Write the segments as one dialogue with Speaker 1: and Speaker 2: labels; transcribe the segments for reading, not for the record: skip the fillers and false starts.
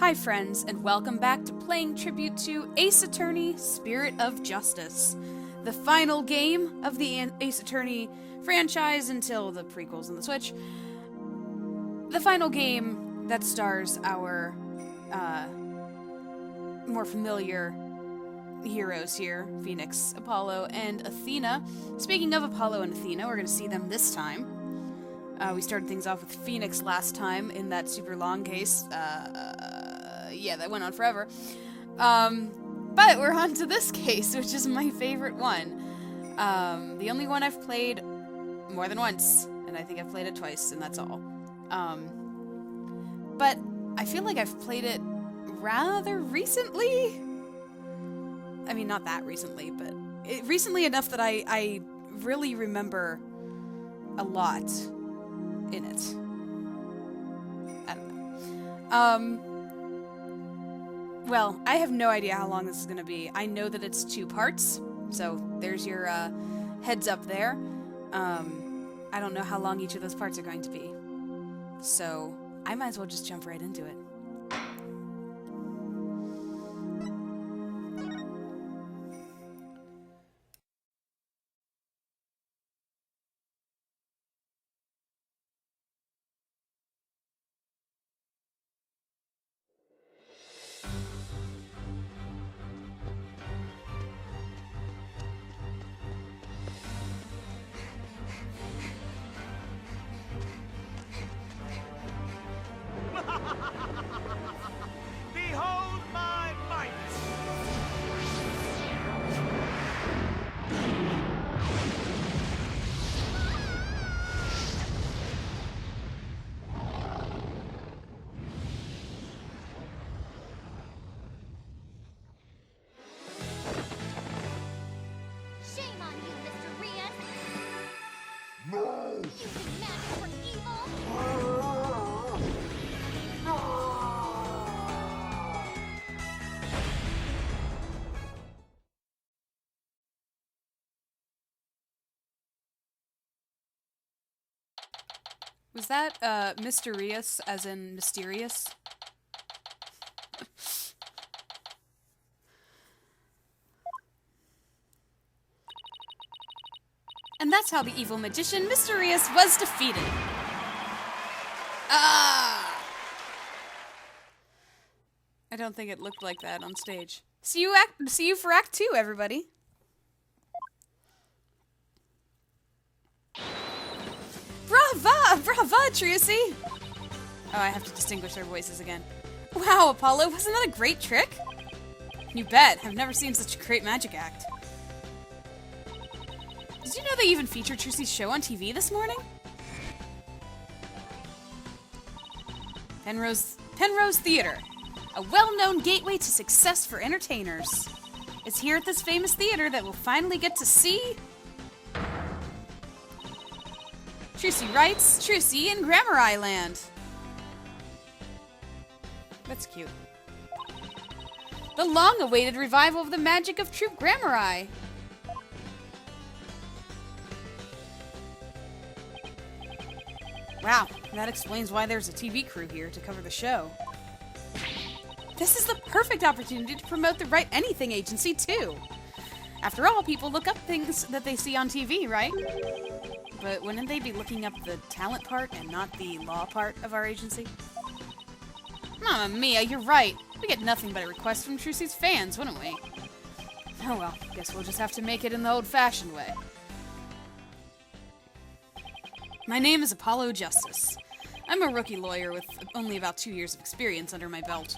Speaker 1: Hi friends, and welcome back to playing tribute to Ace Attorney Spirit of Justice, the final game of the Ace Attorney franchise until the prequels on the Switch. The final game that stars our more familiar heroes here, Phoenix, Apollo, and Athena. Speaking of Apollo and Athena, we're going to see them this time. We started things off with Phoenix last time in that super long case. Yeah, that went on forever. But we're on to this case, which is my favorite one. The only one I've played more than once, and I think I've played it twice, and that's all. But I feel like I've played it rather recently. I mean, not that recently, but recently enough that I really remember a lot in it. I don't know. Well, I have no idea how long this is going to be. I know that it's 2 parts, so there's your heads up there. I don't know how long each of those parts are going to be. So I might as well just jump right into it.
Speaker 2: Behold my might!
Speaker 3: Shame on you, Mr. Rias!
Speaker 4: No!
Speaker 3: Using magic for evil!
Speaker 1: Was that mysterious as in mysterious? And that's how the evil magician Mysterious was defeated. Ah! I don't think it looked like that on stage. See you for Act 2, everybody. Brava! Brava, Trucy! Oh, I have to distinguish their voices again. Wow, Apollo, wasn't that a great trick? You bet. I've never seen such a great magic act. Did you know they even featured Trucy's show on TV this morning? Penrose Theater, a well-known gateway to success for entertainers. It's here at this famous theater that we'll finally get to see Trucy writes, Trucy in Grammar Island. That's cute. The long-awaited revival of the magic of Troop Grammar. Wow, that explains why there's a TV crew here to cover the show. This is the perfect opportunity to promote the Write Anything agency, too. After all, people look up things that they see on TV, right? But wouldn't they be looking up the talent part and not the law part of our agency? Mamma mia, you're right. We get nothing but a request from Trucy's fans, wouldn't we? Oh well, guess we'll just have to make it in the old-fashioned way. My name is Apollo Justice. I'm a rookie lawyer with only about 2 years of experience under my belt.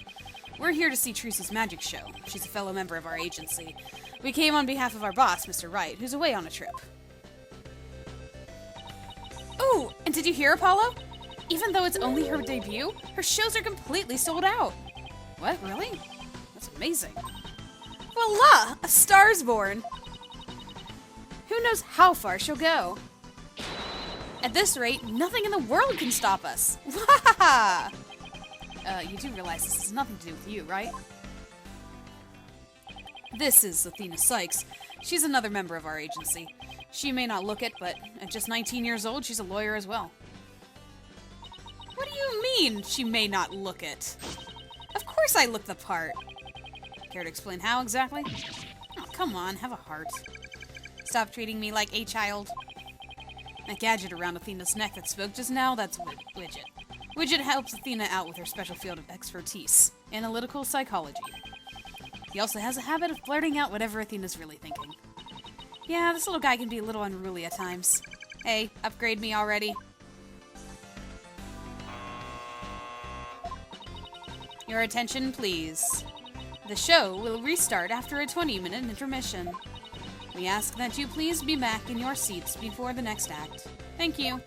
Speaker 1: We're here to see Trucy's magic show. She's a fellow member of our agency. We came on behalf of our boss, Mr. Wright, who's away on a trip. Oh, and did you hear, Apollo? Even though it's only her debut, her shows are completely sold out. What, really? That's amazing. Voila! A star's born! Who knows how far she'll go? At this rate, nothing in the world can stop us. Wahaha! You do realize this has nothing to do with you, right? This is Athena Sykes. She's another member of our agency. She may not look it, but at just 19 years old, she's a lawyer as well. What do you mean, she may not look it? Of course course I look the part. Care to explain how exactly? Oh, come on, have a heart. Stop treating me like a child. That gadget around Athena's neck that spoke just now, that's Widget. Widget helps Athena out with her special field of expertise, analytical psychology. He also has a habit of blurting out whatever Athena's really thinking. Yeah, this little guy can be a little unruly at times. Hey, upgrade me already. Your attention, please. The show will restart after a 20-minute intermission. We ask that you please be back in your seats before the next act. Thank you.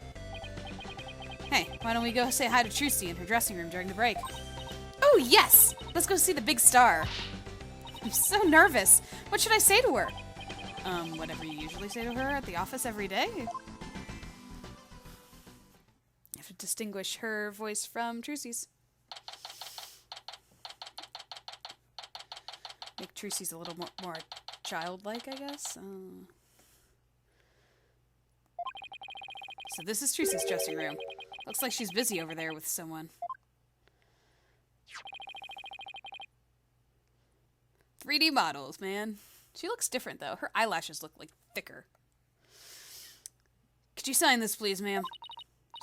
Speaker 1: Hey, why don't we go say hi to Trucy in her dressing room during the break? Oh, yes! Let's go see the big star. I'm so nervous. What should I say to her? Whatever you usually say to her at the office every day. You have to distinguish her voice from Trucy's. Make Trucy's a little more childlike, I guess. So this is Trucy's dressing room. Looks like she's busy over there with someone. 3D models, man. She looks different, though. Her eyelashes look, like, thicker. Could you sign this, please, ma'am?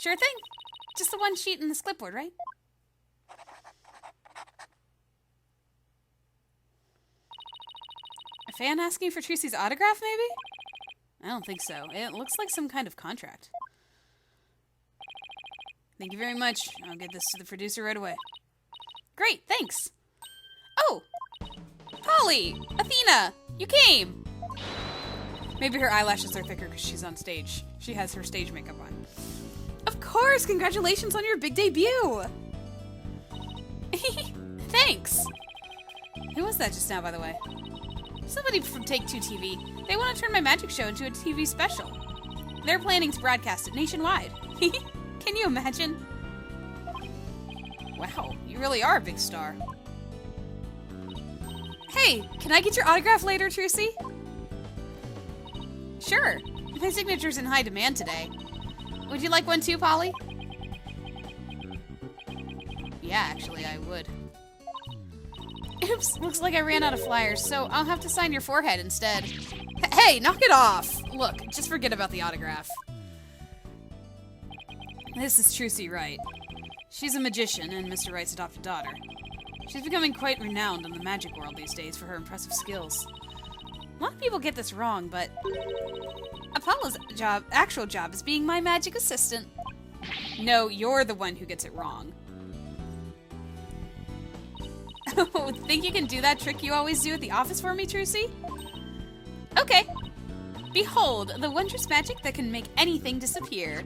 Speaker 1: Sure thing. Just the one sheet in this clipboard, right? A fan asking for Trucy's autograph, maybe? I don't think so. It looks like some kind of contract. Thank you very much. I'll get this to the producer right away. Great, thanks. Oh! Polly! Athena! You came! Maybe her eyelashes are thicker because she's on stage. She has her stage makeup on. Of course! Congratulations on your big debut! Thanks! Who was that just now, by the way? Somebody from Take-Two TV. They want to turn my magic show into a TV special. They're planning to broadcast it nationwide. Can you imagine? Wow, you really are a big star. Hey, can I get your autograph later, Trucy? Sure. My signature's in high demand today. Would you like one too, Polly? Yeah, actually, I would. Oops, looks like I ran out of flyers, so I'll have to sign your forehead instead. Hey, knock it off! Look, just forget about the autograph. This is Trucy Wright. She's a magician and Mr. Wright's adopted daughter. She's becoming quite renowned in the magic world these days for her impressive skills. A lot of people get this wrong, but Apollo's actual job is being my magic assistant. No, you're the one who gets it wrong. Oh, think you can do that trick you always do at the office for me, Trucy? Okay. Behold, the wondrous magic that can make anything disappear.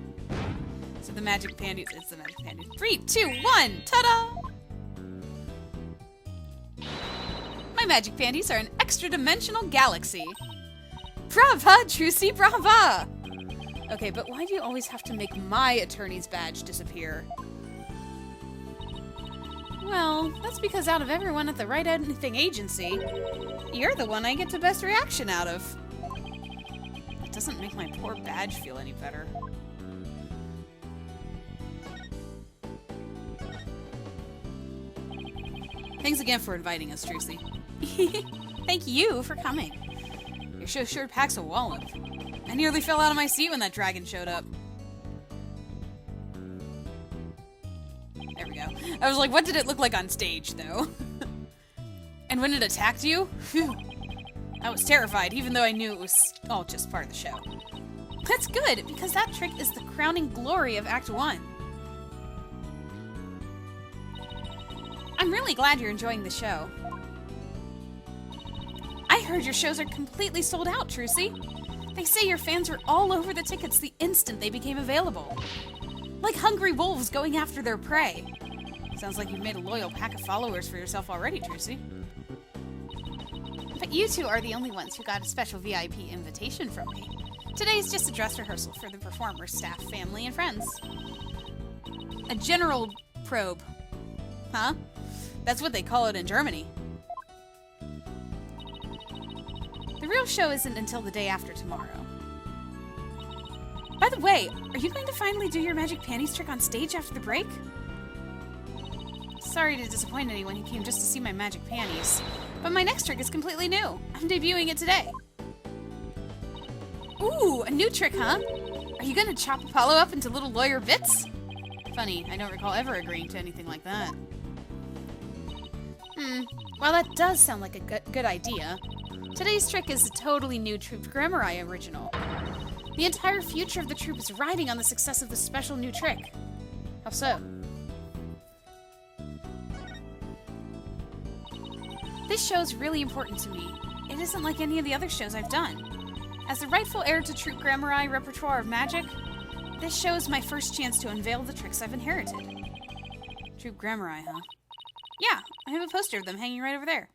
Speaker 1: So the magic panties, it's the magic panties. 3, 2, 1, ta-da! My magic panties are an extra-dimensional galaxy. Brava, Trucy, brava! Okay, but why do you always have to make my attorney's badge disappear? Well, that's because out of everyone at the Right Anything Agency, you're the one I get the best reaction out of. It doesn't make my poor badge feel any better. Thanks again for inviting us, Trucy. Thank you for coming. Your show sure packs a wallop. I nearly fell out of my seat when that dragon showed up. There we go. I was like, what did it look like on stage, though? And when it attacked you? Phew. I was terrified, even though I knew it was all just part of the show. That's good, because that trick is the crowning glory of Act 1. I'm really glad you're enjoying the show. I heard your shows are completely sold out, Trucy. They say your fans were all over the tickets the instant they became available. Like hungry wolves going after their prey. Sounds like you've made a loyal pack of followers for yourself already, Trucy. But you two are the only ones who got a special VIP invitation from me. Today's just a dress rehearsal for the performers, staff, family, and friends. A general probe. Huh? That's what they call it in Germany. The real show isn't until the day after tomorrow. By the way, are you going to finally do your magic panties trick on stage after the break? Sorry to disappoint anyone who came just to see my magic panties, but my next trick is completely new. I'm debuting it today. Ooh, a new trick, huh? Are you gonna chop Apollo up into little lawyer bits? Funny, I don't recall ever agreeing to anything like that. Well, that does sound like a good idea. Today's trick is a totally new Troop Grammari original. The entire future of the troop is riding on the success of this special new trick. How so? This show is really important to me. It isn't like any of the other shows I've done. As the rightful heir to Troop Grammari repertoire of magic, this show is my first chance to unveil the tricks I've inherited. Troop Grammari, huh? Yeah, I have a poster of them hanging right over there.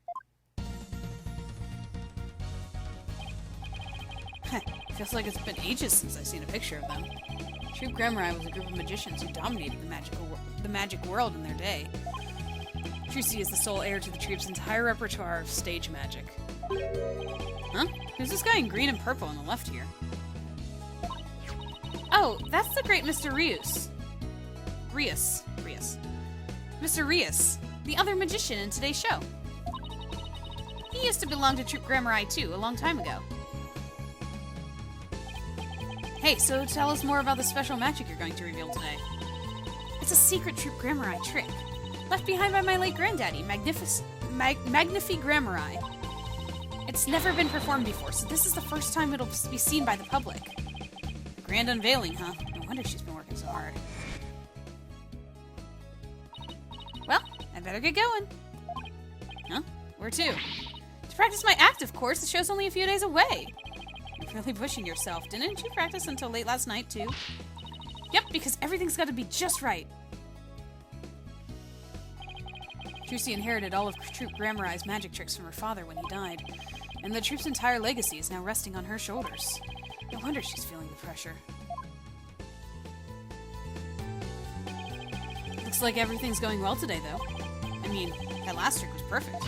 Speaker 1: Feels like it's been ages since I've seen a picture of them. Troop Grammari was a group of magicians who dominated the magic world in their day. Trucy is the sole heir to the troop's entire repertoire of stage magic. Huh? Who's this guy in green and purple on the left here? Oh, that's the great Mr. Rius. Mr. Rius, the other magician in today's show. He used to belong to Troop Grammari too, a long time ago. Hey, so tell us more about the special magic you're going to reveal today. It's a secret Troop Grammari trick, left behind by my late granddaddy, Magnifi Grammari. It's never been performed before, so this is the first time it'll be seen by the public. A grand unveiling, huh? No wonder she's been working so hard. Well, I better get going. Huh? Where to? To practice my act, of course. The show's only a few days away. You're really pushing yourself. Didn't you practice until late last night, too? Yep, because everything's got to be just right. Trucy inherited all of Troop Grammari's magic tricks from her father when he died, and the troop's entire legacy is now resting on her shoulders. No wonder she's feeling the pressure. Looks like everything's going well today, though. I mean, that last trick was perfect.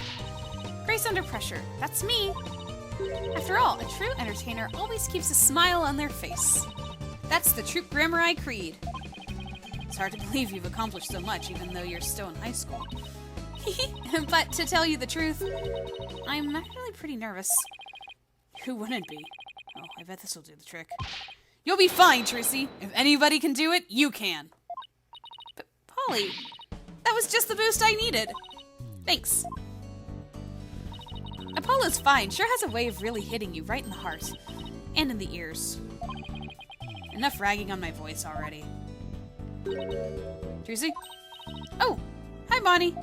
Speaker 1: Grace under pressure. That's me. After all, a true entertainer always keeps a smile on their face. That's the Troop Grammari creed. It's hard to believe you've accomplished so much, even though you're still in high school. But to tell you the truth, I'm actually pretty nervous. Who wouldn't be? Oh, I bet this will do the trick. You'll be fine, Trucy. If anybody can do it, you can. But Polly, that was just the boost I needed. Thanks. Apollo's fine. Sure has a way of really hitting you right in the heart. And in the ears. Enough ragging on my voice already. Trucy? Oh! Hi, Bonnie!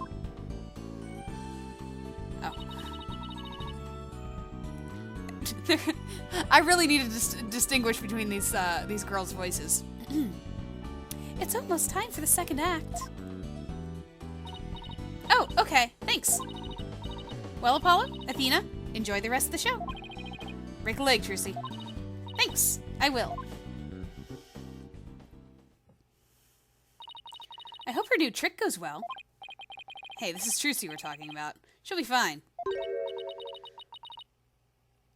Speaker 1: Oh. I really need to distinguish between these girls' voices. It's almost time for the second act. Oh, okay. Thanks. Well, Apollo, Athena, enjoy the rest of the show. Break a leg, Trucy. Thanks. I will. I hope her new trick goes well. Hey, this is Trucy we're talking about. She'll be fine.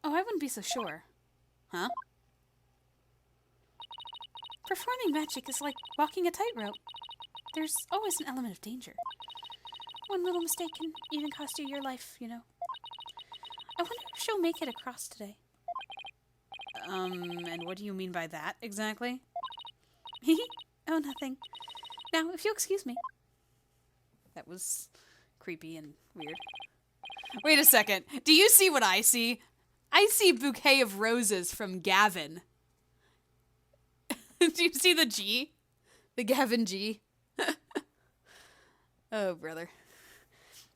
Speaker 1: Oh, I wouldn't be so sure. Huh? Performing magic is like walking a tightrope. There's always an element of danger. One little mistake can even cost you your life, you know. I wonder if she'll make it across today. And what do you mean by that, exactly? Oh, nothing. Now, if you'll excuse me. That was creepy and weird. Wait a second. Do you see what I see? I see Bouquet of Roses from Gavin. Do you see the G? The Gavin G? Oh, brother.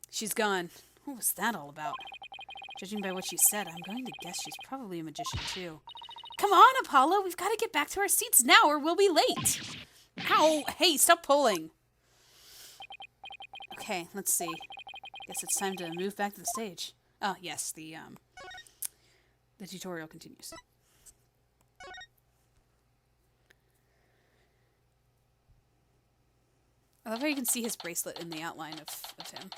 Speaker 1: She's gone. What was that all about? Judging by what she said, I'm going to guess she's probably a magician, too. Come on, Apollo! We've got to get back to our seats now or we'll be late! Ow! Hey, stop pulling! Okay, let's see. Guess it's time to move back to the stage. Oh, yes, the tutorial continues. I love how you can see his bracelet in the outline of him.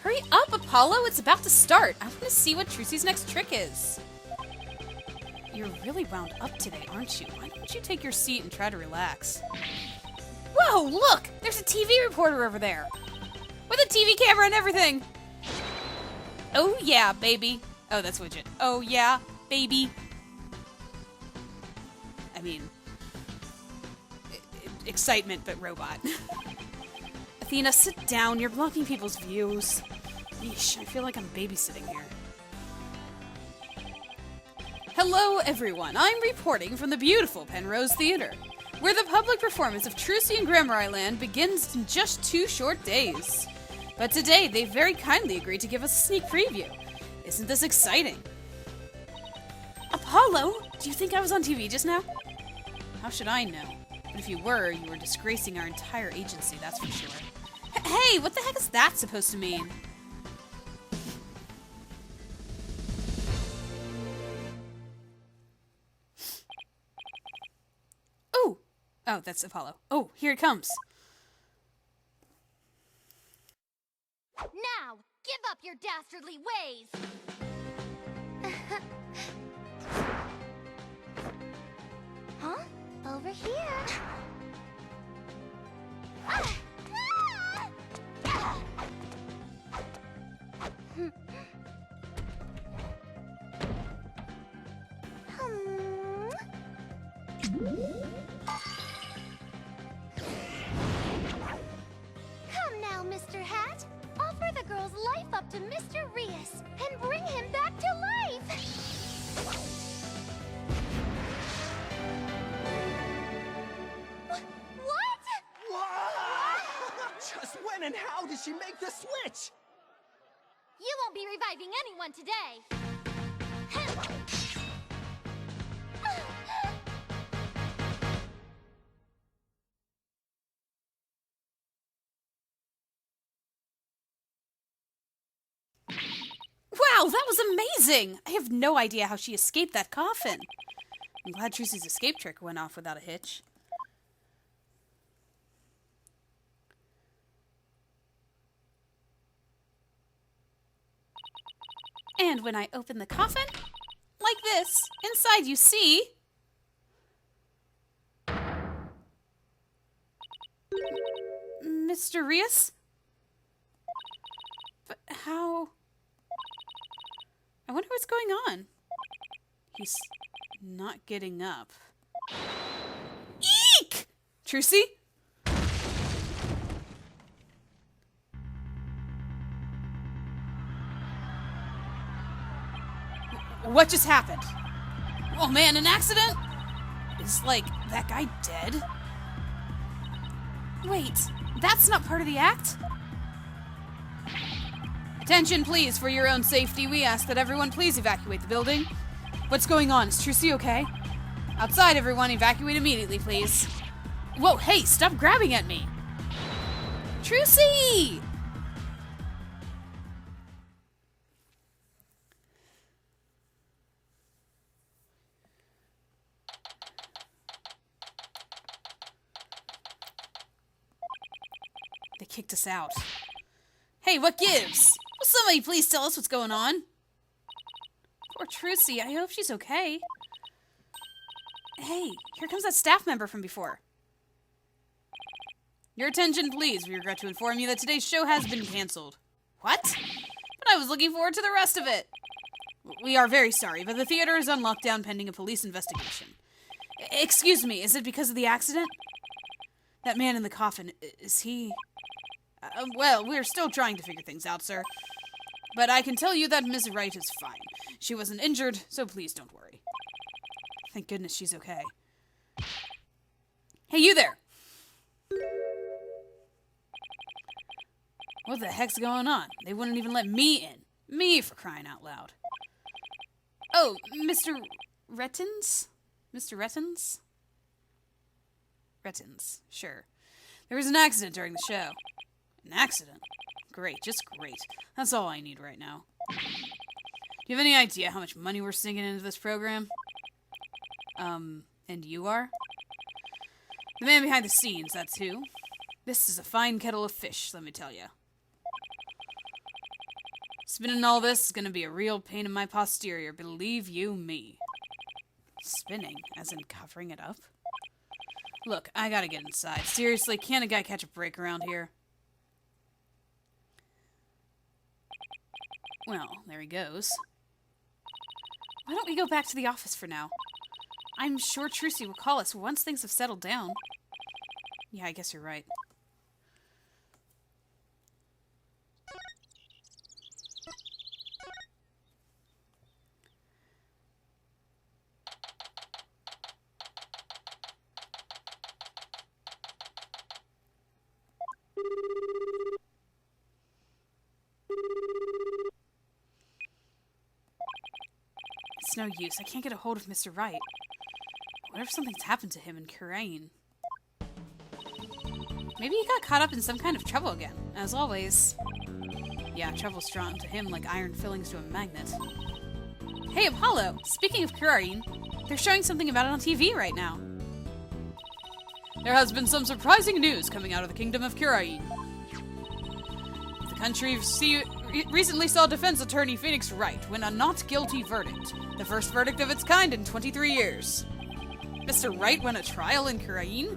Speaker 1: Hurry up, Apollo! It's about to start! I want to see what Trucy's next trick is. You're really wound up today, aren't you? Why don't you take your seat and try to relax? Whoa, look! There's a TV reporter over there! With a TV camera and everything! Oh yeah, baby. Oh, that's Widget. Oh yeah, baby. I mean, excitement, but robot. Athena, sit down. You're blocking people's views. Yeesh, I feel like I'm babysitting here. Hello, everyone. I'm reporting from the beautiful Penrose Theater, where the public performance of Trucy and Grammar Land begins in just 2 short days. But today, they very kindly agreed to give us a sneak preview. Isn't this exciting? Apollo? Do you think I was on TV just now? How should I know? But if you were disgracing our entire agency, that's for sure. Hey, what the heck is that supposed to mean? Oh! Oh, that's Apollo. Oh, here it comes.
Speaker 3: Now, give up your dastardly ways! Huh? Over here. Ah! Ah! Come now, Mr. Hat. Offer the girl's life up to Mr. Rias and bring him back to life.
Speaker 5: Just when and how did she make the switch?
Speaker 3: You won't be reviving anyone today.
Speaker 1: Wow, that was amazing! I have no idea how she escaped that coffin. I'm glad Trucy's escape trick went off without a hitch. And when I open the coffin, like this, inside you see... Mr. Rias? But how... I wonder what's going on. He's not getting up. Eek! Trucy? What just happened? Oh man, an accident? Is, like, that guy dead? Wait, that's not part of the act? Attention, please, for your own safety, we ask that everyone please evacuate the building. What's going on? Is Trucy okay? Outside, everyone, evacuate immediately, please. Whoa, hey, stop grabbing at me! Trucy! They kicked us out. Hey, what gives? Will somebody please tell us what's going on? Poor Trucy, I hope she's okay. Hey, here comes that staff member from before. Your attention, please. We regret to inform you that today's show has been canceled. What? But I was looking forward to the rest of it. We are very sorry, but the theater is on lockdown pending a police investigation. Excuse me, is it because of the accident? That man in the coffin, is he... well, we're still trying to figure things out, sir. But I can tell you that Miss Wright is fine. She wasn't injured, so please don't worry. Thank goodness she's okay. Hey, you there! What the heck's going on? They wouldn't even let me in. Me, for crying out loud. Oh, Mr. Rettins? Mr. Rettins? Rettins, sure. There was an accident during the show. An accident? Great, just great. That's all I need right now. Do you have any idea how much money we're sinking into this program? And you are? The man behind the scenes, that's who. This is a fine kettle of fish, let me tell you. Spinning all this is gonna be a real pain in my posterior, believe you me. Spinning, as in covering it up? Look, I gotta get inside. Seriously, can't a guy catch a break around here? Well, there he goes. Why don't we go back to the office for now? I'm sure Trucy will call us once things have settled down. Yeah, I guess you're right. It's no use. I can't get a hold of Mr. Wright. What if something's happened to him in Kurain? Maybe he got caught up in some kind of trouble again, as always. Yeah, trouble's drawn to him like iron fillings to a magnet. Hey, Apollo! Speaking of Kurain, they're showing something about it on TV right now. There has been some surprising news coming out of the Kingdom of Kurain. The country recently saw defense attorney Phoenix Wright win a not guilty verdict, the first verdict of its kind in 23 years. Mr. Wright won a trial in Kurain?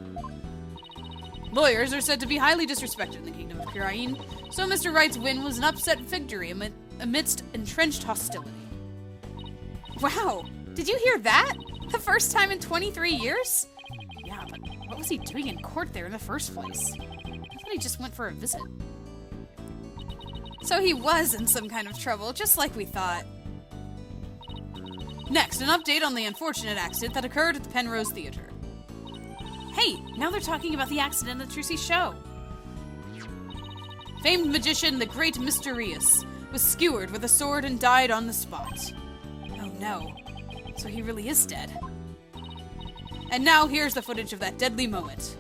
Speaker 1: Lawyers are said to be highly disrespected in the Kingdom of Kurain, so Mr. Wright's win was an upset victory amidst entrenched hostility. Wow! Did you hear that? The first time in 23 years? Yeah, but what was he doing in court there in the first place? I thought he just went for a visit. So he was in some kind of trouble, just like we thought. Next, an update on the unfortunate accident that occurred at the Penrose Theater. Hey, now they're talking about the accident at Trucy's show. Famed magician, the great Mysterious, was skewered with a sword and died on the spot. Oh no. So he really is dead. And now here's the footage of that deadly moment.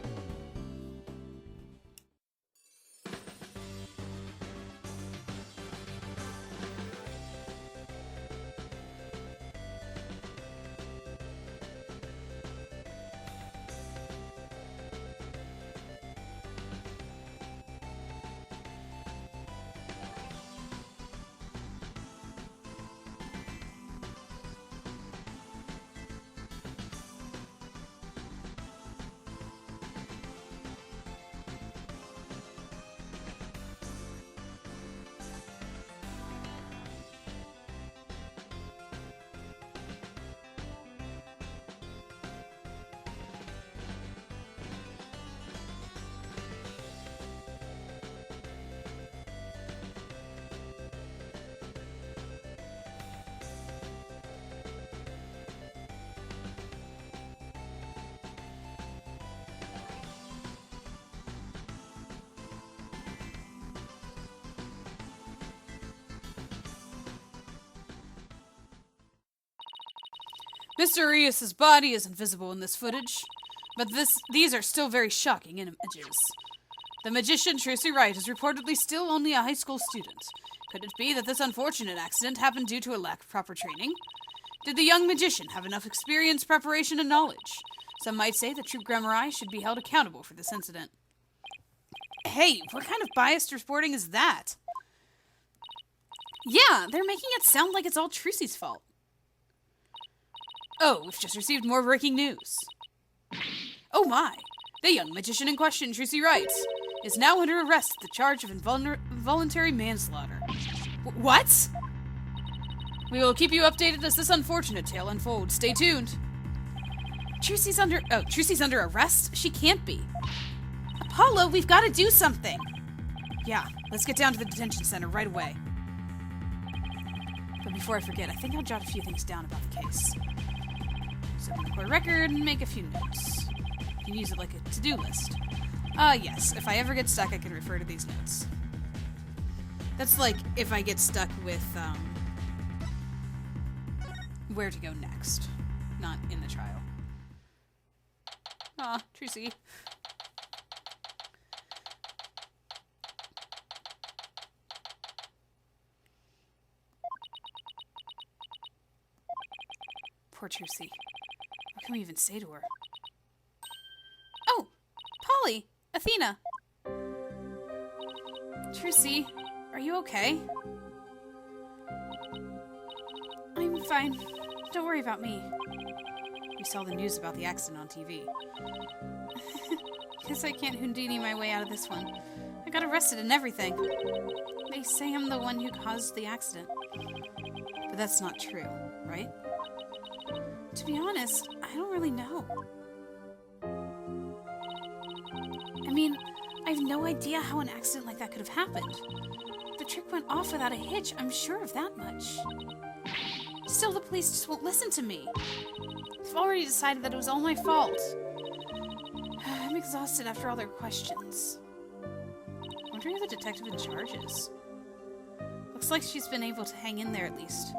Speaker 1: Mysterious' body is invisible in this footage, but these are still very shocking images. The magician Trucy Wright is reportedly still only a high school student. Could it be that this unfortunate accident happened due to a lack of proper training? Did the young magician have enough experience, preparation, and knowledge? Some might say that Troupe Grammari should be held accountable for this incident. Hey, what kind of biased reporting is that? Yeah, they're making it sound like it's all Trucy's fault. Oh, we've just received more breaking news. Oh my! The young magician in question, Trucy Wright, is now under arrest at the charge of involuntary manslaughter. What? We will keep you updated as this unfortunate tale unfolds. Stay tuned. Trucy's under arrest? She can't be. Apollo, we've got to do something. Yeah, let's get down to the detention center right away. But before I forget, I think I'll jot a few things down about the case. So record a record and make a few notes. You can use it like a to-do list. Yes, if I ever get stuck, I can refer to these notes. That's like if I get stuck with, where to go next. Not in the trial. Aw, Trucy. Poor Trucy. What can we even say to her? Oh! Polly! Athena! Trucy, are you okay? I'm fine. Don't worry about me. we saw the news about the accident on TV. Guess I can't Houdini my way out of this one. I got arrested and everything. They say I'm the one who caused the accident. But that's not true, right? To be honest, I don't really know. I mean, I have no idea how an accident like that could have happened. The trick went off without a hitch, I'm sure of that much. Still, the police just won't listen to me. I've already decided that it was all my fault. I'm exhausted after all their questions. Wondering who the detective in charge is. Looks like she's been able to hang in there at least.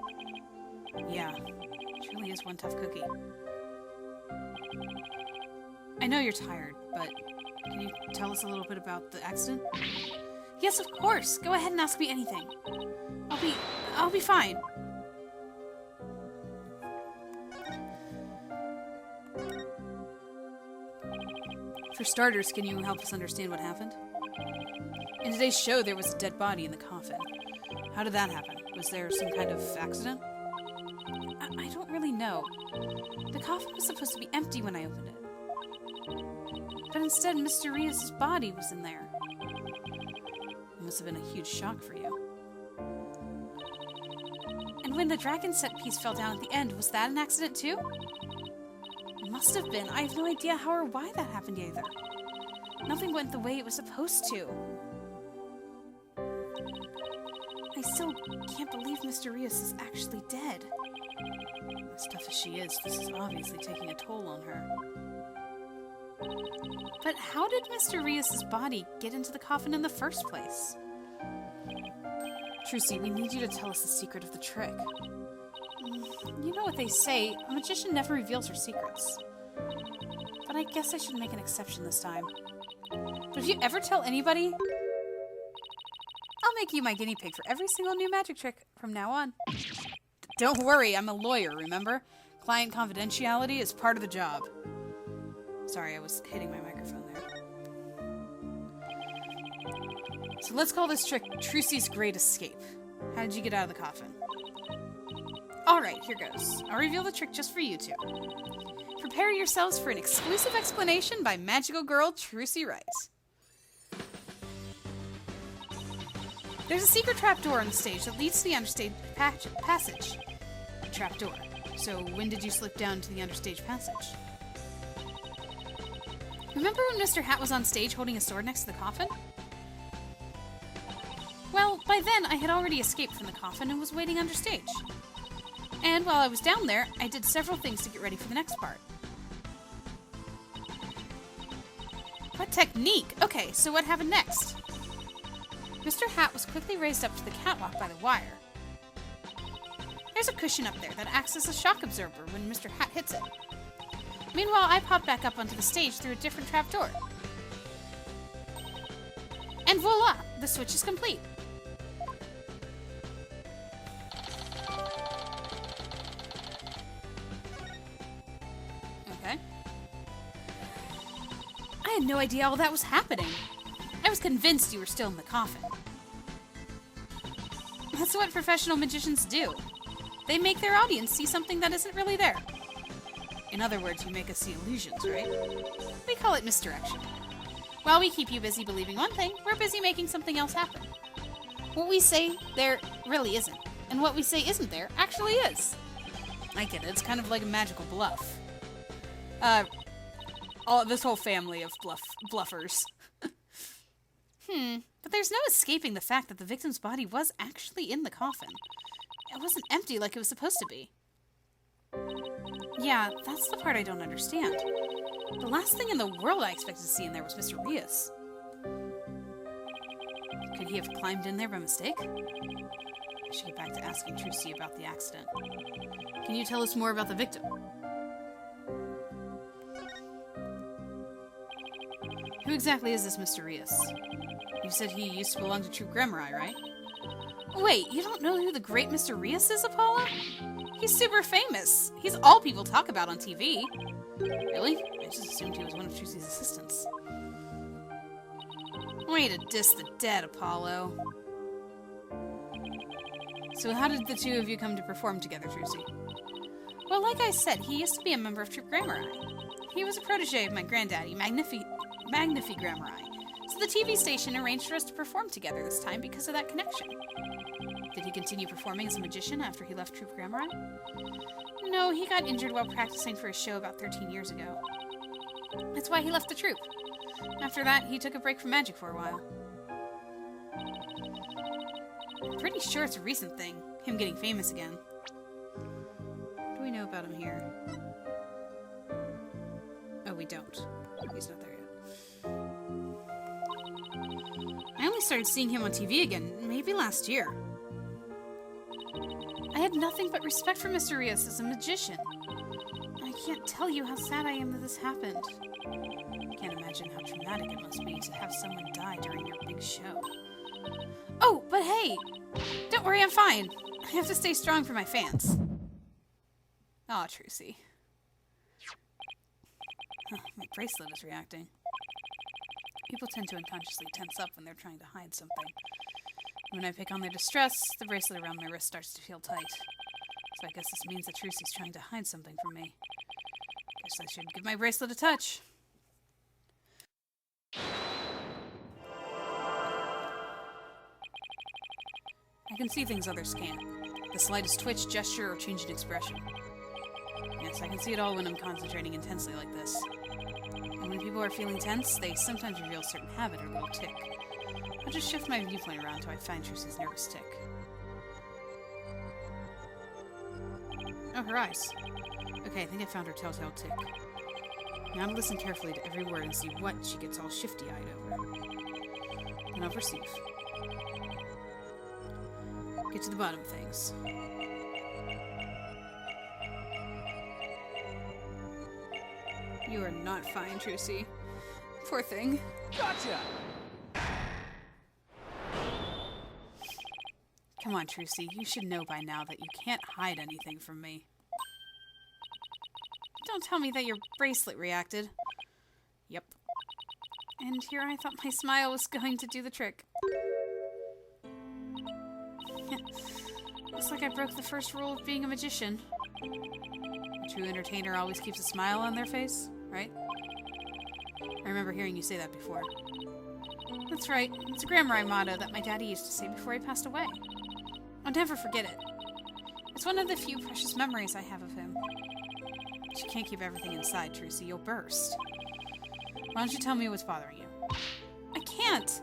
Speaker 1: Yeah, she really is one tough cookie. I know you're tired, but can you tell us a little bit about the accident? Yes, of course. Go ahead and ask me anything. I'll be fine. For starters, can you help us understand what happened? In today's show, there was a dead body in the coffin. How did that happen? Was there some kind of accident? I don't really know. The coffin was supposed to be empty when I opened it. But instead, Mr. Rios' body was in there. It must have been a huge shock for you. And when the dragon set piece fell down at the end, was that an accident too? It must have been. I have no idea how or why that happened either. Nothing went the way it was supposed to. I still can't believe Mr. Rios is actually dead. As tough as she is, this is obviously taking a toll on her. But how did Mr. Rios' body get into the coffin in the first place? Trucy, we need you to tell us the secret of the trick. You know what they say, a magician never reveals her secrets. But I guess I should make an exception this time. But if you ever tell anybody, I'll make you my guinea pig for every single new magic trick from now on. Don't worry, I'm a lawyer, remember? Client confidentiality is part of the job. Sorry, I was hitting my microphone there. So let's call this trick Trucy's Great Escape. How did you get out of the coffin? Alright, here goes. I'll reveal the trick just for you two. Prepare yourselves for an exclusive explanation by magical girl Trucy Wright. There's a secret trapdoor on the stage that leads to the understage passage. A trapdoor. So when did you slip down to the understage passage? Remember when Mr. Hat was on stage holding a sword next to the coffin? Well, by then I had already escaped from the coffin and was waiting understage. And while I was down there, I did several things to get ready for the next part. What technique? Okay, so what happened next? Mr. Hat was quickly raised up to the catwalk by the wire. There's a cushion up there that acts as a shock absorber when Mr. Hat hits it. Meanwhile, I pop back up onto the stage through a different trapdoor. And voila! The switch is complete. Okay. I had no idea all that was happening. I was convinced you were still in the coffin. That's what professional magicians do. They make their audience see something that isn't really there. In other words, you make us see illusions, right? We call it misdirection. While we keep you busy believing one thing, we're busy making something else happen. What we say there really isn't, and what we say isn't there actually is. I get it, it's kind of like a magical bluff. This whole family of bluffers. But there's no escaping the fact that the victim's body was actually in the coffin. It wasn't empty like it was supposed to be. Yeah, that's the part I don't understand. The last thing in the world I expected to see in there was Mr. Rios. Could he have climbed in there by mistake? I should get back to asking Trucy about the accident. Can you tell us more about the victim? Who exactly is this Mr. Rios? You said he used to belong to True Grimoire, right? Wait, you don't know who the great Mr. Rios is, Apollo? He's super famous. He's all people talk about on TV. Really? I just assumed he was one of Trucy's assistants. Way to diss the dead, Apollo. So how did the two of you come to perform together, Trucy? Well, like I said, he used to be a member of Troop Grammari. He was a protege of my granddaddy, Magnifi Grammari. So the TV station arranged for us to perform together this time because of that connection. Did he continue performing as a magician after he left Troop Grammari? No, he got injured while practicing for a show about 13 years ago. That's why he left the troupe. After that, he took a break from magic for a while. I'm pretty sure it's a recent thing, him getting famous again. What do we know about him here? Oh, we don't. He's not there yet. I only started seeing him on TV again, maybe last year. I had nothing but respect for Mr. Rios as a magician. I can't tell you how sad I am that this happened. I can't imagine how traumatic it must be to have someone die during your big show. Oh, but hey! Don't worry, I'm fine. I have to stay strong for my fans. Aw, Trucy. Huh, my bracelet is reacting. People tend to unconsciously tense up when they're trying to hide something. When I pick on their distress, the bracelet around my wrist starts to feel tight. So I guess this means that Trucy's trying to hide something from me. Guess I should give my bracelet a touch. I can see things others can't. The slightest twitch, gesture, or change in expression. Yes, I can see it all when I'm concentrating intensely like this. And when people are feeling tense, they sometimes reveal a certain habit or little tick. I'll just shift my viewpoint around until I find Trucy's nervous tick. Oh, her eyes. Okay, I think I found her telltale tick. Now to listen carefully to every word and see what she gets all shifty-eyed over. Then I'll perceive. Get to the bottom of things. You are not fine, Trucy. Poor thing.
Speaker 5: Gotcha!
Speaker 1: Come on, Trucy. You should know by now that you can't hide anything from me. Don't tell me that your bracelet reacted. Yep. And here I thought my smile was going to do the trick. Looks like I broke the first rule of being a magician. A true entertainer always keeps a smile on their face, right? I remember hearing you say that before. That's right. It's a Grammari motto that my daddy used to say before he passed away. I'll never forget it. It's one of the few precious memories I have of him. But you can't keep everything inside, Trucy. You'll burst. Why don't you tell me what's bothering you? I can't!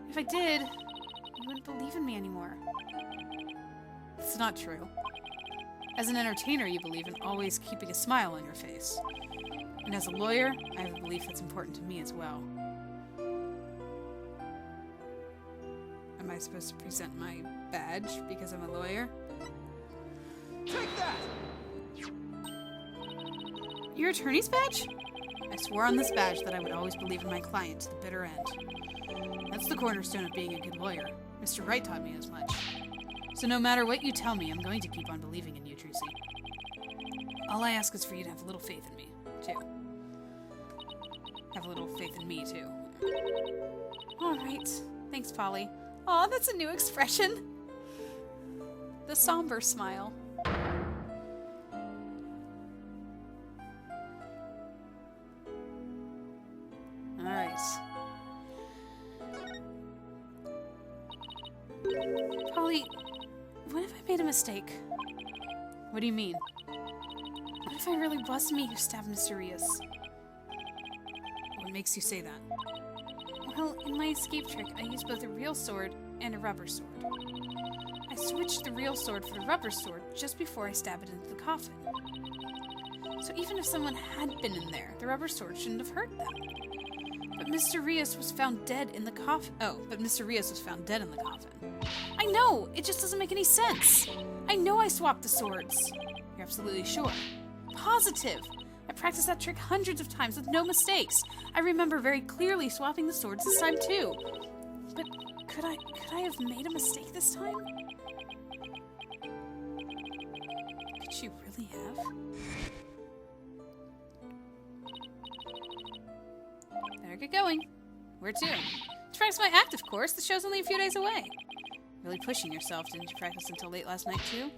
Speaker 1: If I did, you wouldn't believe in me anymore. It's not true. As an entertainer, you believe in always keeping a smile on your face. And as a lawyer, I have a belief that's important to me as well. Am I supposed to present my badge because I'm a lawyer?
Speaker 5: Take that!
Speaker 1: Your attorney's badge? I swore on this badge that I would always believe in my client to the bitter end. That's the cornerstone of being a good lawyer. Mr. Wright taught me as much. So no matter what you tell me, I'm going to keep on believing in you, Trucy. All I ask is for you to have a little faith in me, too. Have a little faith in me, too. All right. Thanks, Polly. Aw, that's a new expression. The somber smile. All right. Polly, what if I made a mistake? What do you mean? What if I really was me who stabbed Mr. Rios? What makes you say that? Well, in my escape trick, I used both a real sword and a rubber sword. I switched the real sword for the rubber sword just before I stabbed it into the coffin. So even if someone had been in there, the rubber sword shouldn't have hurt them. But Mr. Rios was found dead in the coffin. Oh, but Mr. Rios was found dead in the coffin. I know! It just doesn't make any sense! I know I swapped the swords. You're absolutely sure? Positive! I practiced that trick hundreds of times with no mistakes. I remember very clearly swapping the swords this time too. But could I have made a mistake this time? Could she really have? Better get going. Where to? To practice my act, of course. The show's only a few days away. Really pushing yourself. Didn't you practice until late last night too?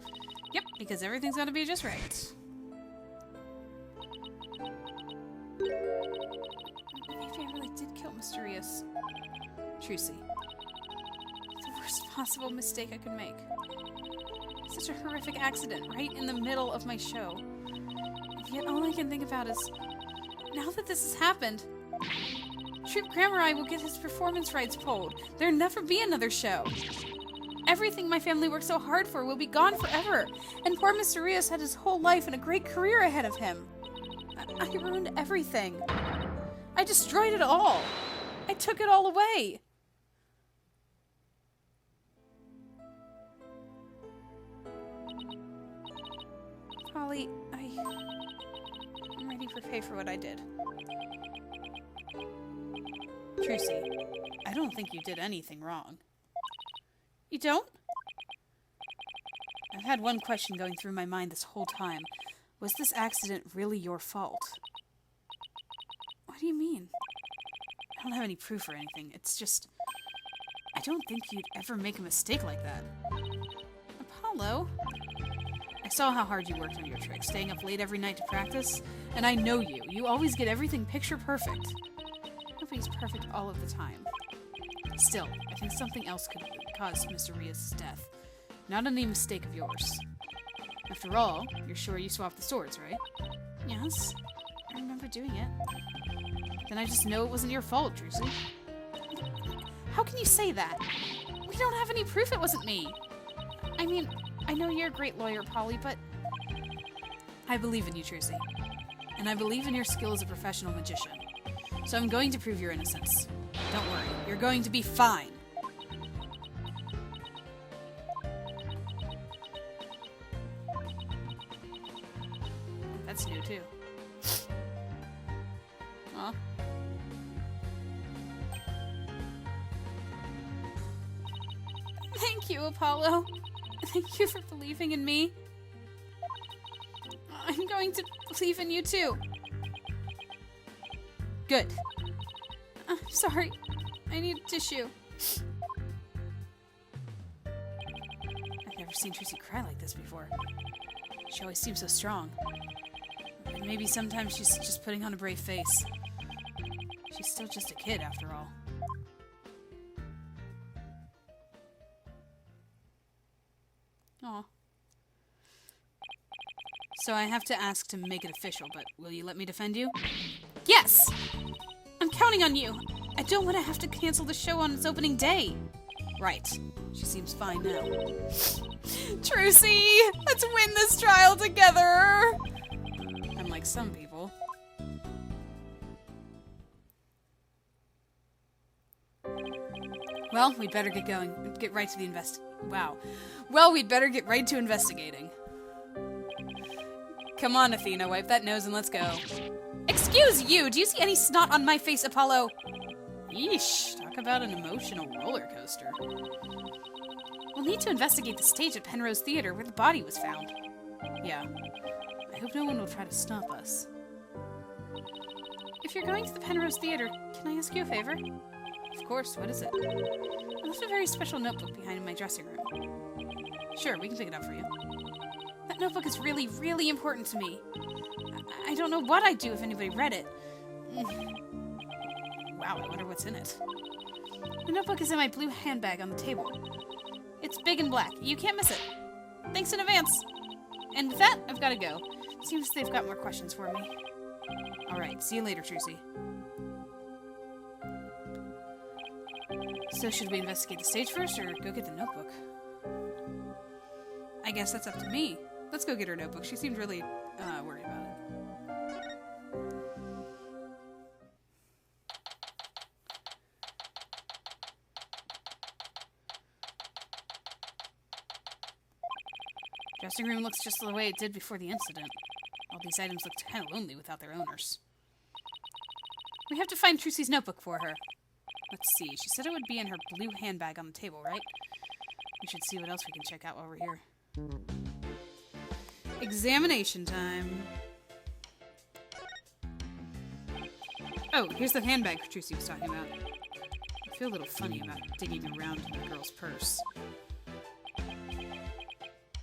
Speaker 1: Yep, because everything's gotta be just right. Maybe I really did kill Mysterious. Trucy. The worst possible mistake I could make. Such a horrific accident right in the middle of my show. And yet all I can think about is, now that this has happened, Troop Grammar will get his performance rights pulled. There'll never be another show. Everything my family worked so hard for will be gone forever. And poor Mr. Rios had his whole life and a great career ahead of him. I ruined everything. I destroyed it all. I took it all away. Polly, I'm ready to pay for what I did. Trucy, I don't think you did anything wrong. You don't? I've had one question going through my mind this whole time. Was this accident really your fault? What do you mean? I don't have any proof or anything. It's just, I don't think you'd ever make a mistake like that. Apollo? I saw how hard you worked on your trick, staying up late every night to practice, and I know you. You always get everything picture perfect. Nobody's perfect all of the time. Still, I think something else could cause Mr. Rios' death. Not any mistake of yours. After all, you're sure you swapped the swords, right? Yes, I remember doing it. Then I just know it wasn't your fault, Trucy. How can you say that? We don't have any proof it wasn't me. I mean, I know you're a great lawyer, Polly, but I believe in you, Trucy. And I believe in your skill as a professional magician. So I'm going to prove your innocence. Don't worry, you're going to be fine. That's new, too. Aw. Thank you, Apollo. Thank you for believing in me. I'm going to believe in you, too. Good. I'm sorry. I need a tissue. I've never seen Trucy cry like this before. She always seems so strong. But maybe sometimes she's just putting on a brave face. She's still just a kid, after all. Aw. So I have to ask to make it official, but will you let me defend you? Yes! I'm counting on you! I don't want to have to cancel the show on its opening day! Right. She seems fine now. Trucy! Let's win this trial together! Unlike some people. Well, we'd better get going. Get right to the Wow. Well, we'd better get right to investigating. Come on, Athena, wipe that nose and let's go. Excuse you! Do you see any snot on my face, Apollo? Yeesh, talk about an emotional roller coaster. We'll need to investigate the stage at Penrose Theater where the body was found. Yeah. I hope no one will try to stop us. If you're going to the Penrose Theater, can I ask you a favor? Of course, what is it? I left a very special notebook behind in my dressing room. Sure, we can pick it up for you. That notebook is really, really important to me. I don't know what I'd do if anybody read it. Wow, I wonder what's in it. The notebook is in my blue handbag on the table. It's big and black. You can't miss it. Thanks in advance. And with that, I've got to go. Seems they've got more questions for me. Alright, see you later, Trucy. So should we investigate the stage first, or go get the notebook? I guess that's up to me. Let's go get her notebook. She seemed really, worried about it. Dressing room looks just the way it did before the incident. All these items looked kind of lonely without their owners. We have to find Trucy's notebook for her. Let's see, she said it would be in her blue handbag on the table, right? We should see what else we can check out while we're here. Examination time. Oh, here's the handbag Trucy was talking about. I feel a little funny about digging around in the girl's purse.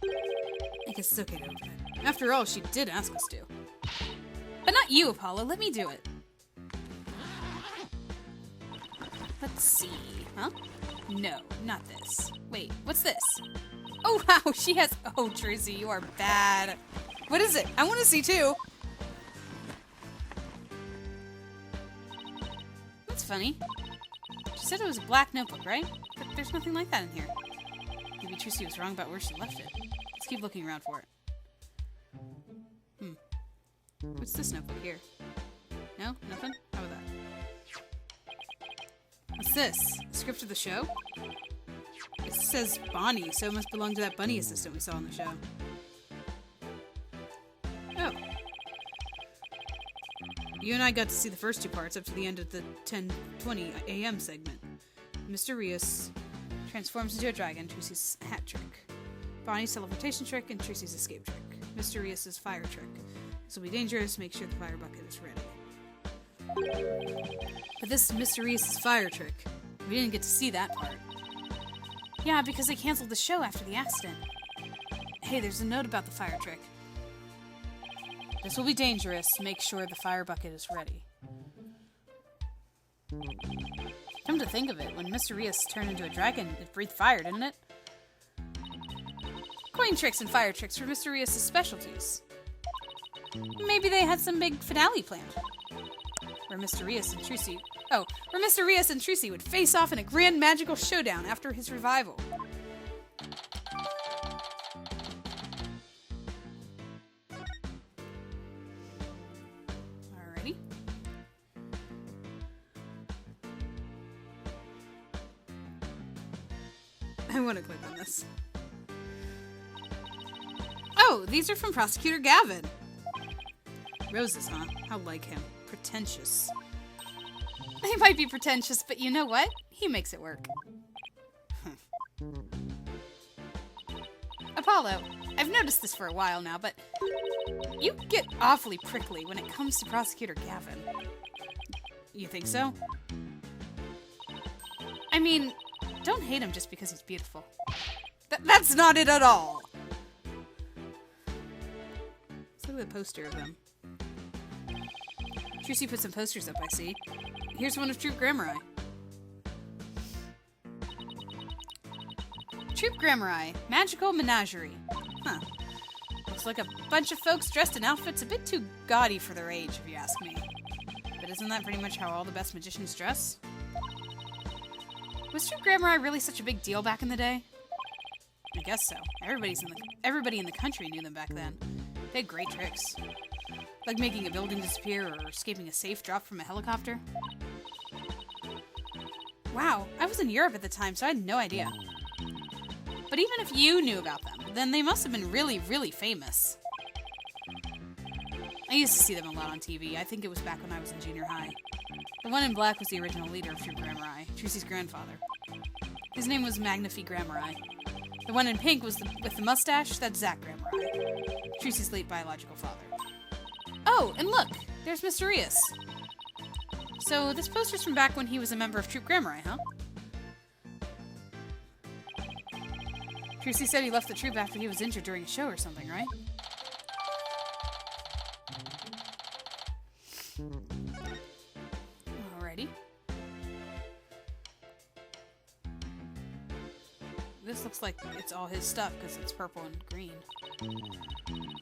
Speaker 1: I guess it's okay to open it. After all, she did ask us to. But not you, Apollo. Let me do it. Let's see. Huh? No, not this. Wait, what's this? Oh, wow, she has... Oh, Trucy, you are bad. What is it? I want to see, too. That's funny. She said it was a black notebook, right? But there's nothing like that in here. Maybe Trucy was wrong about where she left it. Let's keep looking around for it. What's this notebook here? No? Nothing? How about that? What's this? A script of the show? It says Bonnie, so it must belong to that bunny assistant we saw on the show. Oh. You and I got to see the first 2 parts up to the end of the 10:20 a.m. segment. Mr. Rios transforms into a dragon, Trucy's hat trick. Bonnie's teleportation trick, and Trucy's escape trick. Mr. Rios' fire trick. This will be dangerous, make sure the fire bucket is ready. But this is Mr. Rios' fire trick. We didn't get to see that part. Yeah, because they canceled the show after the accident. Hey, there's a note about the fire trick. This will be dangerous. Make sure the fire bucket is ready. Come to think of it, when Mr. Rios turned into a dragon, it breathed fire, didn't it? Coin tricks and fire tricks were Mr. Rios' specialties. Maybe they had some big finale planned. Where Mr. Rios and Trucy would face off in a grand magical showdown after his revival. Alrighty. I want to click on this. Oh, these are from Prosecutor Gavin. Roses, huh? How like him. Pretentious. They might be pretentious, but you know what? He makes it work. Apollo, I've noticed this for a while now, but you get awfully prickly when it comes to Prosecutor Gavin. You think so? I mean, don't hate him just because he's beautiful. That's not it at all! Let's look at the poster of them. Trucy put some posters up, I see. Here's one of Troop Grammari. Troop Grammari, Magical Menagerie. Huh. Looks like a bunch of folks dressed in outfits a bit too gaudy for their age, if you ask me. But isn't that pretty much how all the best magicians dress? Was Troop Grammari really such a big deal back in the day? I guess so. Everybody in the country knew them back then. They had great tricks. Like making a building disappear or escaping a safe drop from a helicopter. Wow, I was in Europe at the time, so I had no idea. But even if you knew about them, then they must have been really, really famous. I used to see them a lot on TV. I think it was back when I was in junior high. The one in black was the original leader of Troop Grammari, Trucy's grandfather. His name was Magnifi Grammari. The one in pink was with the mustache, that's Zach Grammari, Trucy's late biological father. Oh, and look! There's Mr. Rios. So, this poster's from back when he was a member of Troop Grammari, huh? Trucy said he left the troop after he was injured during a show or something, right? Alrighty. This looks like it's all his stuff because it's purple and green.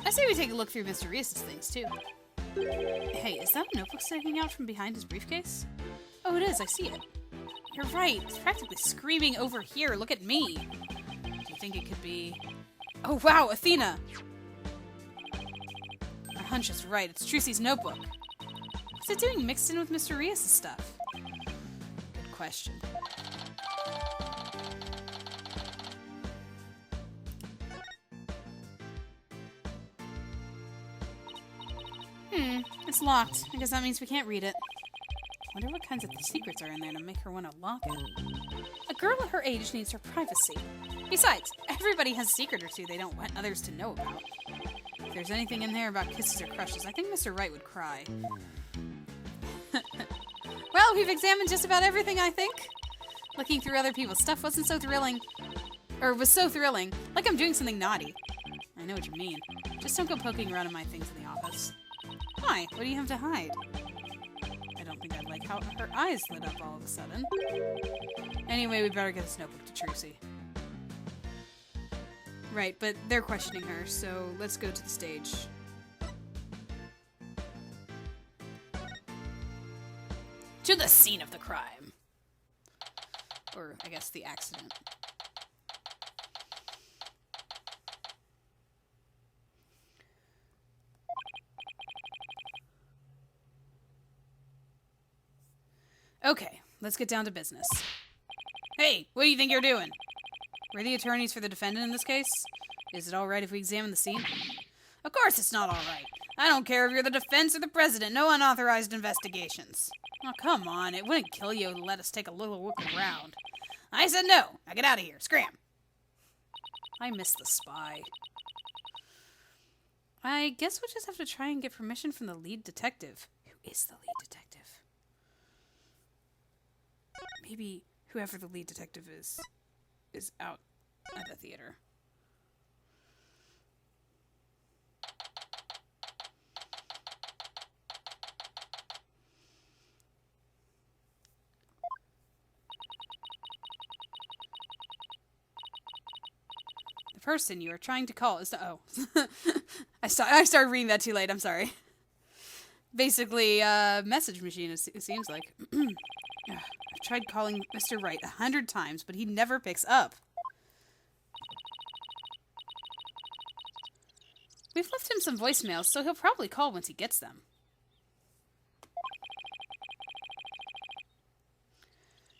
Speaker 1: I say we take a look through Mr. Rios' things, too. Hey, is that a notebook sticking out from behind his briefcase? Oh, it is. I see it. You're right. It's practically screaming over here. Look at me. Do you think it could be... Oh, wow, Athena! My hunch is right. It's Trucy's notebook. What's it doing mixed in with Mr. Rios' stuff? Good question. It's locked. I guess that means we can't read it. Wonder what kinds of secrets are in there to make her want to lock it. A girl at her age needs her privacy. Besides, everybody has a secret or two they don't want others to know about. If there's anything in there about kisses or crushes, I think Mr. Wright would cry. Well, we've examined just about everything, I think. Looking through other people's stuff wasn't so thrilling. Or was so thrilling. Like I'm doing something naughty. I know what you mean. Just don't go poking around in my things in the office. Why? What do you have to hide? I don't don't think I like how her eyes lit up all of a sudden. Anyway, we better get this notebook to Trucy. Right, but they're questioning her, so let's go to the stage. To the scene of the crime. Or, I guess, the accident. Okay, let's get down to business. Hey, what do you think you're doing? We're the attorneys for the defendant in this case. Is it alright if we examine the scene? Of course it's not alright. I don't care if you're the defense or the president. No unauthorized investigations. Oh, come on. It wouldn't kill you to let us take a little look around. I said no. Now get out of here. Scram. I miss the spy. I guess we'll just have to try and get permission from the lead detective. Who is the lead detective? Maybe whoever the lead detective is out at the theater. The person you are trying to call is the... Oh. I started reading that too late. I'm sorry. Basically, message machine, it seems like. I've tried calling Mr. Wright 100 times, but he never picks up. We've left him some voicemails, so he'll probably call once he gets them.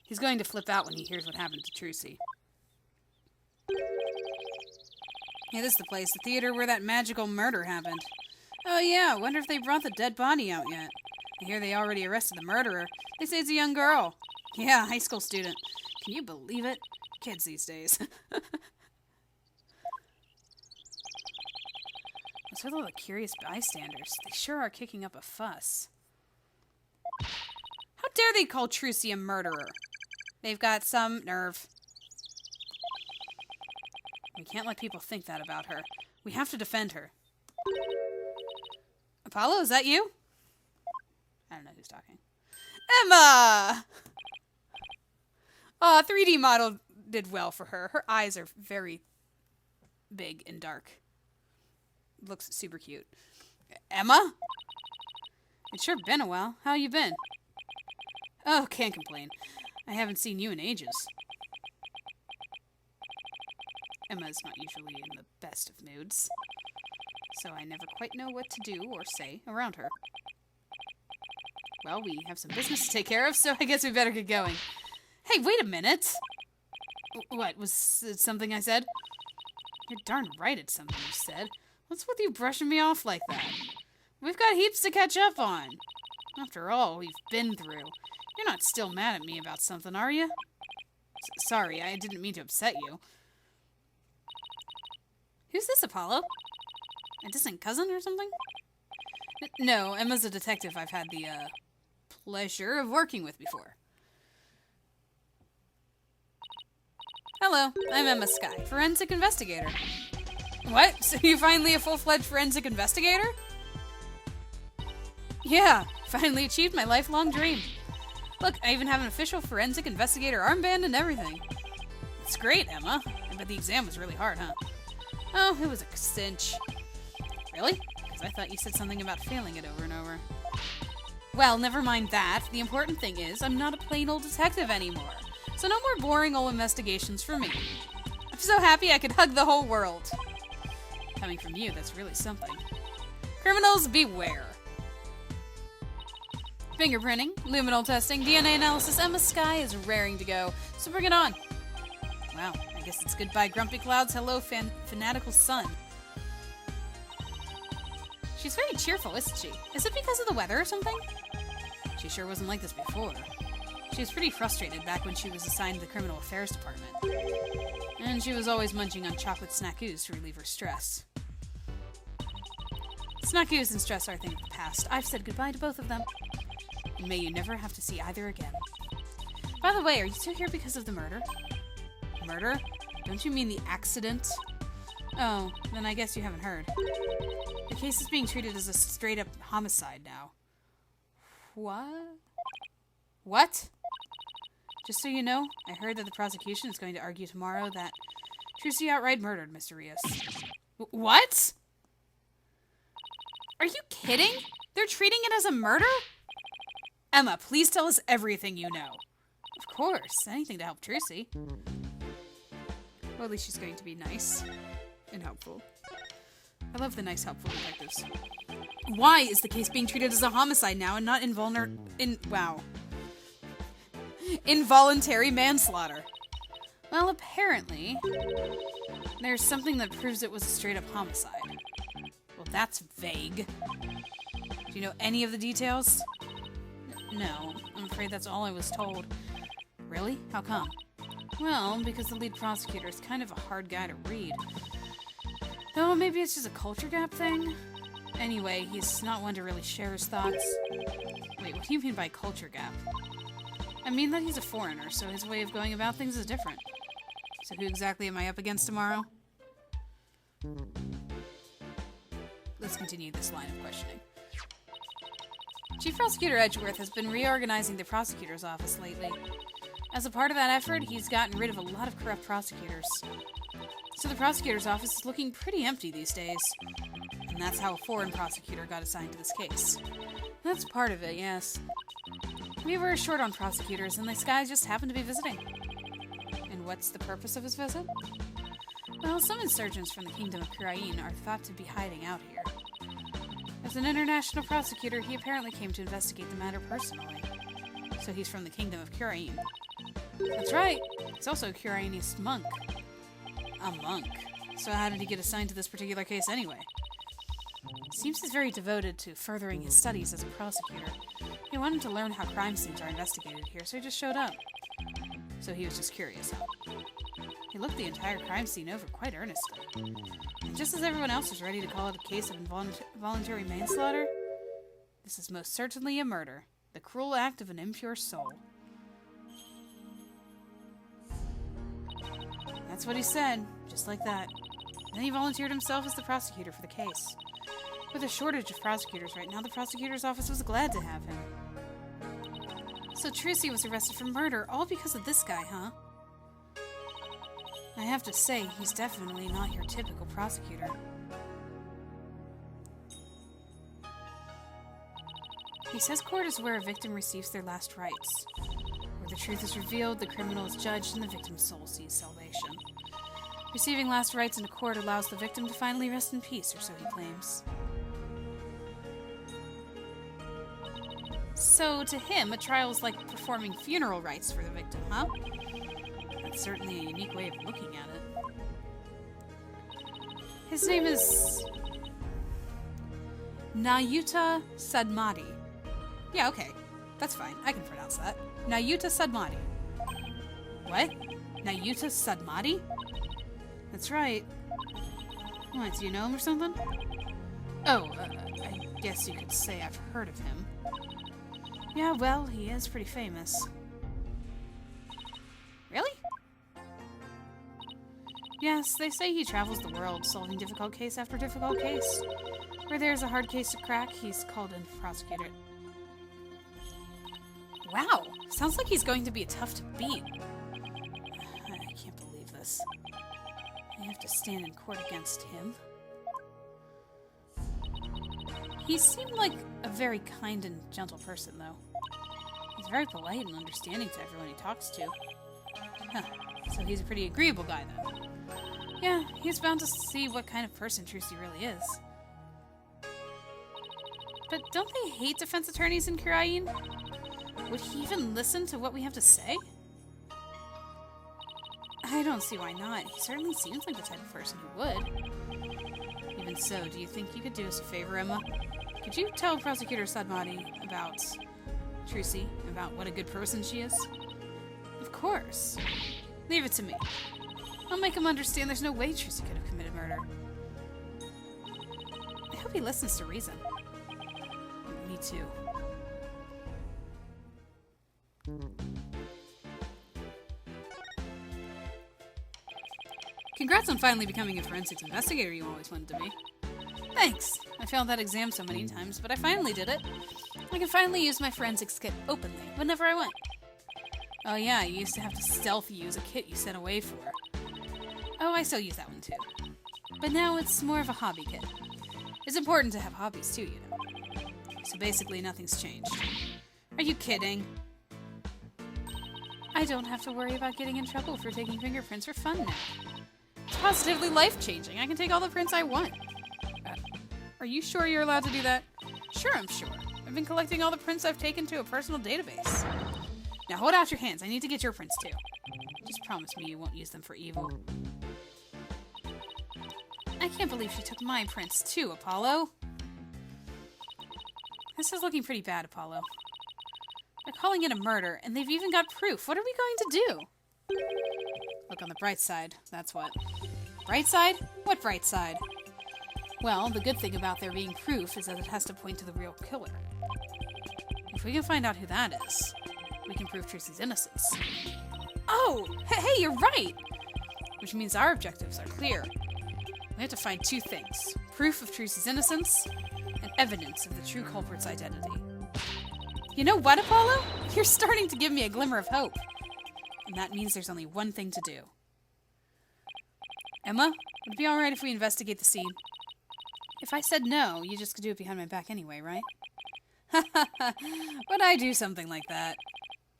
Speaker 1: He's going to flip out when he hears what happened to Trucy. Yeah, this is the place, the theater where that magical murder happened. Oh yeah, wonder if they brought the dead body out yet. I hear they already arrested the murderer. They say it's a young girl. Yeah, high school student. Can you believe it? Kids these days. What's with all the curious bystanders? They sure are kicking up a fuss. How dare they call Trucy a murderer? They've got some nerve. We can't let people think that about her. We have to defend her. Apollo, is that you? I don't know who's talking. Emma! Aw, 3D model did well for her. Her eyes are very big and dark. Looks super cute. Emma? It's sure been a while. How you been? Oh, can't complain. I haven't seen you in ages. Emma's not usually in the best of moods, so I never quite know what to do or say around her. Well, we have some business to take care of, so I guess we better get going. Hey, wait a minute! What, was it something I said? You're darn right it's something you said. What's with you brushing me off like that? We've got heaps to catch up on. After all we've been through. You're not still mad at me about something, are you? Sorry, I didn't mean to upset you. Who's this, Apollo? A distant cousin or something? No, Emma's a detective I've had the, pleasure of working with before. Hello, I'm Emma Skye, forensic investigator. What? So you're finally a full-fledged forensic investigator? Yeah, finally achieved my lifelong dream. Look, I even have an official forensic investigator armband and everything. It's great, Emma. But the exam was really hard, huh? Oh, it was a cinch. Really? Because I thought you said something about failing it over and over. Well, never mind that. The important thing is, I'm not a plain old detective anymore. So no more boring old investigations for me. I'm so happy I could hug the whole world. Coming from you, that's really something. Criminals beware. Fingerprinting, luminal testing, DNA analysis, Emma Skye is raring to go. So bring it on. Wow, I guess it's goodbye grumpy clouds, hello fanatical sun. She's very cheerful, isn't she? Is it because of the weather or something? She sure wasn't like this before. She was pretty frustrated back when she was assigned to the Criminal Affairs Department. And she was always munching on chocolate snackoos to relieve her stress. Snackoos and stress are a thing of the past. I've said goodbye to both of them. And may you never have to see either again. By the way, are you still here because of the murder? Murder? Don't you mean the accident? Oh, then I guess you haven't heard. The case is being treated as a straight-up homicide now. What? What? Just so you know, I heard that the prosecution is going to argue tomorrow that Trucy outright murdered Mr. Rios. What? Are you kidding? They're treating it as a murder? Emma, please tell us everything you know. Of course, anything to help Trucy. Well, at least she's going to be nice and helpful. I love the nice, helpful detectives. Why is the case being treated as a homicide now and not involuntary manslaughter? Well, apparently, there's something that proves it was a straight-up homicide. Well, that's vague. Do you know any of the details? No, I'm afraid that's all I was told. Really? How come? Well, because the lead prosecutor is kind of a hard guy to read. Though maybe it's just a culture gap thing? Anyway, he's not one to really share his thoughts. Wait, what do you mean by culture gap? I mean that he's a foreigner, so his way of going about things is different. So who exactly am I up against tomorrow? Let's continue this line of questioning. Chief Prosecutor Edgeworth has been reorganizing the prosecutor's office lately. As a part of that effort, he's gotten rid of a lot of corrupt prosecutors. So the prosecutor's office is looking pretty empty these days. And that's how a foreign prosecutor got assigned to this case. That's part of it, yes. We were short on prosecutors, and this guy just happened to be visiting. And what's the purpose of his visit? Well, some insurgents from the Kingdom of Kurain are thought to be hiding out here. As an international prosecutor, he apparently came to investigate the matter personally. So he's from the Kingdom of Kurain. That's right. He's also a Kurainist monk. A monk. So how did he get assigned to this particular case anyway? Seems he's very devoted to furthering his studies as a prosecutor. He wanted to learn how crime scenes are investigated here, so he just showed up. So he was just curious, huh? He looked the entire crime scene over quite earnestly. And just as everyone else was ready to call it a case of involuntary manslaughter, this is most certainly a murder. The cruel act of an impure soul. That's what he said, just like that. Then he volunteered himself as the prosecutor for the case. With a shortage of prosecutors right now, the prosecutor's office was glad to have him. So Trucy was arrested for murder, all because of this guy, huh? I have to say, he's definitely not your typical prosecutor. He says court is where a victim receives their last rites. Where the truth is revealed, the criminal is judged, and the victim's soul sees salvation. Receiving last rites in a court allows the victim to finally rest in peace, or so he claims. So, to him, a trial is like performing funeral rites for the victim, huh? That's certainly a unique way of looking at it. His name is... Nayuta Sadmati. Yeah, okay. That's fine. I can pronounce that. Nayuta Sadmati. What? Nayuta Sadmati? That's right. What, do you know him or something? Oh, I guess you could say I've heard of him. Yeah, well, he is pretty famous. Really? Yes, they say he travels the world, solving difficult case after difficult case. Where there's a hard case to crack, he's called in to prosecute it. Wow, sounds like he's going to be tough to beat. I can't believe this. I have to stand in court against him. He seemed like a very kind and gentle person, though. He's very polite and understanding to everyone he talks to. Huh, so he's a pretty agreeable guy, then. Yeah, he's bound to see what kind of person Trucy really is. But don't they hate defense attorneys in Kurain? Would he even listen to what we have to say? I don't see why not. He certainly seems like the type of person who would. Even so, do you think you could do us a favor, Emma? Could you tell Prosecutor Sadmati about Trucy, about what a good person she is? Of course. Leave it to me. I'll make him understand there's no way Trucy could have committed murder. I hope he listens to reason. Me too. Congrats on finally becoming a forensics investigator you always wanted to be. Thanks. I failed that exam so many times, but I finally did it. I can finally use my forensics kit openly, whenever I want. Oh yeah, you used to have to stealth use a kit you sent away for. Oh, I still use that one too. But now it's more of a hobby kit. It's important to have hobbies too, you know. So basically nothing's changed. Are you kidding? I don't have to worry about getting in trouble for taking fingerprints for fun now. It's positively life-changing. I can take all the prints I want. Are you sure you're allowed to do that? Sure, I'm sure. I've been collecting all the prints I've taken to a personal database. Now hold out your hands. I need to get your prints too. Just promise me you won't use them for evil. I can't believe she took my prints too, Apollo. This is looking pretty bad, Apollo. They're calling it a murder, and they've even got proof. What are we going to do? Look on the bright side, that's what. Bright side? What bright side? Well, the good thing about there being proof is that it has to point to the real killer. If we can find out who that is, we can prove Trucy's innocence. Oh! Hey, you're right! Which means our objectives are clear. We have to find two things. Proof of Trucy's innocence, and evidence of the true culprit's identity. You know what, Apollo? You're starting to give me a glimmer of hope. And that means there's only one thing to do. Emma, would it be alright if we investigate the scene? If I said no, you just could do it behind my back anyway, right? Would I do something like that?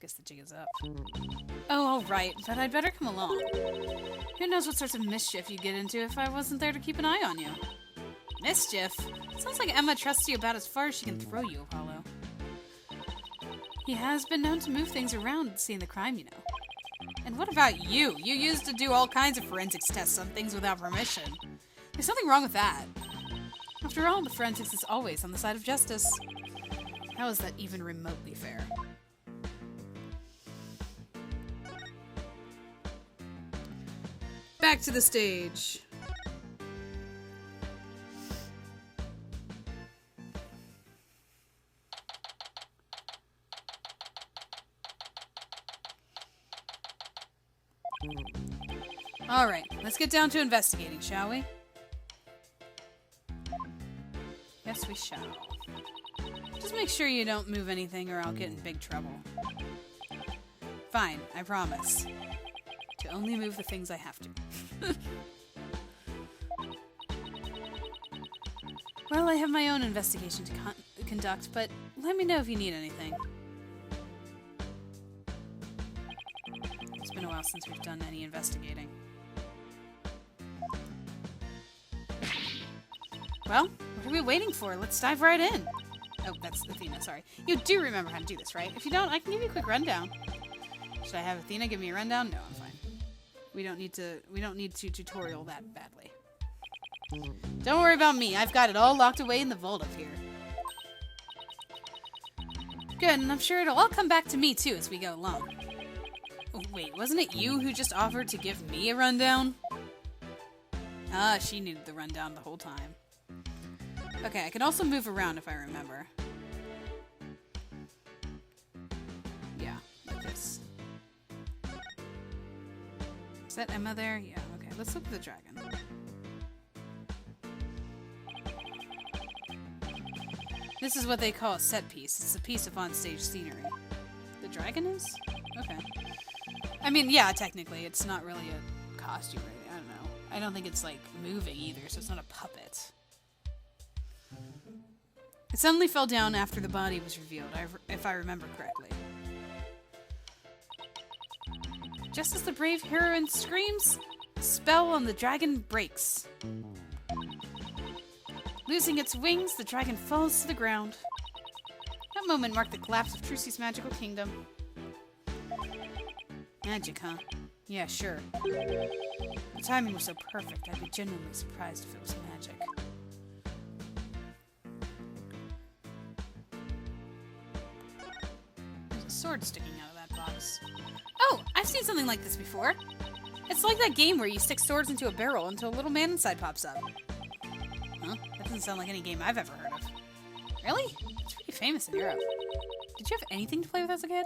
Speaker 1: Guess the jig is up. Oh, alright, but I'd better come along. Who knows what sorts of mischief you'd get into if I wasn't there to keep an eye on you. Mischief? Sounds like Emma trusts you about as far as she can throw you, Apollo. He has been known to move things around at the scene of the crime, you know. And what about you? You used to do all kinds of forensics tests on things without permission. There's something wrong with that. After all, the forensics is always on the side of justice. How is that even remotely fair? Back to the stage. Alright, let's get down to investigating, shall we? Yes, we shall. Just make sure you don't move anything or I'll get in big trouble. Fine, I promise. To only move the things I have to. Well, I have my own investigation to conduct, but let me know if you need anything. It's been a while since we've done any investigating. Well, what are we waiting for? Let's dive right in. Oh, that's Athena, sorry. You do remember how to do this, right? If you don't, I can give you a quick rundown. Should I have Athena give me a rundown? No, I'm fine. We don't need to tutorial that badly. Don't worry about me. I've got it all locked away in the vault up here. Good, and I'm sure it'll all come back to me too as we go along. Oh, wait, wasn't it you who just offered to give me a rundown? Ah, she needed the rundown the whole time. Okay, I can also move around if I remember. Yeah, like this. Is that Emma there? Yeah, okay. Let's look at the dragon. This is what they call a set piece. It's a piece of on-stage scenery. The dragon is? Okay. I mean, yeah, technically, it's not really a costume or anything. I don't know. I don't think it's, like, moving either, so it's not a puppet. It suddenly fell down after the body was revealed, if I remember correctly. Just as the brave heroine screams, the spell on the dragon breaks. Losing its wings, the dragon falls to the ground. That moment marked the collapse of Trucy's magical kingdom. Magic, huh? Yeah, sure. The timing was so perfect, I'd be genuinely surprised if it was magic. There's a sword sticking out of that box. Oh, I've seen something like this before. It's like that game where you stick swords into a barrel until a little man inside pops up. Huh? That doesn't sound like any game I've ever heard of. Really? It's pretty famous in Europe. Did you have anything to play with as a kid?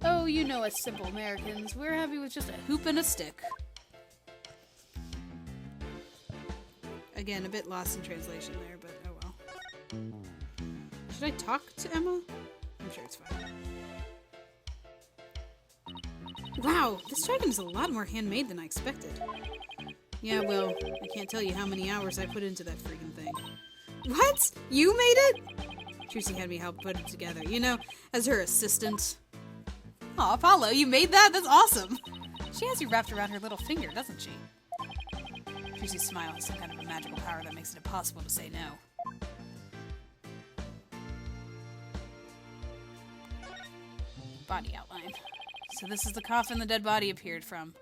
Speaker 1: Oh, you know us simple Americans. We're happy with just a hoop and a stick. Again, a bit lost in translation there, but oh well. Should I talk to Emma? I'm sure it's fine. Wow, this dragon is a lot more handmade than I expected. Yeah, well, I can't tell you how many hours I put into that freaking thing. What? You made it? Trucy had me help put it together, you know, as her assistant. Aw, Apollo, you made that? That's awesome! She has you wrapped around her little finger, doesn't she? Trucy's smile has some kind of a magical power that makes it impossible to say no. Body outline. So this is the coffin the dead body appeared from.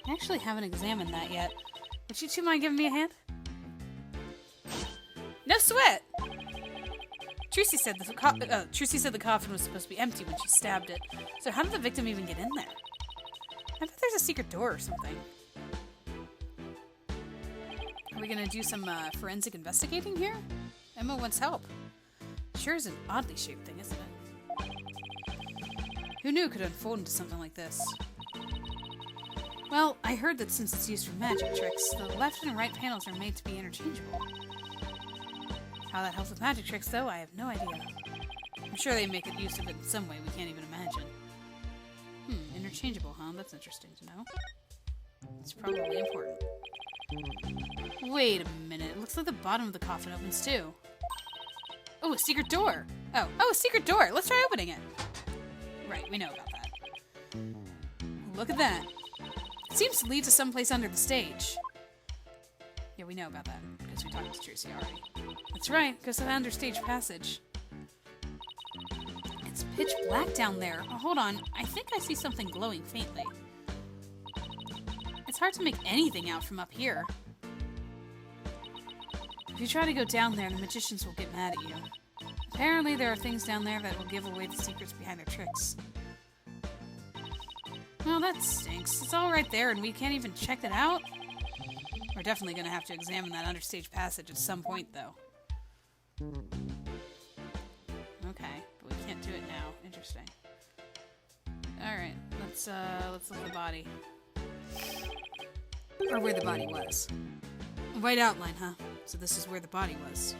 Speaker 1: I actually haven't examined that yet. Would you two mind giving me a hand? No sweat! Trucy said the coffin was supposed to be empty when she stabbed it. So how did the victim even get in there? I bet there's a secret door or something. Are we gonna do some forensic investigating here? Emma wants help. Sure is an oddly shaped thing, isn't it? Who knew it could unfold into something like this? Well, I heard that since it's used for magic tricks, the left and right panels are made to be interchangeable. How that helps with magic tricks, though, I have no idea. I'm sure they make use of it in some way we can't even imagine. Interchangeable, huh? That's interesting to know. It's probably important. Wait a minute. It looks like the bottom of the coffin opens, too. Oh, a secret door! Oh, a secret door! Let's try opening it! Right, we know about that. Look at that. It seems to lead to someplace under the stage. Yeah, we know about that, because we talked to Trucy already. That's right, goes to the understage passage. It's pitch black down there. Oh, hold on, I think I see something glowing faintly. It's hard to make anything out from up here. If you try to go down there, the magicians will get mad at you. Apparently, there are things down there that will give away the secrets behind their tricks. Well, that stinks. It's all right there, and we can't even check it out? We're definitely going to have to examine that understage passage at some point, though. Okay, but we can't do it now. Interesting. Alright, let's look at the body. Or where the body was. A white outline, huh? So this is where the body was.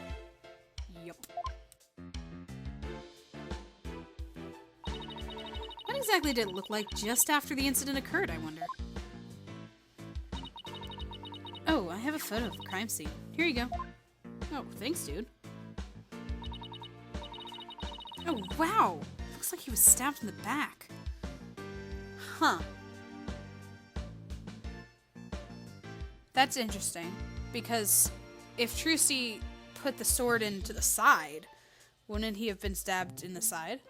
Speaker 1: Yup. What exactly did it look like just after the incident occurred, I wonder? Oh, I have a photo of the crime scene. Here you go. Oh, thanks, dude. Oh, wow! Looks like he was stabbed in the back. Huh. That's interesting, because if Trucy put the sword into the side, wouldn't he have been stabbed in the side?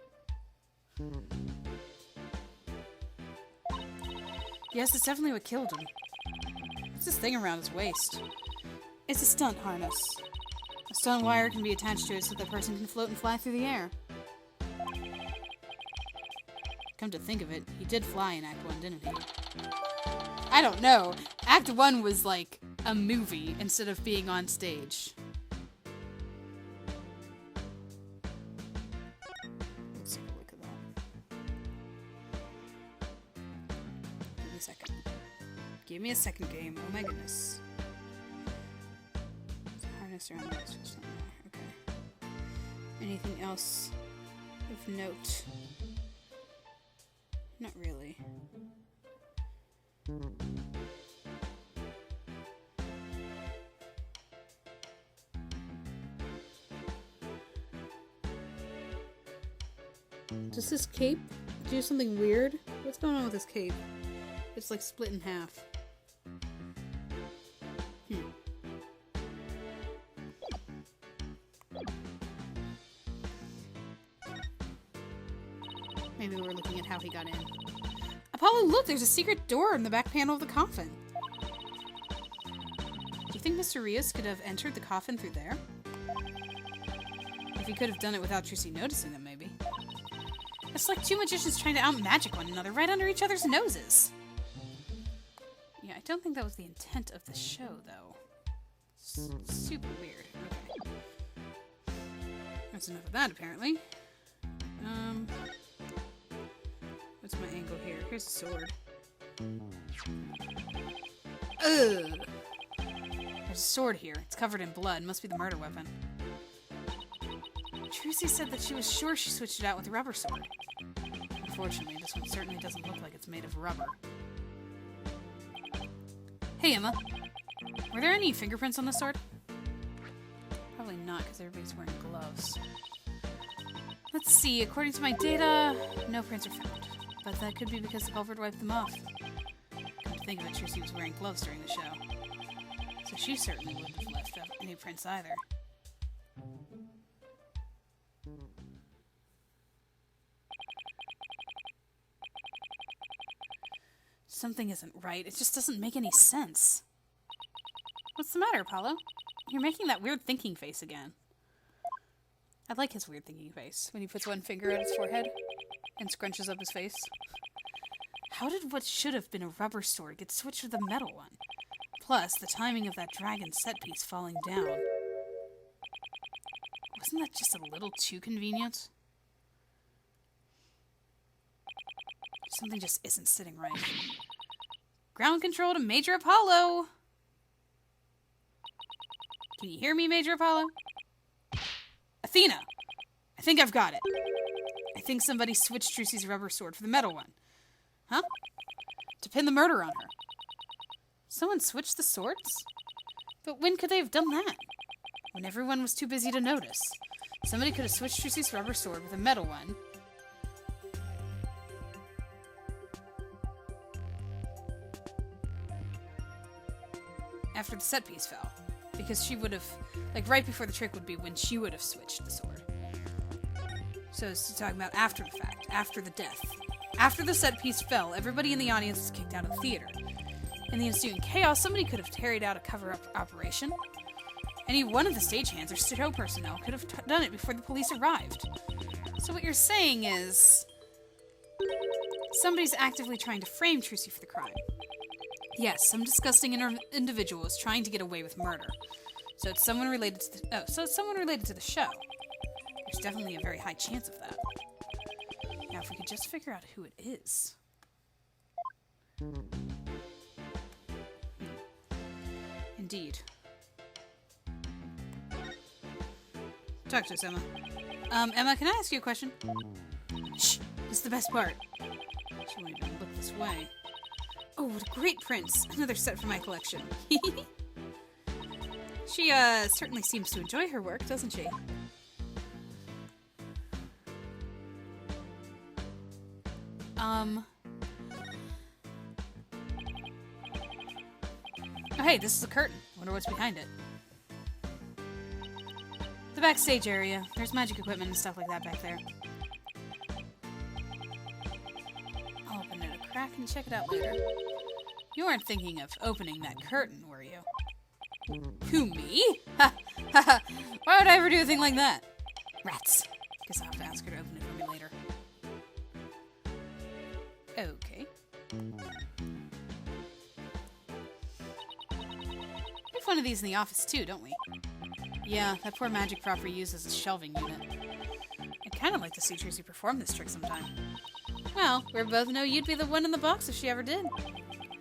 Speaker 1: Yes, it's definitely what killed him. What's this thing around his waist? It's a stunt harness. A stunt wire can be attached to it so the person can float and fly through the air. Come to think of it, he did fly in Act 1, didn't he? I don't know. Act 1 was like a movie instead of being on stage. Let's take a look at that. Give me a second. Give me a second, game. Oh my goodness. It's a harness around the waist or something. Okay. Anything else of note? Not really. Does this cape do something weird? What's going on with this cape? It's like split in half. Maybe we're looking at how he got in. Apollo, look! There's a secret door in the back panel of the coffin. Do you think Mr. Rios could have entered the coffin through there? If he could have done it without Trucy noticing them, maybe. It's like two magicians trying to out-magic one another right under each other's noses. Yeah, I don't think that was the intent of the show, though. Super weird. Okay. That's enough of that, apparently. What's my angle here? Here's a sword. Ugh! There's a sword here. It's covered in blood. Must be the murder weapon. Trucy said that she was sure she switched it out with a rubber sword. Unfortunately, this one certainly doesn't look like it's made of rubber. Hey, Emma. Were there any fingerprints on the sword? Probably not, because everybody's wearing gloves. Let's see. According to my data, no prints are found. But that could be because the culprit wiped them off. Come to think of it, Trucy was wearing gloves during the show. So she certainly wouldn't have left any prints either. Something isn't right. It just doesn't make any sense. What's the matter, Apollo? You're making that weird thinking face again. I like his weird thinking face, when he puts one finger at his forehead and scrunches up his face. How did what should have been a rubber sword get switched with a metal one? Plus, the timing of that dragon set piece falling down. Wasn't that just a little too convenient? Something just isn't sitting right. Ground control to Major Apollo! Can you hear me, Major Apollo? Athena! I think I've got it. I think somebody switched Trucy's rubber sword for the metal one. Huh? To pin the murder on her. Someone switched the swords? But when could they have done that? When everyone was too busy to notice. Somebody could have switched Trucy's rubber sword with a metal one. After the set piece fell. Because she would have, like right before the trick would be when she would have switched the sword. So it's talking about after the fact, after the death. After the set piece fell, everybody in the audience was kicked out of the theater. In the ensuing chaos, somebody could have carried out a cover-up operation. Any one of the stagehands or show personnel could have done it before the police arrived. So what you're saying is... somebody's actively trying to frame Trucy for the crime. Yes, some disgusting individual is trying to get away with murder. So it's someone related to the... so it's someone related to the show. There's definitely a very high chance of that. Now, if we could just figure out who it is. Indeed. Talk to us, Emma. Emma, can I ask you a question? Shh! This is the best part. She won't even look this way. Oh, what a great prince! Another set for my collection. She, certainly seems to enjoy her work, doesn't she? Oh, hey, this is a curtain. Wonder what's behind it. The backstage area. There's magic equipment and stuff like that back there. I'll open it a crack and check it out later. You weren't thinking of opening that curtain, were you? Who, me? Ha! Ha ha! Why would I ever do a thing like that? Rats. Guess I'll have to ask her to open it for me later. Okay. We have one of these in the office too, don't we? Yeah, that poor magic prop we use as a shelving unit. I'd kind of like to see Trucy perform this trick sometime. Well, we both know you'd be the one in the box if she ever did.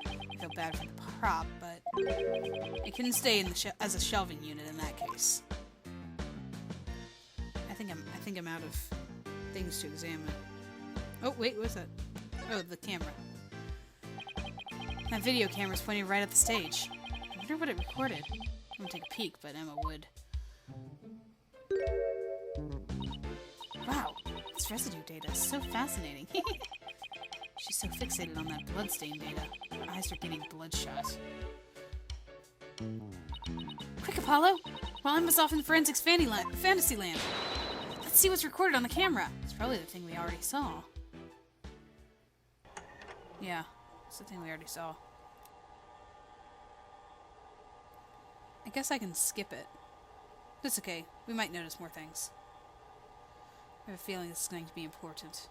Speaker 1: I feel bad for the prop, but it can stay in the as a shelving unit in that case. I think I'm out of things to examine. Oh wait, what's that? Oh, the camera. That video camera's pointing right at the stage. I wonder what it recorded. I won't take a peek, but Emma would. Wow, this residue data is so fascinating. She's so fixated on that bloodstain data. Her eyes are getting bloodshot. Quick, Apollo! While Emma's off in Forensics Fantasy Land. Let's see what's recorded on the camera. It's probably the thing we already saw. Yeah, it's the thing we already saw. I guess I can skip it. It's okay. We might notice more things. I have a feeling this is going to be important.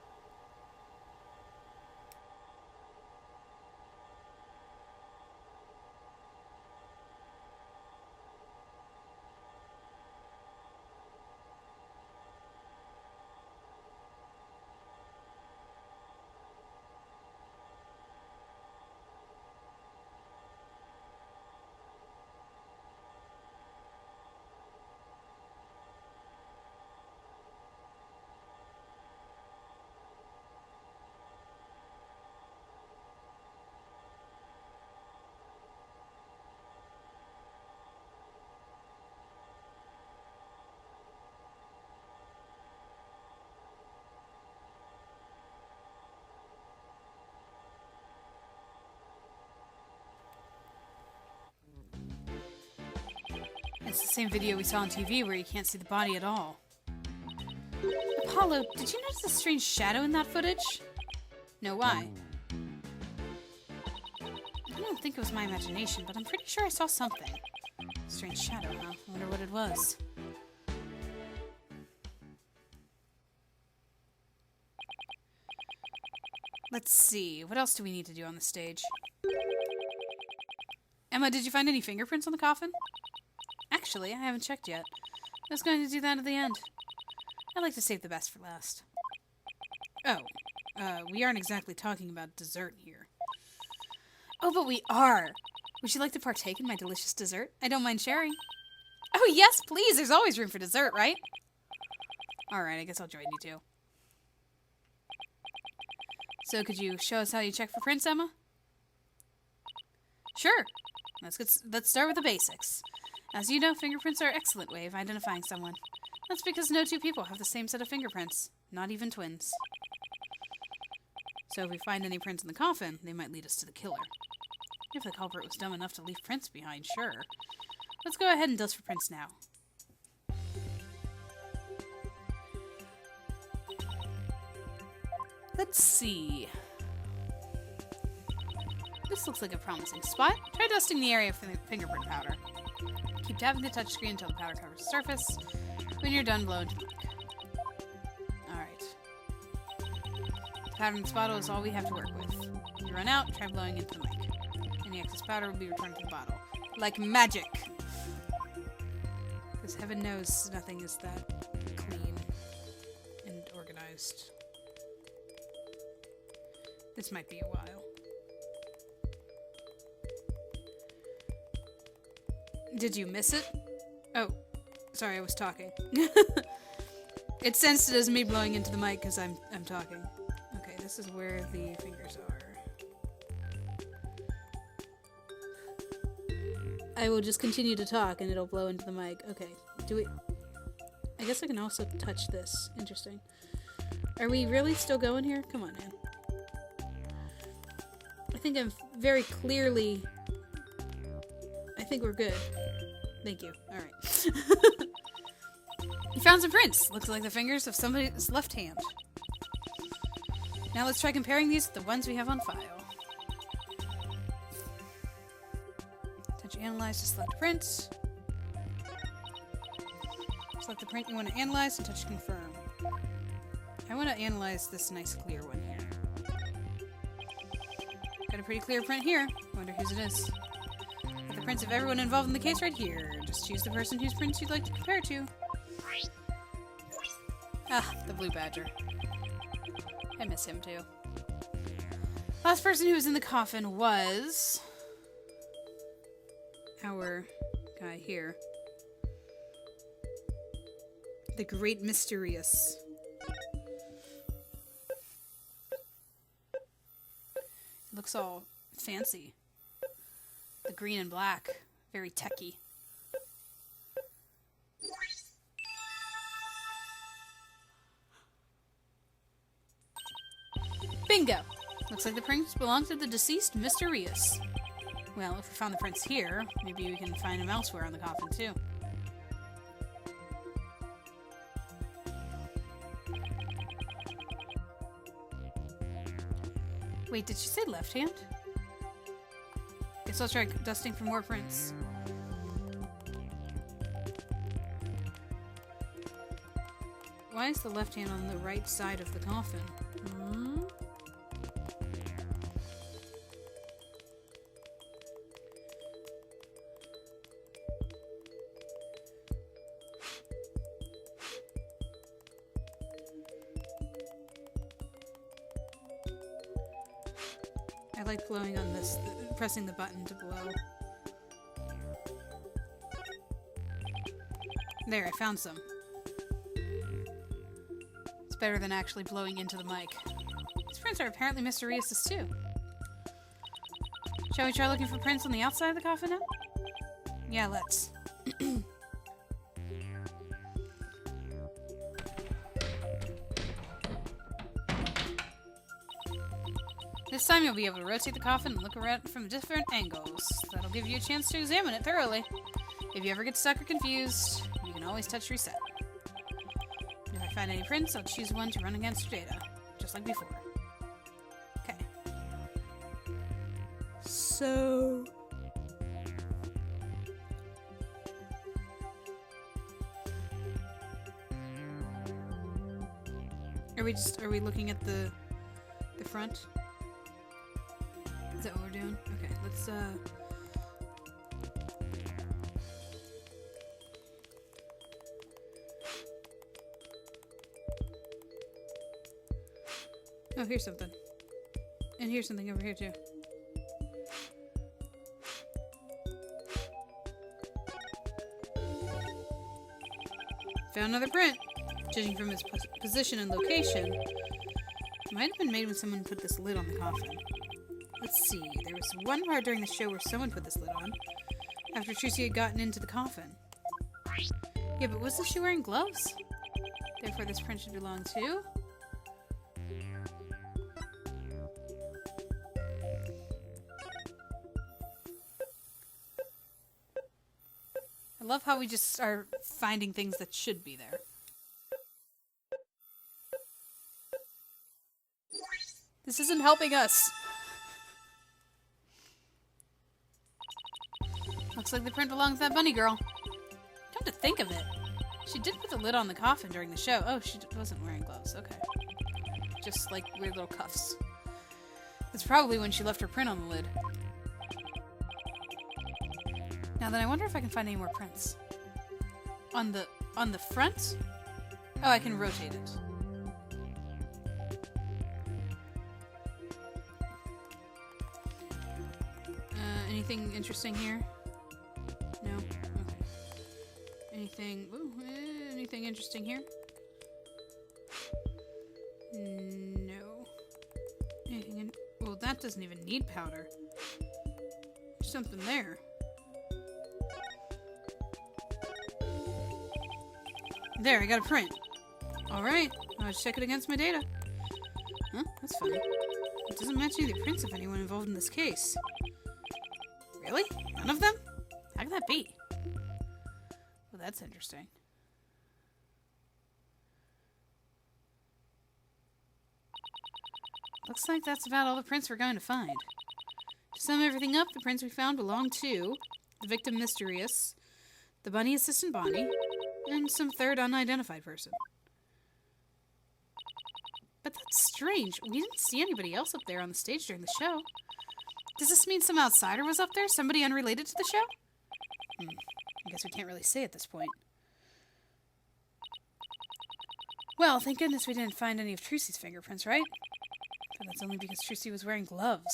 Speaker 1: It's the same video we saw on TV where you can't see the body at all. Apollo, did you notice a strange shadow in that footage? No, why? I don't think it was my imagination, but I'm pretty sure I saw something. Strange shadow, huh? I wonder what it was. Let's see. What else do we need to do on the stage? Emma, did you find any fingerprints on the coffin? Actually, I haven't checked yet. I was going to do that at the end. I like to save the best for last. Oh, we aren't exactly talking about dessert here. Oh, but we are! Would you like to partake in my delicious dessert? I don't mind sharing. Oh, yes, please! There's always room for dessert, right? Alright, I guess I'll join you too. So, could you show us how you check for prints, Emma? Sure! Let's start with the basics. As you know, fingerprints are an excellent way of identifying someone. That's because no two people have the same set of fingerprints. Not even twins. So if we find any prints in the coffin, they might lead us to the killer. If the culprit was dumb enough to leave prints behind, sure. Let's go ahead and dust for prints now. Let's see. This looks like a promising spot. Try dusting the area with fingerprint powder. Keep tapping the touchscreen until the powder covers the surface. When you're done, blow into the mic. Alright. The powder in this bottle is all we have to work with. If you run out, try blowing into the mic. Any excess powder will be returned to the bottle. Like magic! Because heaven knows nothing is that clean and organized. This might be a while. Did you miss it? Oh, sorry, I was talking. It sensed it as me blowing into the mic because I'm talking. Okay, this is where the fingers are. I will just continue to talk and it'll blow into the mic. Okay, do we... I guess I can also touch this. Interesting. Are we really still going here? Come on, man. I think I'm very clearly... I think we're good. Thank you. Alright. You found some prints. Looks like the fingers of somebody's left hand. Now let's try comparing these with the ones we have on file. Touch Analyze to select prints. Select the print you want to analyze and touch Confirm. I want to analyze this nice clear one here. Got a pretty clear print here. Wonder whose it is. Got the prints of everyone involved in the case right here. Just choose the person whose prints you'd like to compare to. Ah, the blue badger. I miss him too. Last person who was in the coffin was... our guy here. The Great Mysterious. Looks all fancy. The green and black. Very techy. Bingo! Looks like the prints belong to the deceased Mr. Rios. Well, if we found the prints here, maybe we can find them elsewhere on the coffin, too. Wait, did she say left hand? Guess I'll try dusting for more prints. Why is the left hand on the right side of the coffin? Hmm? I like blowing on this, pressing the button to blow. There, I found some. It's better than actually blowing into the mic. These prints are apparently Mr. Rios' too. Shall we try looking for prints on the outside of the coffin now? Yeah, let's. This time you'll be able to rotate the coffin and look around from different angles. That'll give you a chance to examine it thoroughly. If you ever get stuck or confused, you can always touch reset. If I find any prints, I'll choose one to run against your data, just like before. Okay. So... Are we looking at the front? Is that what we're doing? Okay, let's oh, here's something. And here's something over here too. Found another print. Judging from its position and location, it might have been made when someone put this lid on the coffin. Let's see, there was one part during the show where someone put this lid on, after Trucy had gotten into the coffin. Yeah, but wasn't she wearing gloves? Therefore this print should belong to... I love how we just are finding things that should be there. This isn't helping us. Looks like the print belongs to that bunny girl. Come to think of it, she did put the lid on the coffin during the show. Oh, she wasn't wearing gloves. Okay. Just like weird little cuffs. That's probably when she left her print on the lid. Now then, I wonder if I can find any more prints. On the front? Oh, I can rotate it. Anything interesting here? No? Okay. Anything interesting here? No. Well, that doesn't even need powder. There's something there. There, I got a print. Alright, I'll check it against my data. Huh? That's funny. It doesn't match any of the prints of anyone involved in this case. Really? None of them? How can that be? Well, that's interesting. Looks like that's about all the prints we're going to find. To sum everything up, the prints we found belong to the victim Mysterious, the bunny assistant Bonnie, and some third unidentified person. But that's strange. We didn't see anybody else up there on the stage during the show. Does this mean some outsider was up there? Somebody unrelated to the show? I guess we can't really say at this point. Well, thank goodness we didn't find any of Trucy's fingerprints, right? But that's only because Trucy was wearing gloves.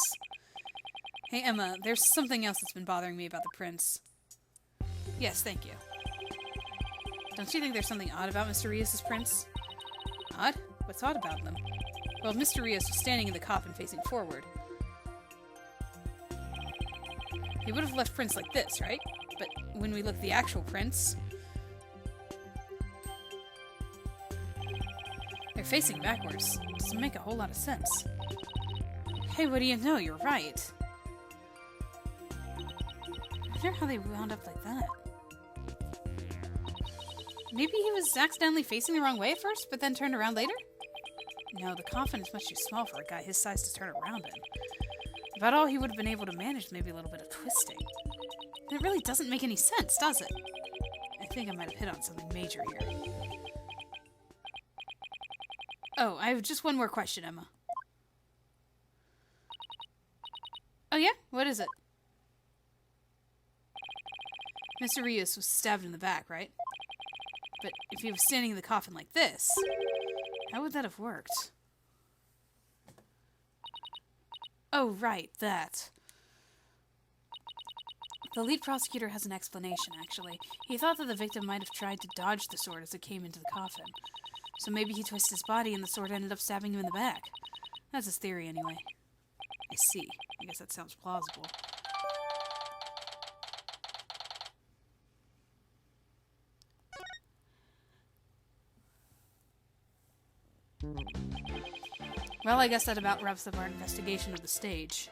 Speaker 1: Hey, Emma, there's something else that's been bothering me about the prints. Yes, thank you. Don't you think there's something odd about Mr. Rios' prints? Odd? What's odd about them? Well, if Mr. Rios was standing in the coffin facing forward, he would have left prints like this, right? But when we look at the actual prints, they're facing backwards. Doesn't make a whole lot of sense. Hey, what do you know? You're right. I wonder how they wound up like that. Maybe he was accidentally facing the wrong way at first, but then turned around later? No, the coffin is much too small for a guy his size to turn around in. About all he would have been able to manage is maybe a little bit of twisting. It really doesn't make any sense, does it? I think I might have hit on something major here. Oh, I have just one more question, Emma. Oh yeah? What is it? Mr. Rios was stabbed in the back, right? But if he was standing in the coffin like this, how would that have worked? Oh, right, that. The lead prosecutor has an explanation, actually. He thought that the victim might have tried to dodge the sword as it came into the coffin. So maybe he twisted his body and the sword ended up stabbing him in the back. That's his theory, anyway. I see. I guess that sounds plausible. Well, I guess that about wraps up our investigation of the stage.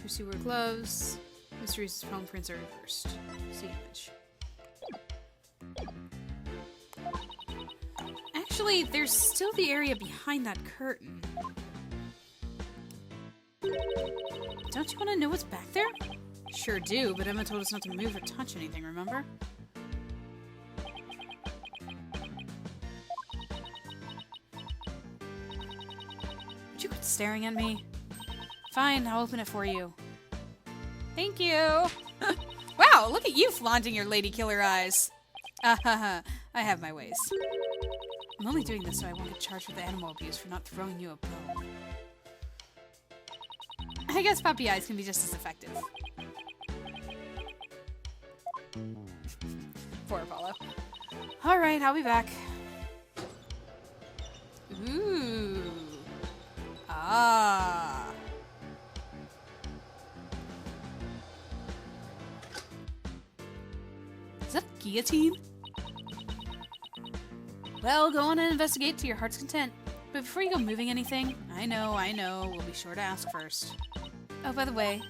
Speaker 1: Trucy wore gloves. Mr. Reese's palm prints are reversed. See image. Actually, there's still the area behind that curtain. Don't you want to know what's back there? Sure do, but Emma told us not to move or touch anything, remember? Would you quit staring at me? Fine, I'll open it for you. Thank you! Wow, look at you flaunting your lady killer eyes. I have my ways. I'm only doing this so I won't get charged with animal abuse for not throwing you a bone. I guess puppy eyes can be just as effective. Poor Apollo. Alright, I'll be back. Ooh. Ah. Is that a guillotine? Well, go on and investigate to your heart's content. But before you go moving anything, I know, we'll be sure to ask first. Oh, by the way,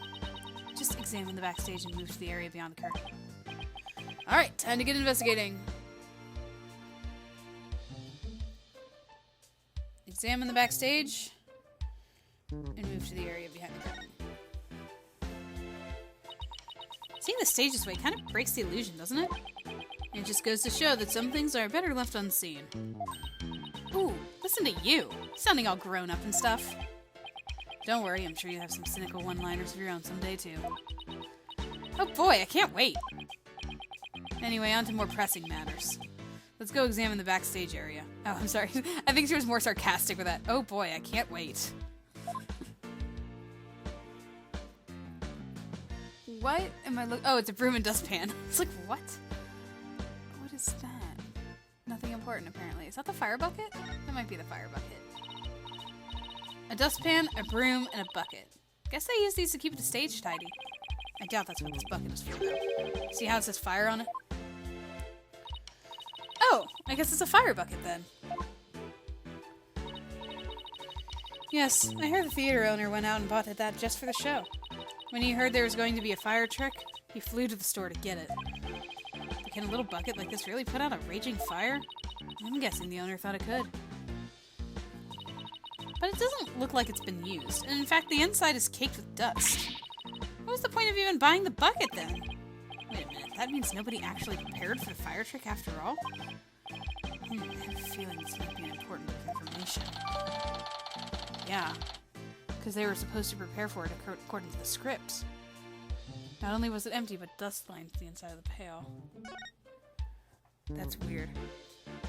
Speaker 1: just examine the backstage and move to the area beyond the curtain. Alright, time to get investigating. Examine the backstage and move to the area behind the curtain. Seeing the stage this way kind of breaks the illusion, doesn't it? It just goes to show that some things are better left unseen. Ooh, listen to you, sounding all grown up and stuff. Don't worry, I'm sure you have some cynical one-liners of your own someday too. Oh boy, I can't wait! Anyway, on to more pressing matters. Let's go examine the backstage area. Oh, I'm sorry. I think she was more sarcastic with that. Oh boy, I can't wait. What am I oh, it's a broom and dustpan. It's like, what? What is that? Nothing important, apparently. Is that the fire bucket? That might be the fire bucket. A dustpan, a broom, and a bucket. Guess they use these to keep the stage tidy. I doubt that's what this bucket is for, though. See how it says fire on it? Oh, I guess it's a fire bucket, then. Yes, I heard the theater owner went out and bought that just for the show. When he heard there was going to be a fire trick, he flew to the store to get it. But can a little bucket like this really put out a raging fire? I'm guessing the owner thought it could. But it doesn't look like it's been used, and in fact the inside is caked with dust. What was the point of even buying the bucket, then? Wait a minute, that means nobody actually prepared for the fire trick after all? I have a feeling this might be an important bit of information. Yeah, because they were supposed to prepare for it according to the script. Not only was it empty, but dust lined the inside of the pail. That's weird.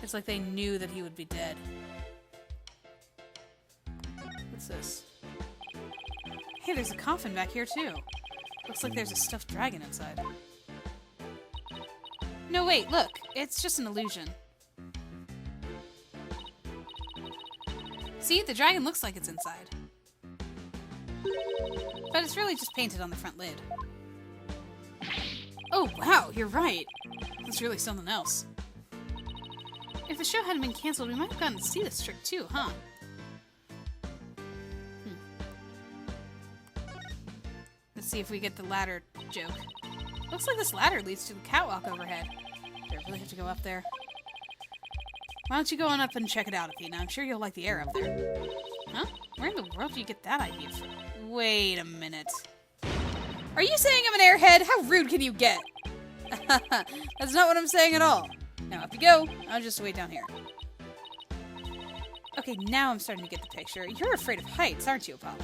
Speaker 1: It's like they knew that he would be dead. What's this? Hey, there's a coffin back here, too. Looks like there's a stuffed dragon inside. No, wait, look. It's just an illusion. See, the dragon looks like it's inside. But it's really just painted on the front lid. Oh, wow, you're right. That's really something else. If the show hadn't been canceled, we might have gotten to see this trick too, huh? Let's see if we get the ladder joke. Looks like this ladder leads to the catwalk overhead. Do I really have to go up there? Why don't you go on up and check it out, Athena? I'm sure you'll like the air up there. Huh? Where in the world do you get that idea from? Wait a minute. Are you saying I'm an airhead? How rude can you get? That's not what I'm saying at all. Now up you go. I'll just wait down here. Okay, now I'm starting to get the picture. You're afraid of heights, aren't you, Apollo?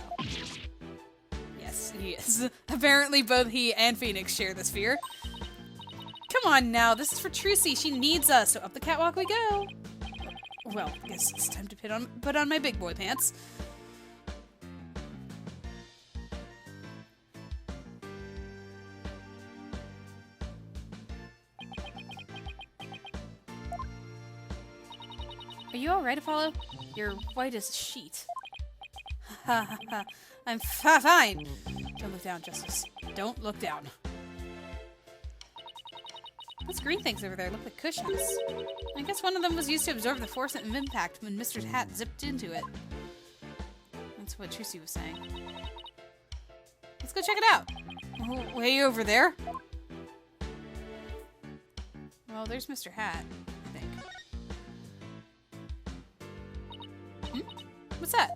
Speaker 1: Yes, he is. Apparently both he and Phoenix share this fear. Come on now, this is for Trucy. She needs us, so up the catwalk we go. Well, I guess it's time to put on my big boy pants. Are you alright, Apollo? You're white as a sheet. Ha ha ha. I'm fine. Don't look down, Justice. Don't look down. Those green things over there look like cushions. I guess one of them was used to absorb the force of impact when Mr. Hat zipped into it. That's what Trucy was saying. go check it out. Oh, way over there. Well, there's Mr. Hat, I think. What's that?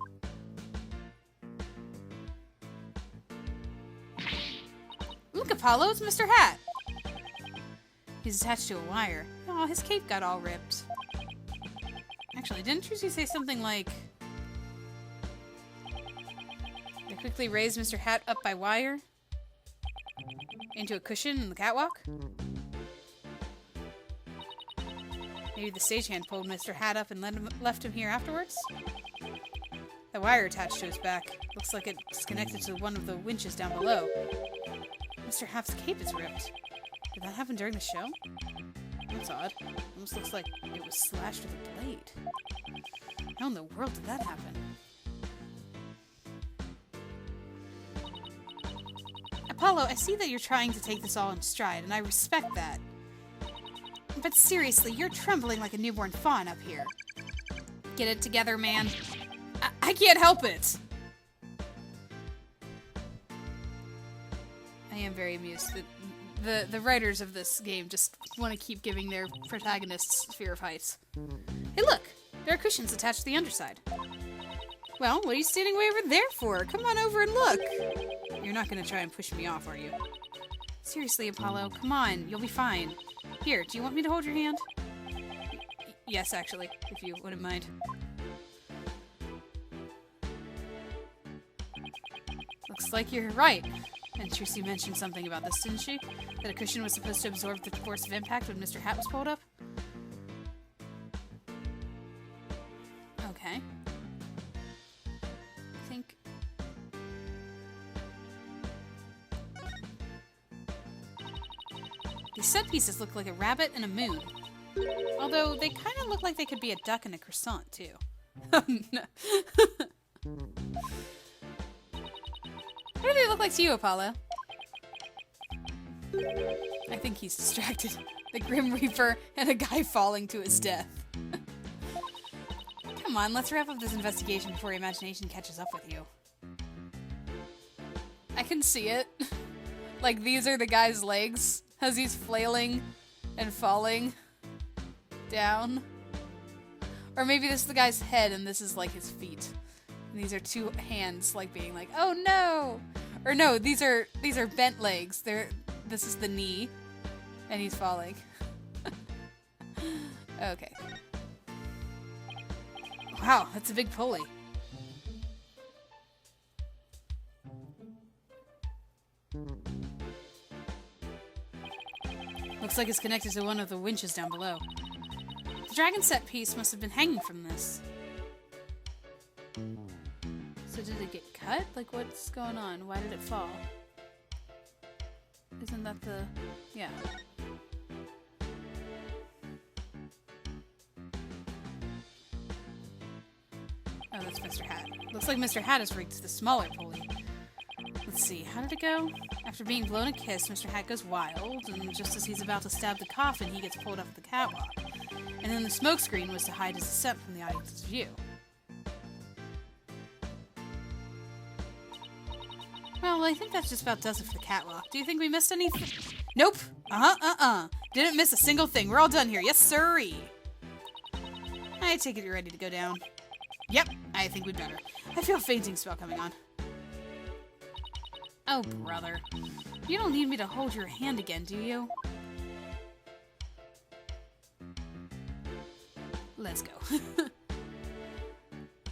Speaker 1: Look, Apollo, it's Mr. Hat. He's attached to a wire. Oh, his cape got all ripped. Actually, didn't Trucy say something like... They quickly raised Mr. Hat up by wire? Into a cushion in the catwalk? Maybe the stagehand pulled Mr. Hat up and left him here afterwards? The wire attached to his back. Looks like it's connected to one of the winches down below. Mr. Hat's cape is ripped. Did that happen during the show? That's odd. Almost looks like it was slashed with a blade. How in the world did that happen? Apollo, I see that you're trying to take this all in stride, and I respect that. But seriously, you're trembling like a newborn fawn up here. Get it together, man. I can't help it! I am very amused that the writers of this game just want to keep giving their protagonists fear of heights. Hey look! There are cushions attached to the underside. Well, what are you standing way over there for? Come on over and look! You're not gonna try and push me off, are you? Seriously, Apollo, come on, you'll be fine. Here, do you want me to hold your hand? Yes, actually, if you wouldn't mind. Looks like you're right. And Trucy mentioned something about this, didn't she? That a cushion was supposed to absorb the force of impact when Mr. Hat was pulled up? Okay. I think... These set pieces look like a rabbit and a moon. Although, they kind of look like they could be a duck and a croissant, too. Oh, no. What do they look like to you, Apollo? I think he's distracted. The Grim Reaper and a guy falling to his death. Come on, let's wrap up this investigation before your imagination catches up with you. I can see it. Like, these are the guy's legs as he's flailing and falling down. Or maybe this is the guy's head and this is like his feet. And these are two hands, like being like, "Oh no!" Or no, these are bent legs. This is the knee, and he's falling. Okay. Wow, that's a big pulley. Looks like it's connected to one of the winches down below. The dragon set piece must have been hanging from this. So did it get cut? Like, what's going on? Why did it fall? Isn't that the... yeah. Oh, that's Mr. Hat. Looks like Mr. Hat is rigged to the smaller pulley. Let's see, how did it go? After being blown a kiss, Mr. Hat goes wild, and just as he's about to stab the coffin, he gets pulled off the catwalk. And then the smokescreen was to hide his descent from the audience's view. Well, I think that just about does it for the catwalk. Do you think we missed anything? Nope. Didn't miss a single thing. We're all done here. Yes, sirree. I take it you're ready to go down. Yep, I think we'd better. I feel a fainting spell coming on. Oh, brother. You don't need me to hold your hand again, do you? Let's go.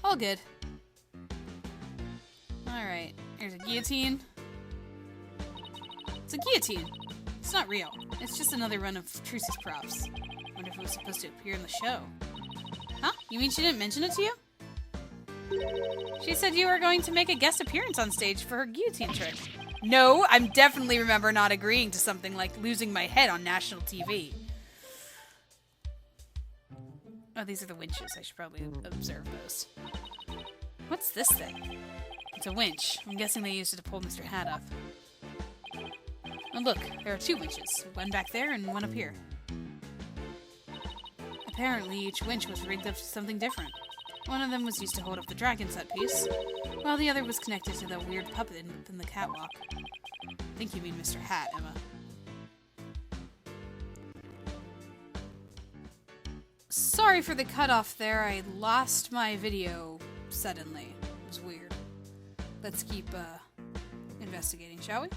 Speaker 1: All good. Alright, there's a guillotine. It's a guillotine. It's not real. It's just another run of Trucy's props. Wonder if it was supposed to appear in the show. Huh? You mean she didn't mention it to you? She said you were going to make a guest appearance on stage for her guillotine trick. No, I'm definitely remember not agreeing to something like losing my head on national TV. Oh, these are the winches. I should probably observe those. What's this thing? It's a winch. I'm guessing they used it to pull Mr. Hat up. Oh look, there are two winches. One back there and one up here. Apparently each winch was rigged up to something different. One of them was used to hold up the dragon set piece, while the other was connected to the weird puppet in the catwalk. I think you mean Mr. Hat, Emma. Sorry for the cutoff there. I lost my video suddenly. It was weird. Let's keep investigating, shall we?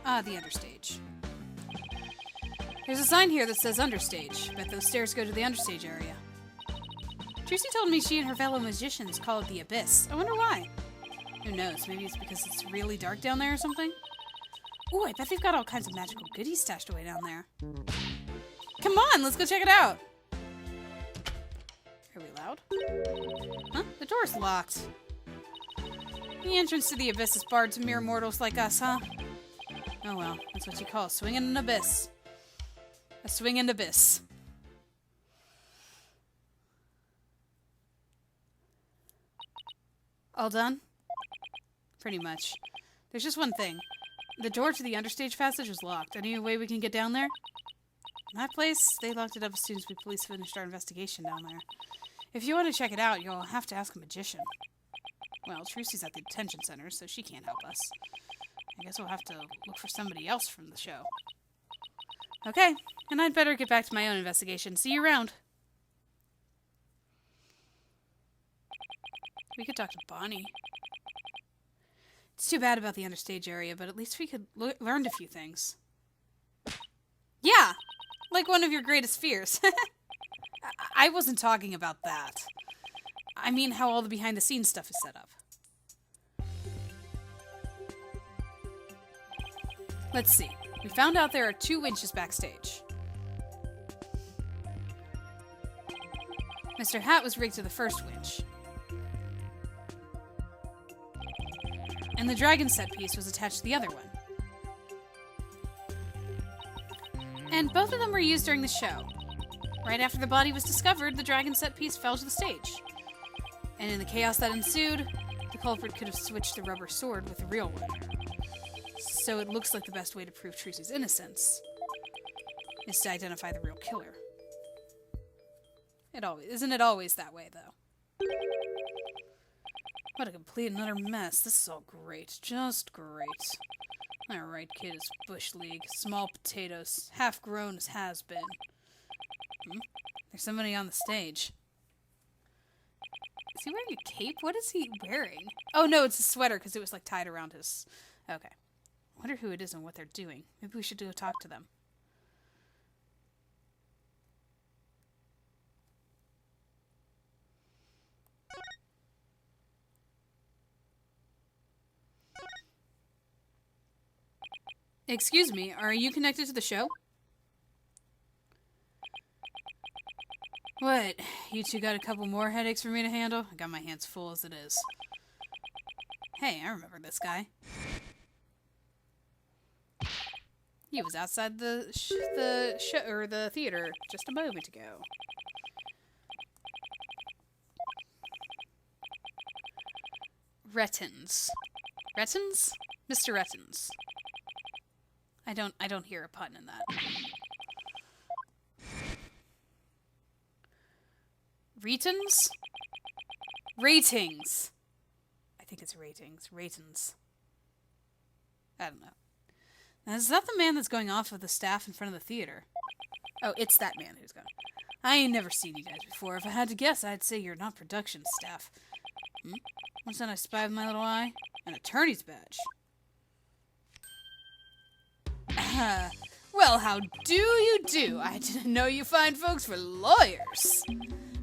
Speaker 1: The understage. There's a sign here that says understage. Bet those stairs go to the understage area. Trucy told me she and her fellow magicians call it the Abyss. I wonder why. Who knows? Maybe it's because it's really dark down there or something? Ooh, I bet they've got all kinds of magical goodies stashed away down there. Come on, let's go check it out! Are we loud? Huh? The door's locked. The entrance to the Abyss is barred to mere mortals like us, huh? Oh well, that's what you call swinging an abyss. A swinging abyss. All done? Pretty much. There's just one thing. The door to the understage passage is locked. Any way we can get down there? That place, they locked it up as soon as we police finished our investigation down there. If you want to check it out, you'll have to ask a magician. Well, Trucy's at the detention center, so she can't help us. I guess we'll have to look for somebody else from the show. Okay, and I'd better get back to my own investigation. See you around. We could talk to Bonnie. It's too bad about the understage area, but at least we could learn a few things. Yeah! Like one of your greatest fears. I wasn't talking about that. I mean how all the behind-the-scenes stuff is set up. Let's see. We found out there are 2 winches backstage. Mr. Hat was rigged to the first winch. And the dragon set piece was attached to the other one. And both of them were used during the show. Right after the body was discovered, the dragon set piece fell to the stage. And in the chaos that ensued, the culprit could have switched the rubber sword with the real one. So it looks like the best way to prove Trucy's innocence is to identify the real killer. Isn't it always that way, though? What a complete and utter mess. This is all great. Just great. Alright, kid, it's Bush League. Small potatoes. Half grown as has been. There's somebody on the stage. Is he wearing a cape? What is he wearing? Oh no, it's a sweater because it was like tied around his... Okay. I wonder who it is and what they're doing. Maybe we should go talk to them. Excuse me, are you connected to the show? What? You two got a couple more headaches for me to handle? I got my hands full as it is. Hey, I remember this guy. He was outside the theater just a moment ago. Rettins. Rettins? Mr. Rettins. I don't hear a pun in that. Retins? Ratings. I think it's ratings. Ratings. I don't know. Now, is that the man that's going off of the staff in front of the theater? Oh, it's that man who's going. I ain't never seen you guys before. If I had to guess, I'd say you're not production staff. What's that I spy with my little eye? An attorney's badge. Well, how do you do? I didn't know you fine folks were lawyers.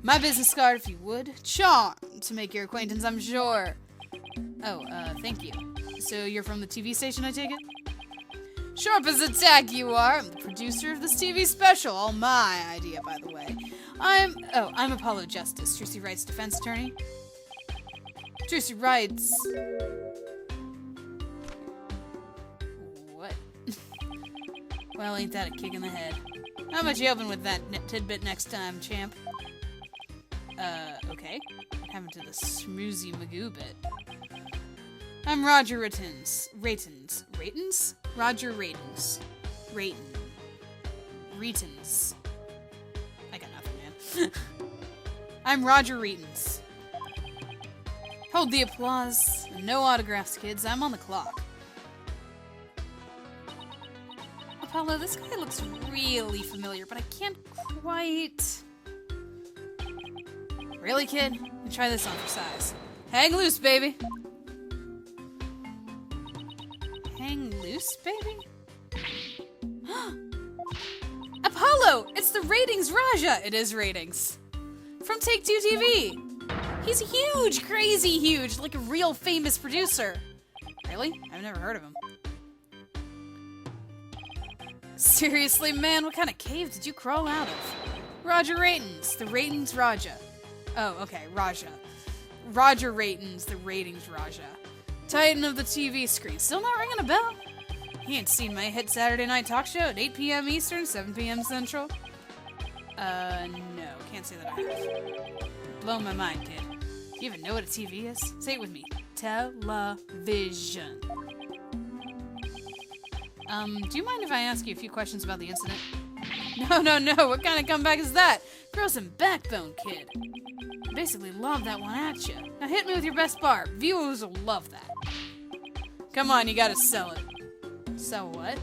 Speaker 1: My business card, if you would. Charmed to make your acquaintance, I'm sure. Oh, thank you. So you're from the TV station, I take it? Sharp as a tack you are. I'm the producer of this TV special. All my idea, by the way. I'm Apollo Justice, Trucy Wright's defense attorney. Trucy Wright's... What? Well, ain't that a kick in the head. How much you hoping with that tidbit next time, champ? Okay. What happened to the smoozy Magoo bit? I'm Roger Ratins. Ratins. Ratins? Roger Ratins. Ratin. Retins. I got nothing, man. I'm Roger Reetons. Hold the applause. No autographs, kids. I'm on the clock. Apollo, this guy looks really familiar, but I can't quite... Really, kid? Let me try this on for size. Hang loose, baby. Hang loose, baby? Apollo! It's the Ratings Raja! It is Ratings. From Take-Two TV. He's huge, crazy huge, like a real famous producer. Really? I've never heard of him. Seriously, man, what kind of cave did you crawl out of? Roger Ratings, the Ratings Raja. Oh, okay, Raja. Roger Ratings, the Ratings Raja. Titan of the TV screen. Still not ringing a bell? He ain't seen my hit Saturday night talk show at 8 p.m. Eastern, 7 p.m. Central? No, can't say that I have. Blow my mind, kid. Do you even know what a TV is? Say it with me. Television. Do you mind if I ask you a few questions about the incident? No, what kind of comeback is that? Grow some backbone, kid. I basically lobbed that one at you. Now hit me with your best bar. Viewers will love that. Come on, you gotta sell it. Sell what?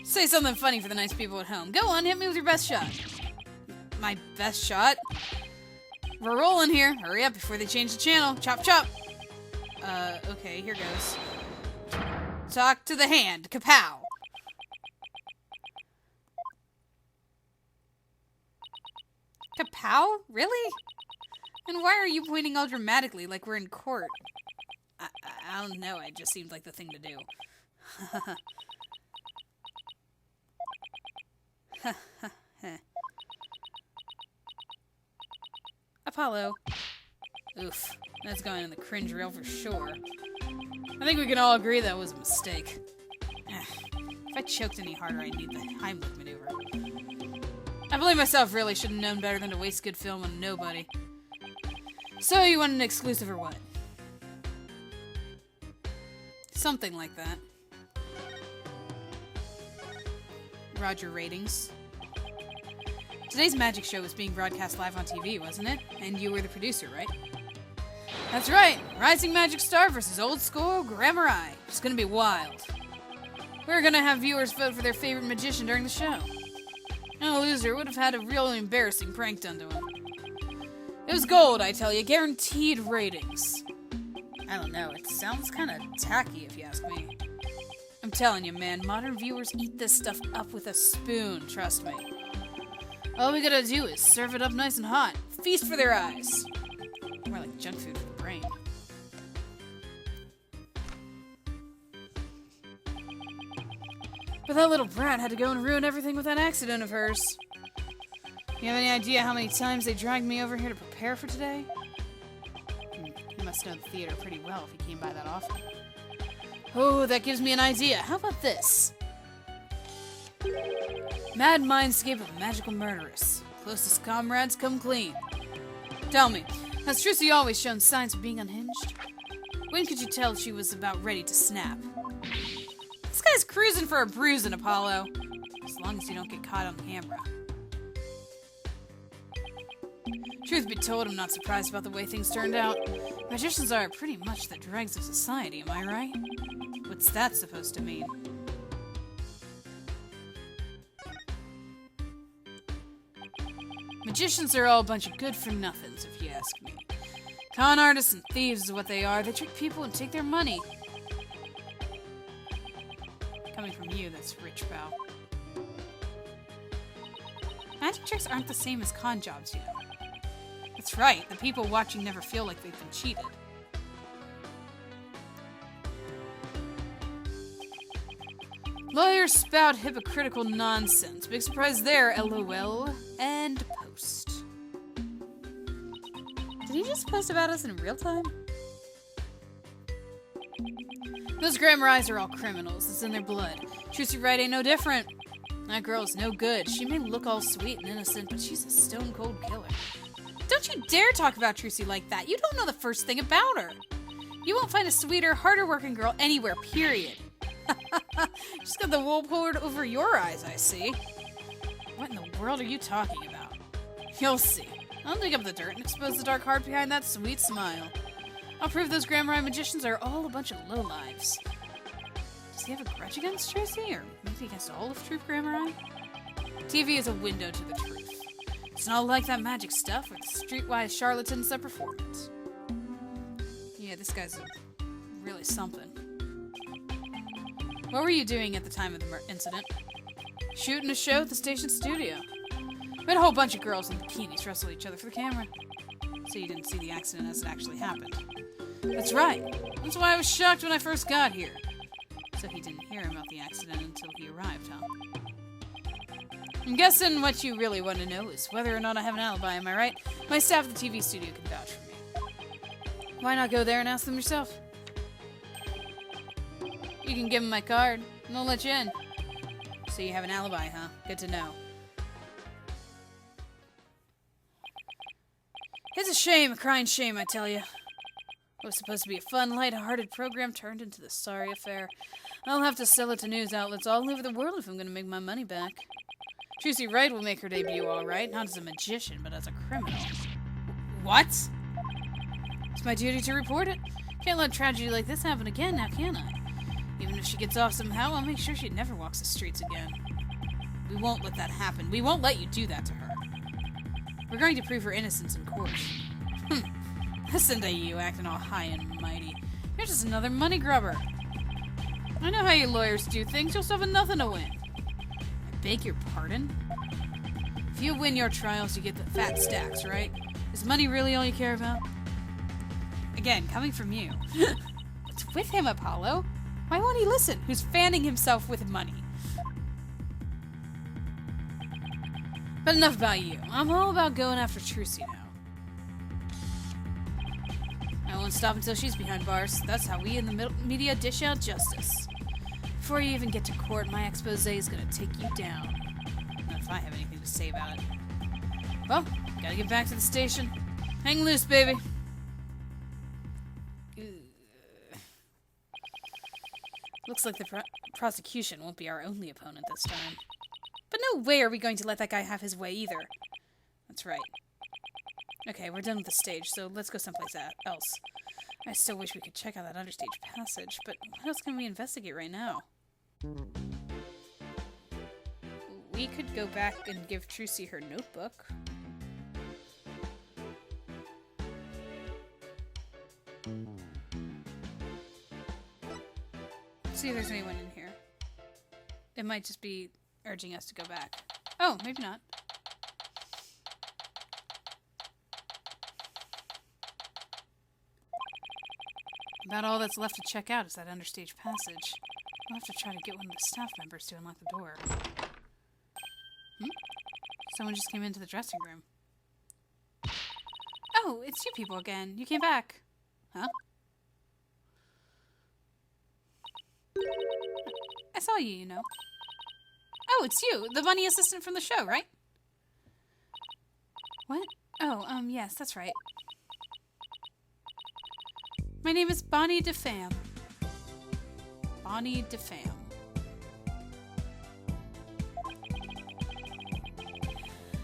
Speaker 1: Say something funny for the nice people at home. Go on, hit me with your best shot. My best shot? We're rolling here. Hurry up before they change the channel. Chop, chop. Okay, here goes. Talk to the hand. Kapow. Kapow? Really? And why are you pointing all dramatically like we're in court? I don't know. It just seemed like the thing to do. Apollo. Oof. That's going in the cringe reel for sure. I think we can all agree that was a mistake. If I choked any harder, I'd need the Heimlich maneuver. I blame myself, really. Should have known better than to waste good film on nobody. So, you want an exclusive or what? Something like that. Roger Ratings. Today's magic show was being broadcast live on TV, wasn't it? And you were the producer, right? That's right! Rising Magic Star versus Old School Grammar Eye. It's gonna be wild. We're gonna have viewers vote for their favorite magician during the show. No loser would have had a real embarrassing prank done to him. It was gold, I tell you. Guaranteed ratings. I don't know, it sounds kinda tacky if you ask me. I'm telling you, man, modern viewers eat this stuff up with a spoon, trust me. All we gotta do is serve it up nice and hot. Feast for their eyes. More like junk food for the brain. But that little brat had to go and ruin everything with that accident of hers. You have any idea how many times they dragged me over here to prepare for today? You must know the theater pretty well if you came by that often. Oh, that gives me an idea. How about this? Mad mindscape of magical murderess. Closest comrades come clean. Tell me, has Trucy always shown signs of being unhinged? When could you tell she was about ready to snap? This guy's cruising for a bruising, Apollo. As long as you don't get caught on camera. Truth be told, I'm not surprised about the way things turned out. Magicians are pretty much the dregs of society, am I right? What's that supposed to mean? Magicians are all a bunch of good-for-nothings, if you ask me. Con artists and thieves is what they are. They trick people and take their money. Coming from you, that's rich, pal. Magic tricks aren't the same as con jobs, you know. That's right, the people watching never feel like they've been cheated. Lawyers spout hypocritical nonsense. Big surprise there, LOL. And post. Did he just post about us in real time? Those grammar eyes are all criminals. It's in their blood. Trucy Wright ain't no different. That girl's no good. She may look all sweet and innocent, but she's a stone-cold killer. Don't you dare talk about Trucy like that. You don't know the first thing about her. You won't find a sweeter, harder-working girl anywhere, period. She's got the wool pulled over your eyes, I see. What in the world are you talking about? You'll see. I'll dig up the dirt and expose the dark heart behind that sweet smile. I'll prove those Grammar magicians are all a bunch of lowlives. Does he have a grudge against Trucy, or maybe against all of Truth Grammar? TV is a window to the truth. It's not like that magic stuff or the streetwise charlatans that perform it. Yeah, this guy's really something. What were you doing at the time of the incident? Shooting a show at the station studio. We had a whole bunch of girls in bikinis wrestle each other for the camera. So you didn't see the accident as it actually happened. That's right. That's why I was shocked when I first got here. So he didn't hear about the accident until he arrived, huh? I'm guessing what you really want to know is whether or not I have an alibi, am I right? My staff at the TV studio can vouch for me. Why not go there and ask them yourself? You can give them my card, and they'll let you in. So you have an alibi, huh? Good to know. It's a shame, a crying shame, I tell you. It was supposed to be a fun, light-hearted program turned into this sorry affair. I'll have to sell it to news outlets all over the world if I'm going to make my money back. Trucy Wright will make her debut all right, not as a magician, but as a criminal. What? It's my duty to report it. Can't let tragedy like this happen again, now can I? Even if she gets off somehow, I'll make sure she never walks the streets again. We won't let that happen. We won't let you do that to her. We're going to prove her innocence in court. Listen to you, acting all high and mighty. You're just another money grubber. I know how you lawyers do things. You'll still have nothing to win. I beg your pardon? If you win your trials, you get the fat stacks, right? Is money really all you care about? Again, coming from you. What's with him, Apollo? Why won't he listen? Who's fanning himself with money? But enough about you. I'm all about going after Trucy now. I won't stop until she's behind bars. That's how we in the media dish out justice. Before you even get to court, my expose is gonna take you down. Not if I have anything to say about it. Well, gotta get back to the station. Hang loose, baby. Looks like the prosecution won't be our only opponent this time. But no way are we going to let that guy have his way either. That's right. Okay, we're done with the stage, so let's go someplace else. I still wish we could check out that understage passage, but what else can we investigate right now? We could go back and give Trucy her notebook. See if there's anyone in here. It might just be urging us to go back. Oh, maybe not. About all that's left to check out is that understage passage. We'll have to try to get one of the staff members to unlock the door. Someone just came into the dressing room. Oh, it's you people again. You came back. Huh? I saw you, you know. Oh, it's you, the bunny assistant from the show, right? What? Oh, yes, that's right. My name is Bonnie DeFam. Bonnie DeFam.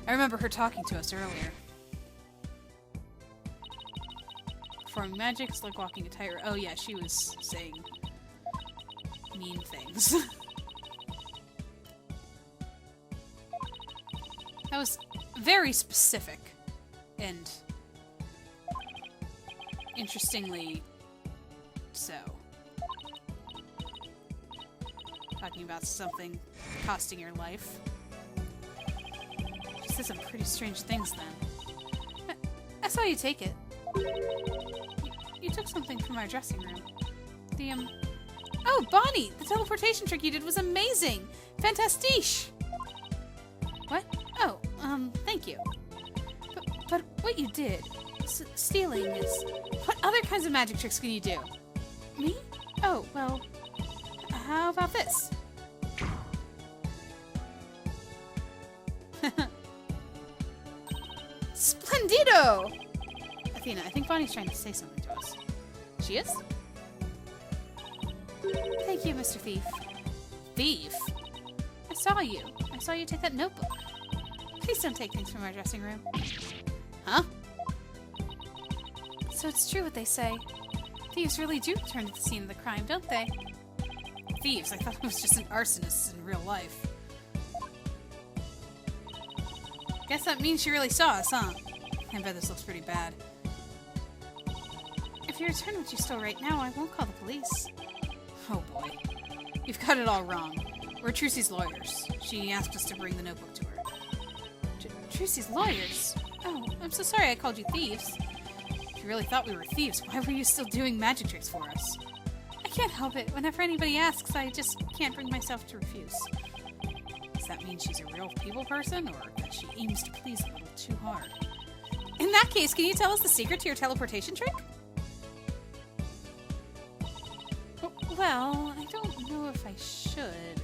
Speaker 1: I remember her talking to us earlier. Performing magic is like walking a tightrope. Oh yeah, she was saying mean things. That was very specific and interestingly so. Talking about something costing your life. She said some pretty strange things then. I saw you take it. You took something from our dressing room. Oh, Bonnie! The teleportation trick you did was amazing! Fantastiche! What? Oh, thank you. But what you did, stealing is... What other kinds of magic tricks can you do? Me? Oh, well... How about this? Splendido! Athena, I think Bonnie's trying to say something to us. She is? Thank you, Mr. Thief. Thief? I saw you take that notebook. Please don't take things from our dressing room. Huh? So it's true what they say. Thieves really do return to the scene of the crime, don't they? Thieves? I thought it was just an arsonist in real life. Guess that means she really saw us, huh? I bet this looks pretty bad. If you return what you stole right now, I won't call the police. Oh boy. You've got it all wrong. We're Trucy's lawyers. She asked us to bring the notebook to her. Trucy's lawyers? Oh, I'm so sorry I called you thieves. If you really thought we were thieves, why were you still doing magic tricks for us? I can't help it. Whenever anybody asks, I just can't bring myself to refuse. Does that mean she's a real people person, or that she aims to please a little too hard? In that case, can you tell us the secret to your teleportation trick? Well, I don't know if I should.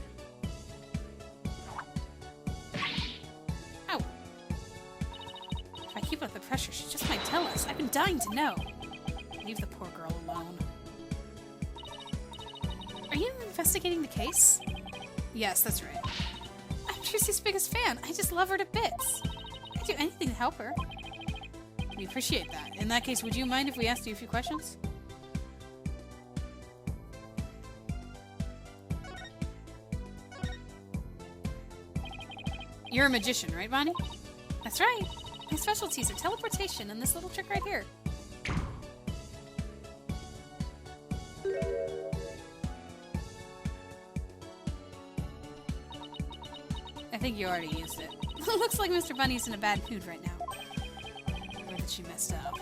Speaker 1: Ow. If I keep up the pressure, she just might tell us. I've been dying to know. Leave the poor girl alone. Are you investigating the case? Yes, that's right. I'm Trucy's biggest fan. I just love her to bits. I'd do anything to help her. We appreciate that. In that case, would you mind if we asked you a few questions? You're a magician, right, Bonnie? That's right. My specialties are teleportation and this little trick right here. I think you already used it. Looks like Mr. Bunny's in a bad mood right now. Or that she messed up.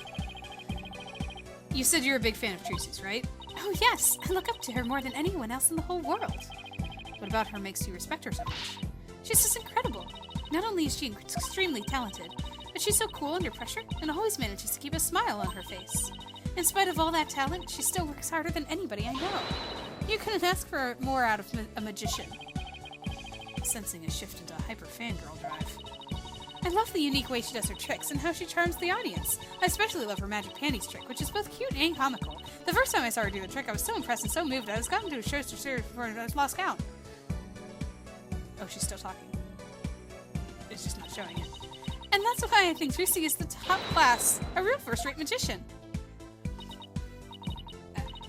Speaker 1: You said you're a big fan of Trucy's, right? Oh yes, I look up to her more than anyone else in the whole world. What about her makes you respect her so much? She's just incredible. Not only is she extremely talented, but she's so cool under pressure and always manages to keep a smile on her face. In spite of all that talent, she still works harder than anybody I know. You couldn't ask for more out of a magician. Sensing a shift into hyper fangirl drive. I love the unique way she does her tricks and how she charms the audience. I especially love her magic panties trick, which is both cute and comical. The first time I saw her do the trick, I was so impressed and so moved I was gotten to a show before I lost count. Oh, she's still talking. It's just not showing it. And that's why I think Trucy is the top class, a real first-rate magician.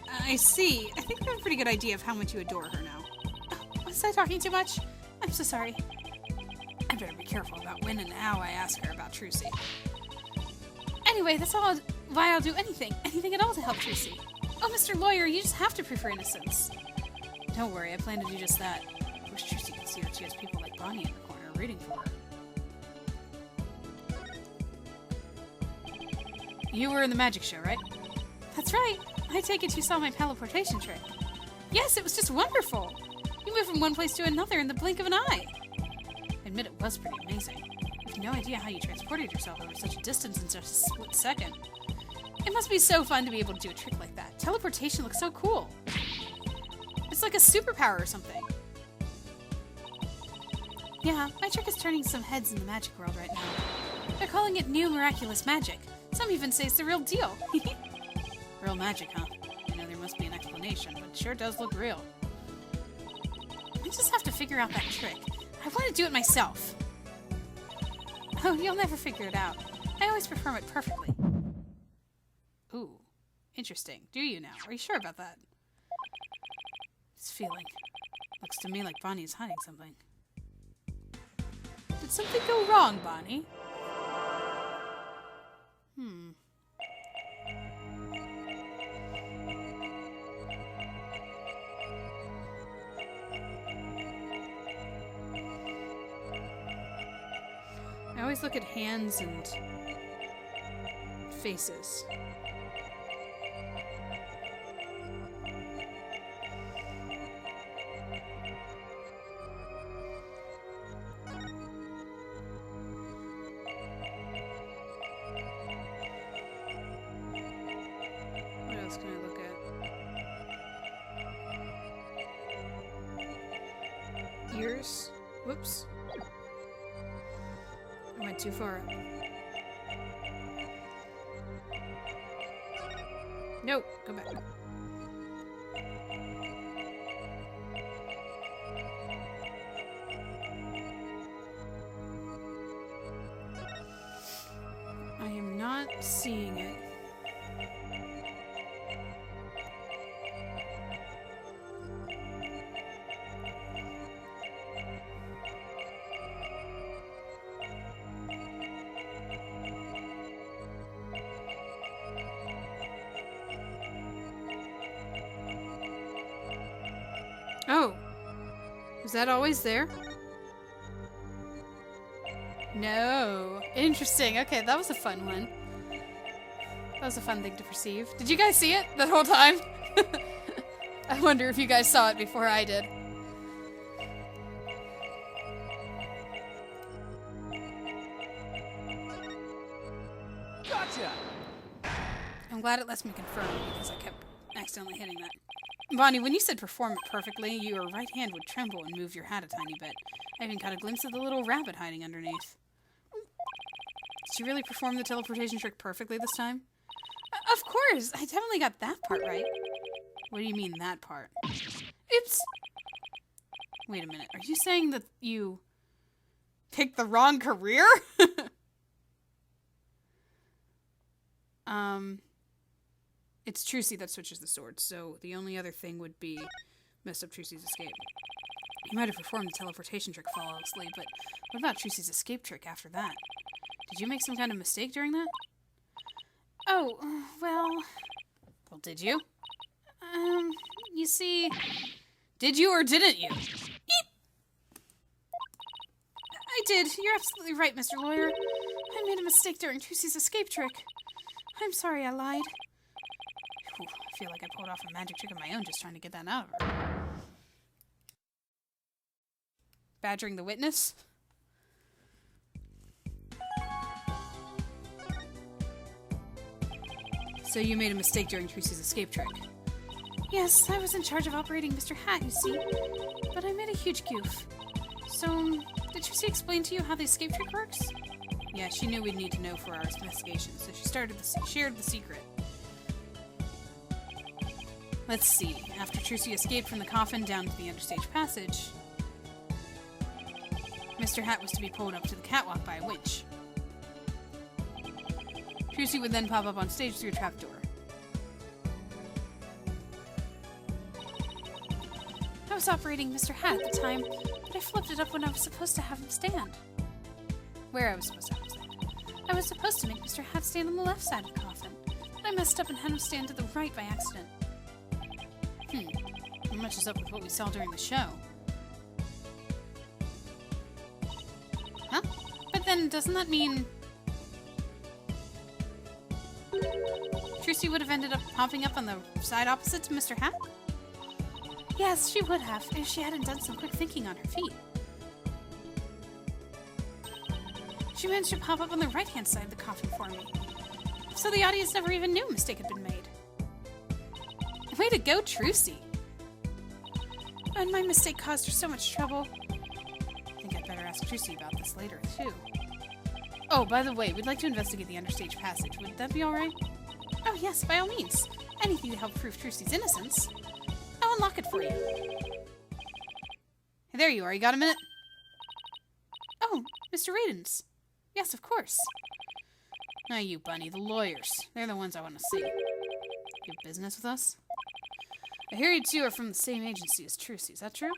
Speaker 1: I see. I think I have a pretty good idea of how much you adore her now. Was I talking too much? I'm so sorry. I better be careful about when and how I ask her about Trucy. Anyway, that's why I'll do anything at all to help Trucy. Oh, Mr. Lawyer, you just have to prove her innocence. Don't worry, I plan to do just that. I wish Trucy could see that she has people like Bonnie in the corner rooting for her. You were in the magic show, right? That's right. I take it you saw my teleportation trick. Yes, it was just wonderful. You moved from one place to another in the blink of an eye. I admit it was pretty amazing. I have no idea how you transported yourself over such a distance in just a split second. It must be so fun to be able to do a trick like that. Teleportation looks so cool. It's like a superpower or something. Yeah, my trick is turning some heads in the magic world right now. They're calling it new miraculous magic. Some even say it's the real deal. Real magic, huh? I know there must be an explanation, but it sure does look real. I just have to figure out that trick. I want to do it myself. Oh, you'll never figure it out. I always perform it perfectly. Ooh, interesting. Do you now? Are you sure about that? This feeling. Looks to me like Bonnie is hiding something. Did something go wrong, Bonnie? I always look at hands and faces. What else can I look at? Ears? Whoops. I went too far up. Nope, go back. not seeing it. Oh. Was that always there? No. Interesting. Okay, that was a fun one. That was a fun thing to perceive. Did you guys see it that whole time? I wonder if you guys saw it before I did.
Speaker 5: Gotcha!
Speaker 1: I'm glad it lets me confirm because I kept accidentally hitting that. Bonnie, when you said perform it perfectly, your right hand would tremble and move your hat a tiny bit. I even caught a glimpse of the little rabbit hiding underneath. Did you really perform the teleportation trick perfectly this time? Of course! I definitely got that part right. What do you mean, that part? Oops! Wait a minute, are you saying that you picked the wrong career? It's Trucy that switches the swords, so the only other thing would be mess up Trucy's escape. You might have performed the teleportation trick flawlessly, but what about Trucy's escape trick after that? Did you make some kind of mistake during that? Oh, well... Well, did you? You see... Did you or didn't you? Eep! I did. You're absolutely right, Mr. Lawyer. I made a mistake during Trucy's escape trick. I'm sorry I lied. Whew, I feel like I pulled off a magic trick of my own just trying to get that out of her. Badgering the witness? So you made a mistake during Trucy's escape trick? Yes, I was in charge of operating Mr. Hat, you see. But I made a huge goof. So, did Trucy explain to you how the escape trick works? Yeah, she knew we'd need to know for our investigation, so she shared the secret. Let's see. After Trucy escaped from the coffin down to the understage passage, Mr. Hat was to be pulled up to the catwalk by a winch. Trucy would then pop up on stage through a trapdoor. I was operating Mr. Hat at the time, but I flipped it up when I was supposed to have him stand. Where I was supposed to have him stand. I was supposed to make Mr. Hat stand on the left side of the coffin, but I messed up and had him stand to the right by accident. Not much is up with what we saw during the show. Huh? But then, doesn't that mean... Trucy would have ended up popping up on the side opposite to Mr. Hat? Yes, she would have, if she hadn't done some quick thinking on her feet. She managed to pop up on the right-hand side of the coffin for me. So the audience never even knew a mistake had been made. Way to go, Trucy! And my mistake caused her so much trouble. I think I'd better ask Trucy about this later, too. Oh, by the way, we'd like to investigate the understage passage. Would that be alright? Oh yes, by all means. Anything to help prove Trucy's innocence. I'll unlock it for you. Hey, there you are. You got a minute? Oh, Mr. Radens. Yes, of course. Now you, Bunny, the lawyers. They're the ones I want to see. You have business with us? I hear you two are from the same agency as Trucy. Is that true?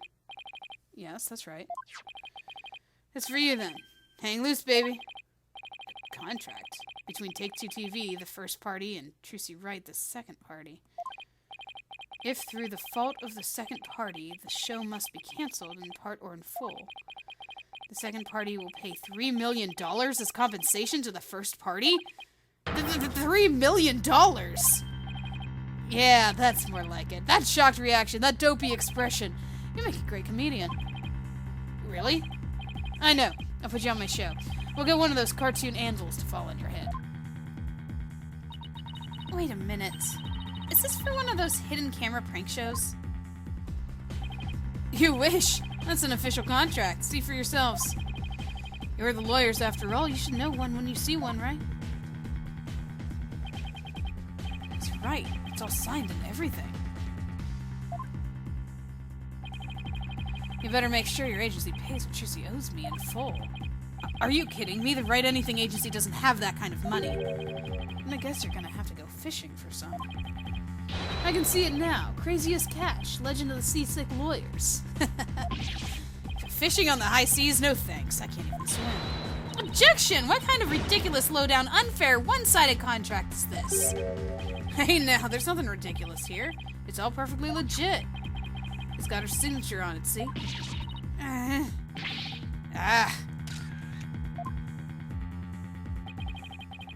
Speaker 1: Yes, that's right. It's for you, then. Hang loose, baby. A contract between Take-Two TV, the first party, and Trucy Wright, the second party. If through the fault of the second party, the show must be canceled in part or in full, the second party will pay $3 million as compensation to the first party? $3 million? Yeah, that's more like it. That shocked reaction, that dopey expression. You make a great comedian. Really? I know. I'll put you on my show. We'll get one of those cartoon anvils to fall on your head. Wait a minute. Is this for one of those hidden camera prank shows? You wish. That's an official contract. See for yourselves. You're the lawyers after all. You should know one when you see one, right? That's right. It's all signed and everything. You better make sure your agency pays what Trucy owes me in full. Are you kidding me? The Write Anything agency doesn't have that kind of money. And I guess you're gonna have to go fishing for some. I can see it now. Crazy as Cash, Legend of the Seasick Lawyers. Fishing on the high seas? No thanks. I can't even swim. Objection! What kind of ridiculous, low-down, unfair, one-sided contract is this? Hey now, there's nothing ridiculous here. It's all perfectly legit. It's got her signature on it, see?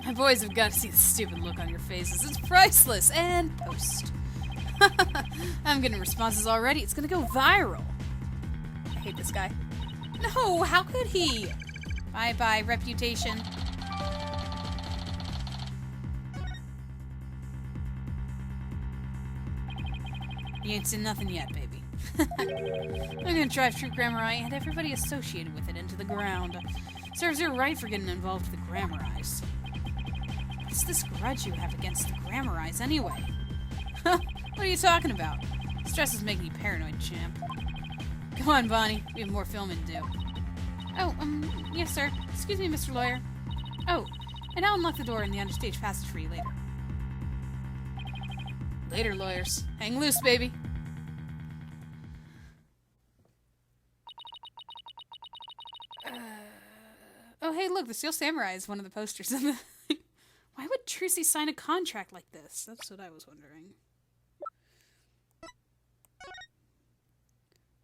Speaker 1: My boys have got to see the stupid look on your faces. It's priceless. And post. I'm getting responses already. It's gonna go viral. I hate this guy. No, how could he? Bye-bye, reputation. You ain't seen nothing yet, baby. I'm gonna drive True Grammar and everybody associated with it into the ground. Serves her right for getting involved with the Grammar-Eyes. What's this grudge you have against the Grammar-Eyes anyway? What are you talking about? Stress is making you paranoid, champ. Come on, Bonnie. We have more filming to do. Oh, yes, sir. Excuse me, Mr. Lawyer. Oh, and I'll unlock the door in the understage passage for you later. Later, lawyers. Hang loose, baby. Oh, hey, look, the Steel Samurai is one of the posters in the... Why would Trucy sign a contract like this? That's what I was wondering.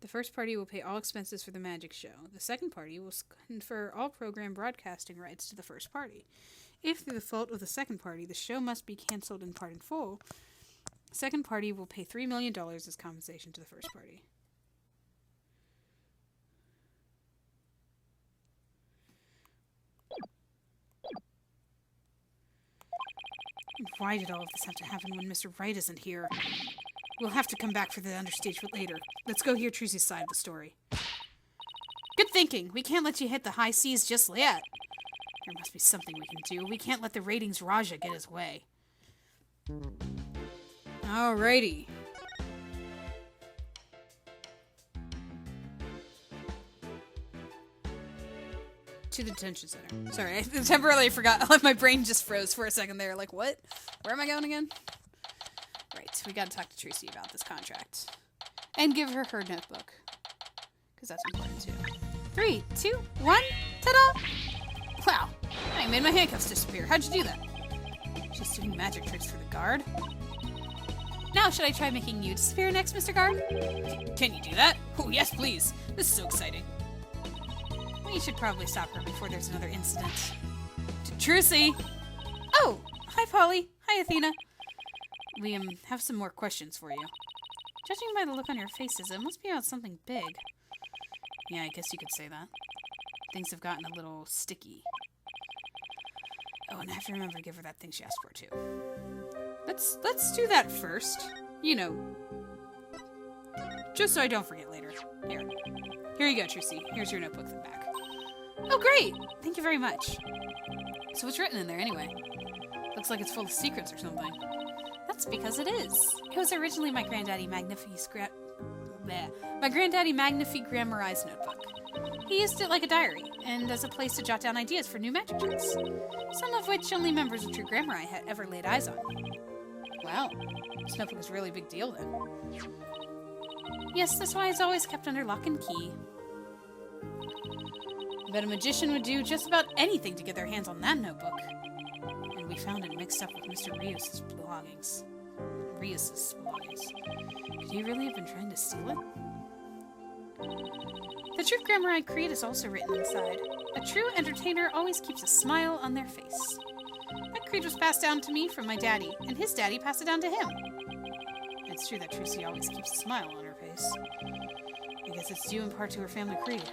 Speaker 1: The first party will pay all expenses for the magic show. The second party will confer all program broadcasting rights to the first party. If, through the fault of the second party, the show must be cancelled in part and full, the second party will pay $3 million as compensation to the first party. Why did all of this have to happen when Mr. Wright isn't here? We'll have to come back for the understage later. Let's go hear Trucy's side of the story. Good thinking. We can't let you hit the high seas just yet. There must be something we can do. We can't let the ratings Raja get his way. Alrighty. To the detention center. Sorry, I temporarily forgot. My brain just froze for a second there. Like, what? Where am I going again? Right, we gotta talk to Trucy about this contract. And give her her notebook. Because that's important too. 3, 2, 1, ta-da! Wow, I made my handcuffs disappear. How'd you do that? She's doing magic tricks for the guard. Now, should I try making you disappear next, Mr. Guard? Can you do that? Oh, yes, please. This is so exciting. We should probably stop her before there's another incident. Trucy! Oh! Hi, Polly. Hi, Athena. We have some more questions for you. Judging by the look on your faces, it must be about something big. Yeah, I guess you could say that. Things have gotten a little sticky. Oh, and I have to remember to give her that thing she asked for, too. Let's do that first. You know. Just so I don't forget later. Here you go, Trucy. Here's your notebook back. Oh, great! Thank you very much. So what's written in there, anyway? Looks like it's full of secrets or something. That's because it is. It was originally my Granddaddy Magnifique's Grammar-Eyes notebook. He used it like a diary, and as a place to jot down ideas for new magic tricks, some of which only members of True Grammar-Eye had ever laid eyes on. Wow, this notebook was a really big deal then. Yes, that's why it's always kept under lock and key. I bet a magician would do just about anything to get their hands on that notebook. And we found it mixed up with Mr. Rios' belongings. Could he really have been trying to steal it? The True Grammar-Eye creed is also written inside. A true entertainer always keeps a smile on their face. That creed was passed down to me from my daddy, and his daddy passed it down to him. It's true that Trucy always keeps a smile on her face. I guess it's due in part to her family creed.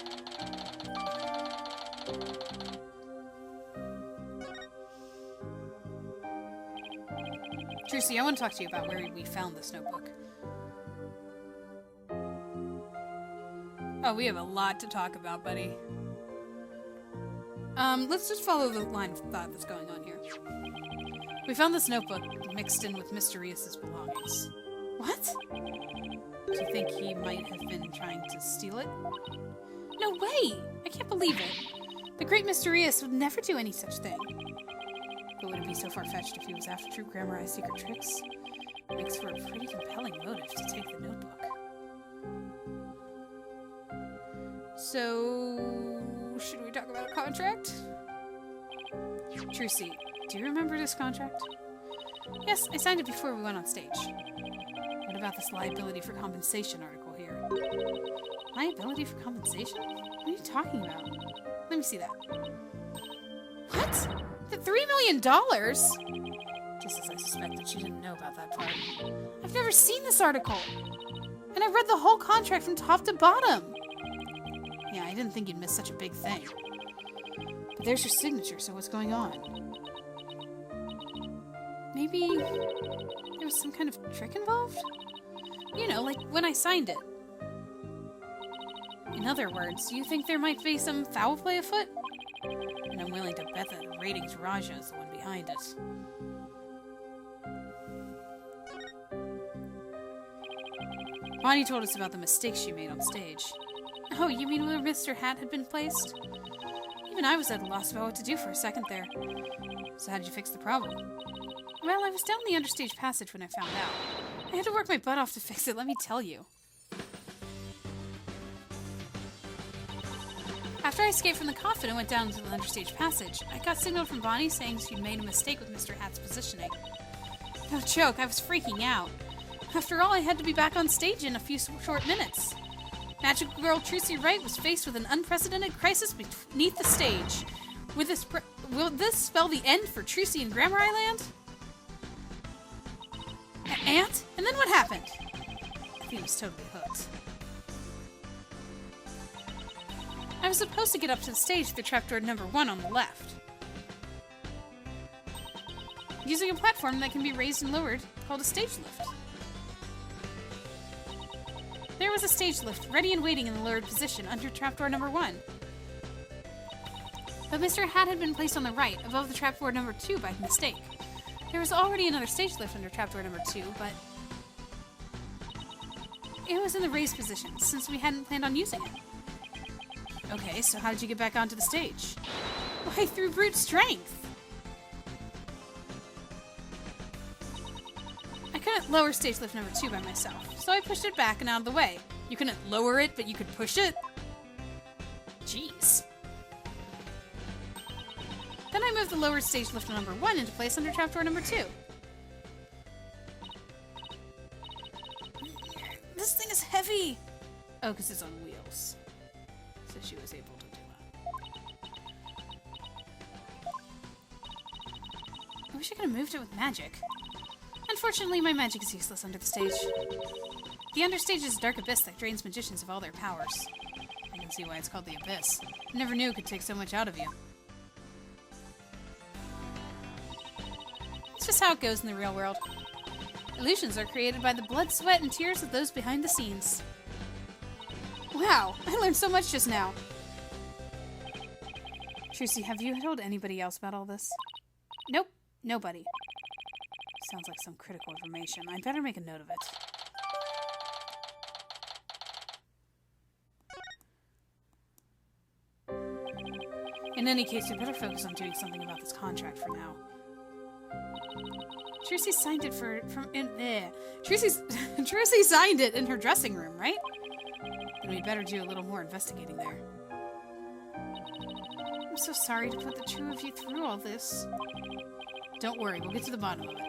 Speaker 1: Trucy, I want to talk to you about where we found this notebook. Oh, we have a lot to talk about, buddy. Let's just follow the line of thought that's going on here. We found this notebook mixed in with Mr. Rios' belongings. What? Do you think he might have been trying to steal it? No way! I can't believe it. The great Mysterious would never do any such thing. But would it be so far-fetched if he was after True Grammarai's secret tricks? It makes for a pretty compelling motive to take the notebook. So, should we talk about a contract? Trucy, do you remember this contract? Yes, I signed it before we went on stage. What about this liability for compensation article here? Liability for compensation? What are you talking about? Let me see that. What? The $3 million? Just as I suspected, she didn't know about that part. I've never seen this article. And I read the whole contract from top to bottom. Yeah, I didn't think you'd miss such a big thing. But there's your signature, so what's going on? Maybe there was some kind of trick involved? You know, like when I signed it. In other words, you think there might be some foul play afoot? And I'm willing to bet that the ratings Raja is the one behind it. Bonnie told us about the mistake she made on stage. Oh, you mean where Mr. Hat had been placed? Even I was at a loss about what to do for a second there. So how did you fix the problem? Well, I was down the understage passage when I found out. I had to work my butt off to fix it, let me tell you. After I escaped from the coffin and went down into the understage passage, I got signaled from Bonnie saying she'd made a mistake with Mr. Hat's positioning. No joke, I was freaking out. After all, I had to be back on stage in a few short minutes. Magical girl Trucy Wright was faced with an unprecedented crisis beneath the stage. Will this spell the end for Trucy and Grammarai Land? And then what happened? Athena was totally hooked. I was supposed to get up to the stage through trapdoor number 1 on the left. Using a platform that can be raised and lowered, called a stage lift. There was a stage lift, ready and waiting in the lowered position under trapdoor number 1. But Mr. Hat had been placed on the right, above the trapdoor number 2 by mistake. There was already another stage lift under trapdoor number 2, but it was in the raised position, since we hadn't planned on using it. Okay, so how did you get back onto the stage? Why, through brute strength! I couldn't lower stage lift number 2 by myself, so I pushed it back and out of the way. You couldn't lower it, but you could push it? Jeez. Then I moved the lower stage lift number 1 into place under trapdoor number 2. This thing is heavy! Oh, because it's on wheels. So she was able to do that. I wish I could have moved it with magic. Unfortunately, my magic is useless under the stage. The understage is a dark abyss that drains magicians of all their powers. I can see why it's called the Abyss. I never knew it could take so much out of you. It's just how it goes in the real world. Illusions are created by the blood, sweat, and tears of those behind the scenes. Wow, I learned so much just now. Trucy, have you told anybody else about all this? Nope, nobody. Sounds like some critical information. I'd better make a note of it. In any case, we better focus on doing something about this contract for now. Trucy signed it Trucy signed it in her dressing room, right? Then we better do a little more investigating there. I'm so sorry to put the two of you through all this. Don't worry, we'll get to the bottom of it.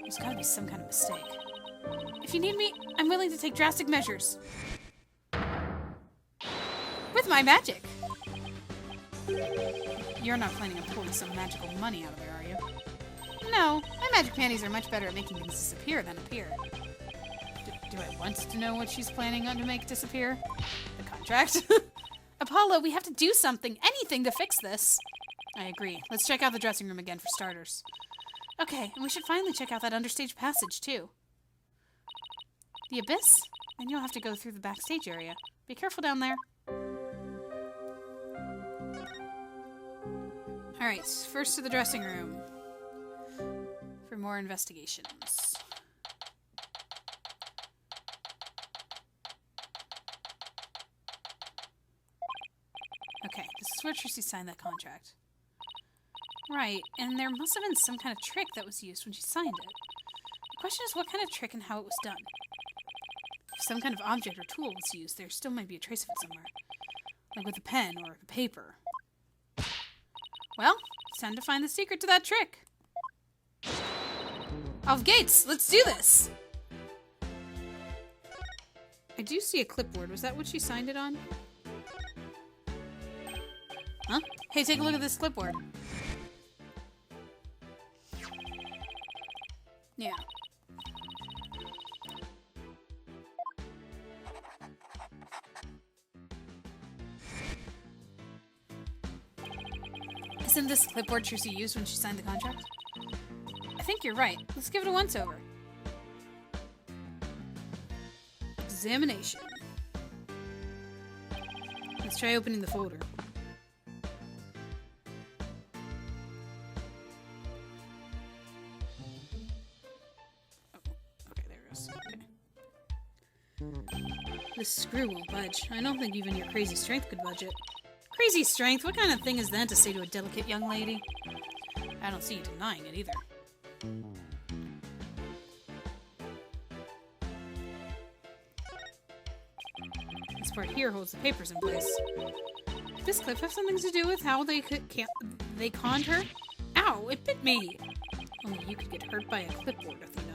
Speaker 1: There's gotta be some kind of mistake. If you need me, I'm willing to take drastic measures. With my magic! You're not planning on pulling some magical money out of there, are you? No, my magic panties are much better at making things disappear than appear. Do I want to know what she's planning on to make disappear? The contract? Apollo, we have to do something, anything to fix this. I agree. Let's check out the dressing room again for starters. Okay, and we should finally check out that understage passage, too. The Abyss? And you'll have to go through the backstage area. Be careful down there. Alright, first to the dressing room. For more investigations. Okay, this is swear Trucy signed that contract. Right, and there must have been some kind of trick that was used when she signed it. The question is what kind of trick and how it was done. If some kind of object or tool was used, there still might be a trace of it somewhere. Like with a pen or a paper. Well, it's time to find the secret to that trick. Off gates! Let's do this! I do see a clipboard. Was that what she signed it on? Huh? Hey, take a look at this clipboard. Yeah. Isn't this clipboard Trucy used when she signed the contract? I think you're right. Let's give it a once-over. Examination. Let's try opening the folder. Okay, there it goes. Okay. This screw won't budge. I don't think even your crazy strength could budge it. Crazy strength? What kind of thing is that to say to a delicate young lady? I don't see you denying it either. This part here holds the papers in place. Did this clip have something to do with how they conned her? Ow! It bit me! Only you could get hurt by a clipboard, Athena.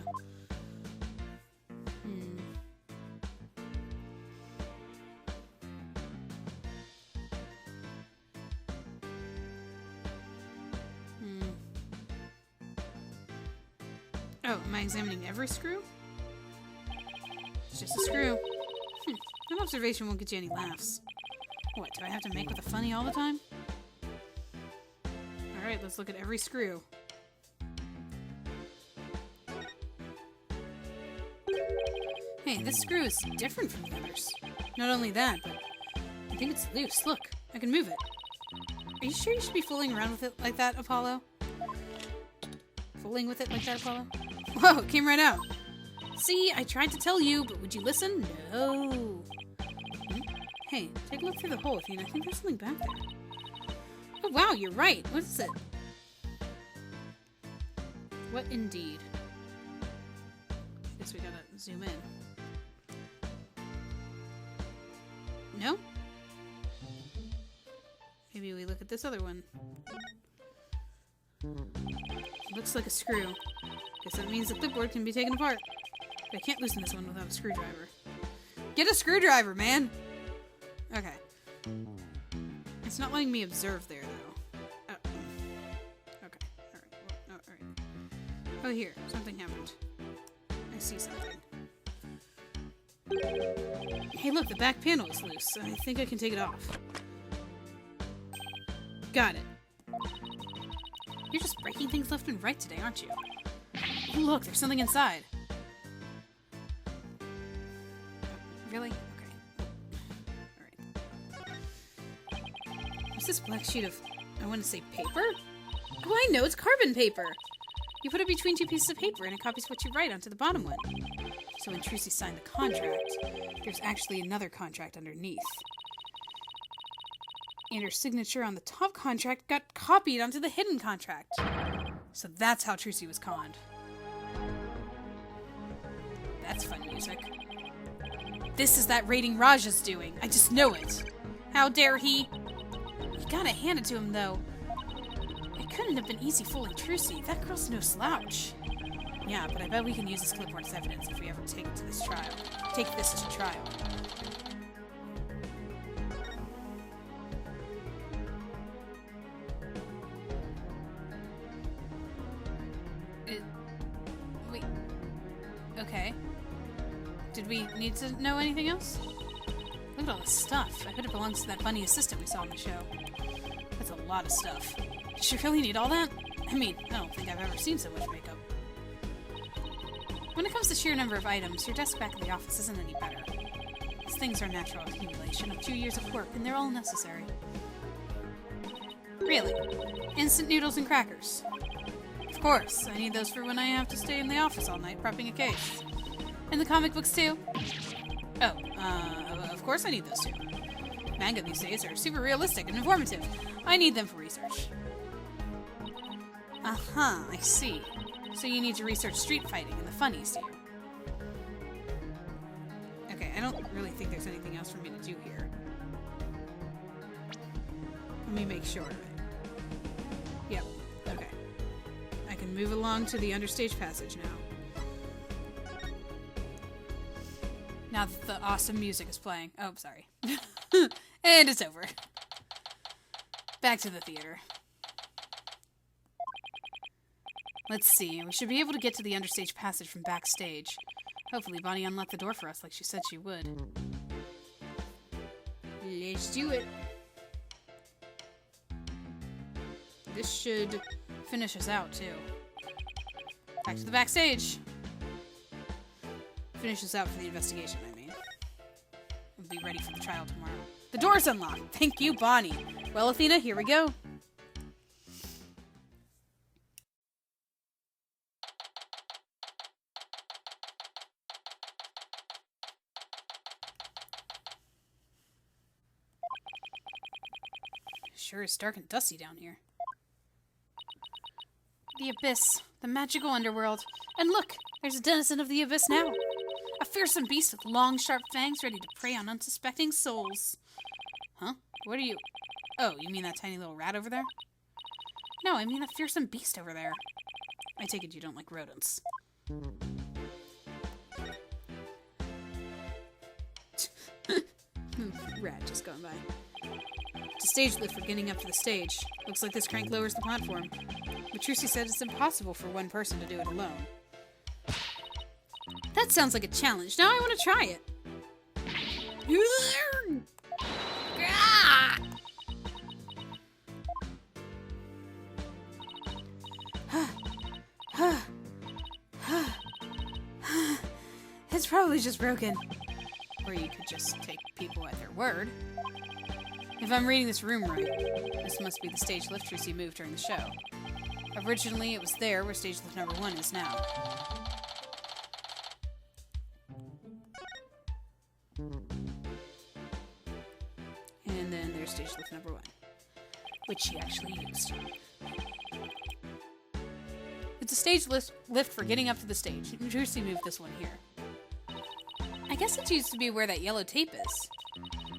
Speaker 1: Oh, am I examining every screw? It's just a screw. An observation won't get you any laughs. What, do I have to make with a funny all the time? Alright, let's look at every screw. Hey, this screw is different from the others. Not only that, but I think it's loose. Look, I can move it. Are you sure you should be fooling around with it like that, Apollo? Fooling with it like that, Apollo? Whoa, it came right out. See, I tried to tell you, but would you listen? No. Hey, take a look through the hole, Athena. I think there's something back there. Oh, wow, you're right. What is it? What indeed? Guess we gotta zoom in. No? Maybe we look at this other one. Looks like a screw. Guess that means the clipboard can be taken apart. But I can't loosen this one without a screwdriver. Get a screwdriver, man! Okay. It's not letting me observe there, though. Oh. Okay. Alright. Well, oh, alright. Oh, here. Something happened. I see something. Hey, look, the back panel is loose. I think I can take it off. Got it. You're just breaking things left and right today, aren't you? Look, there's something inside. Really? Okay. Alright. What's this black sheet of, I want to say paper? Oh, I know, it's carbon paper! You put it between two pieces of paper and it copies what you write onto the bottom one. So when Trucy signed the contract, there's actually another contract underneath. And her signature on the top contract got copied onto the hidden contract. So that's how Trucy was conned. That's fun music. This is that rating Raja's doing. I just know it. How dare he? You gotta hand it to him, though. It couldn't have been easy fooling Trucy. That girl's no slouch. Yeah, but I bet we can use this clipboard as evidence if we ever take it to this trial. Take this to trial. Wait. Okay. Did we need to know anything else? Look at all this stuff. I bet it belongs to that funny assistant we saw on the show. That's a lot of stuff. Does she really need all that? I mean, I don't think I've ever seen so much makeup. When it comes to sheer number of items, your desk back at the office isn't any better. These things are a natural accumulation of 2 years of work, and they're all necessary. Really? Instant noodles and crackers. Of course, I need those for when I have to stay in the office all night prepping a case. And the comic books too? Oh, of course I need those too. manga these days are super realistic and informative. I need them for research. Uh-huh, I see. So you need to research street fighting and the funnies, do you? Okay, I don't really think there's anything else for me to do here. Let me make sure. Yep, okay. I can move along to the understage passage now. Now that the awesome music is playing. Oh, sorry. And it's over. Back to the theater. Let's see. We should be able to get to the understage passage from backstage. Hopefully Bonnie unlocked the door for us like she said she would. Let's do it. This should finish us out, too. Back to the backstage. Finish us out for the investigation, I mean. We'll be ready for the trial tomorrow. The door's unlocked! Thank you, Bonnie! Well, Athena, here we go. Sure is dark and dusty down here. The Abyss, the magical underworld. And look, there's a denizen of the Abyss now. A fearsome beast with long, sharp fangs ready to prey on unsuspecting souls. Huh? What are you... Oh, you mean that tiny little rat over there? No, I mean the fearsome beast over there. I take it you don't like rodents. Rat just going by. It's a stage lift for getting up to the stage. Looks like this crank lowers the platform. But Trucy said it's impossible for one person to do it alone. That sounds like a challenge. Now I want to try it. It's probably just broken. Or you could just take people at their word. If I'm reading this room right, this must be the stage lift Trucy moved during the show. Originally, it was there where stage lift number 1 is now. And then there's stage lift number 1, which she actually used. It's a stage lift for getting up to the stage. Trucy moved this one here. I guess it used to be where that yellow tape is.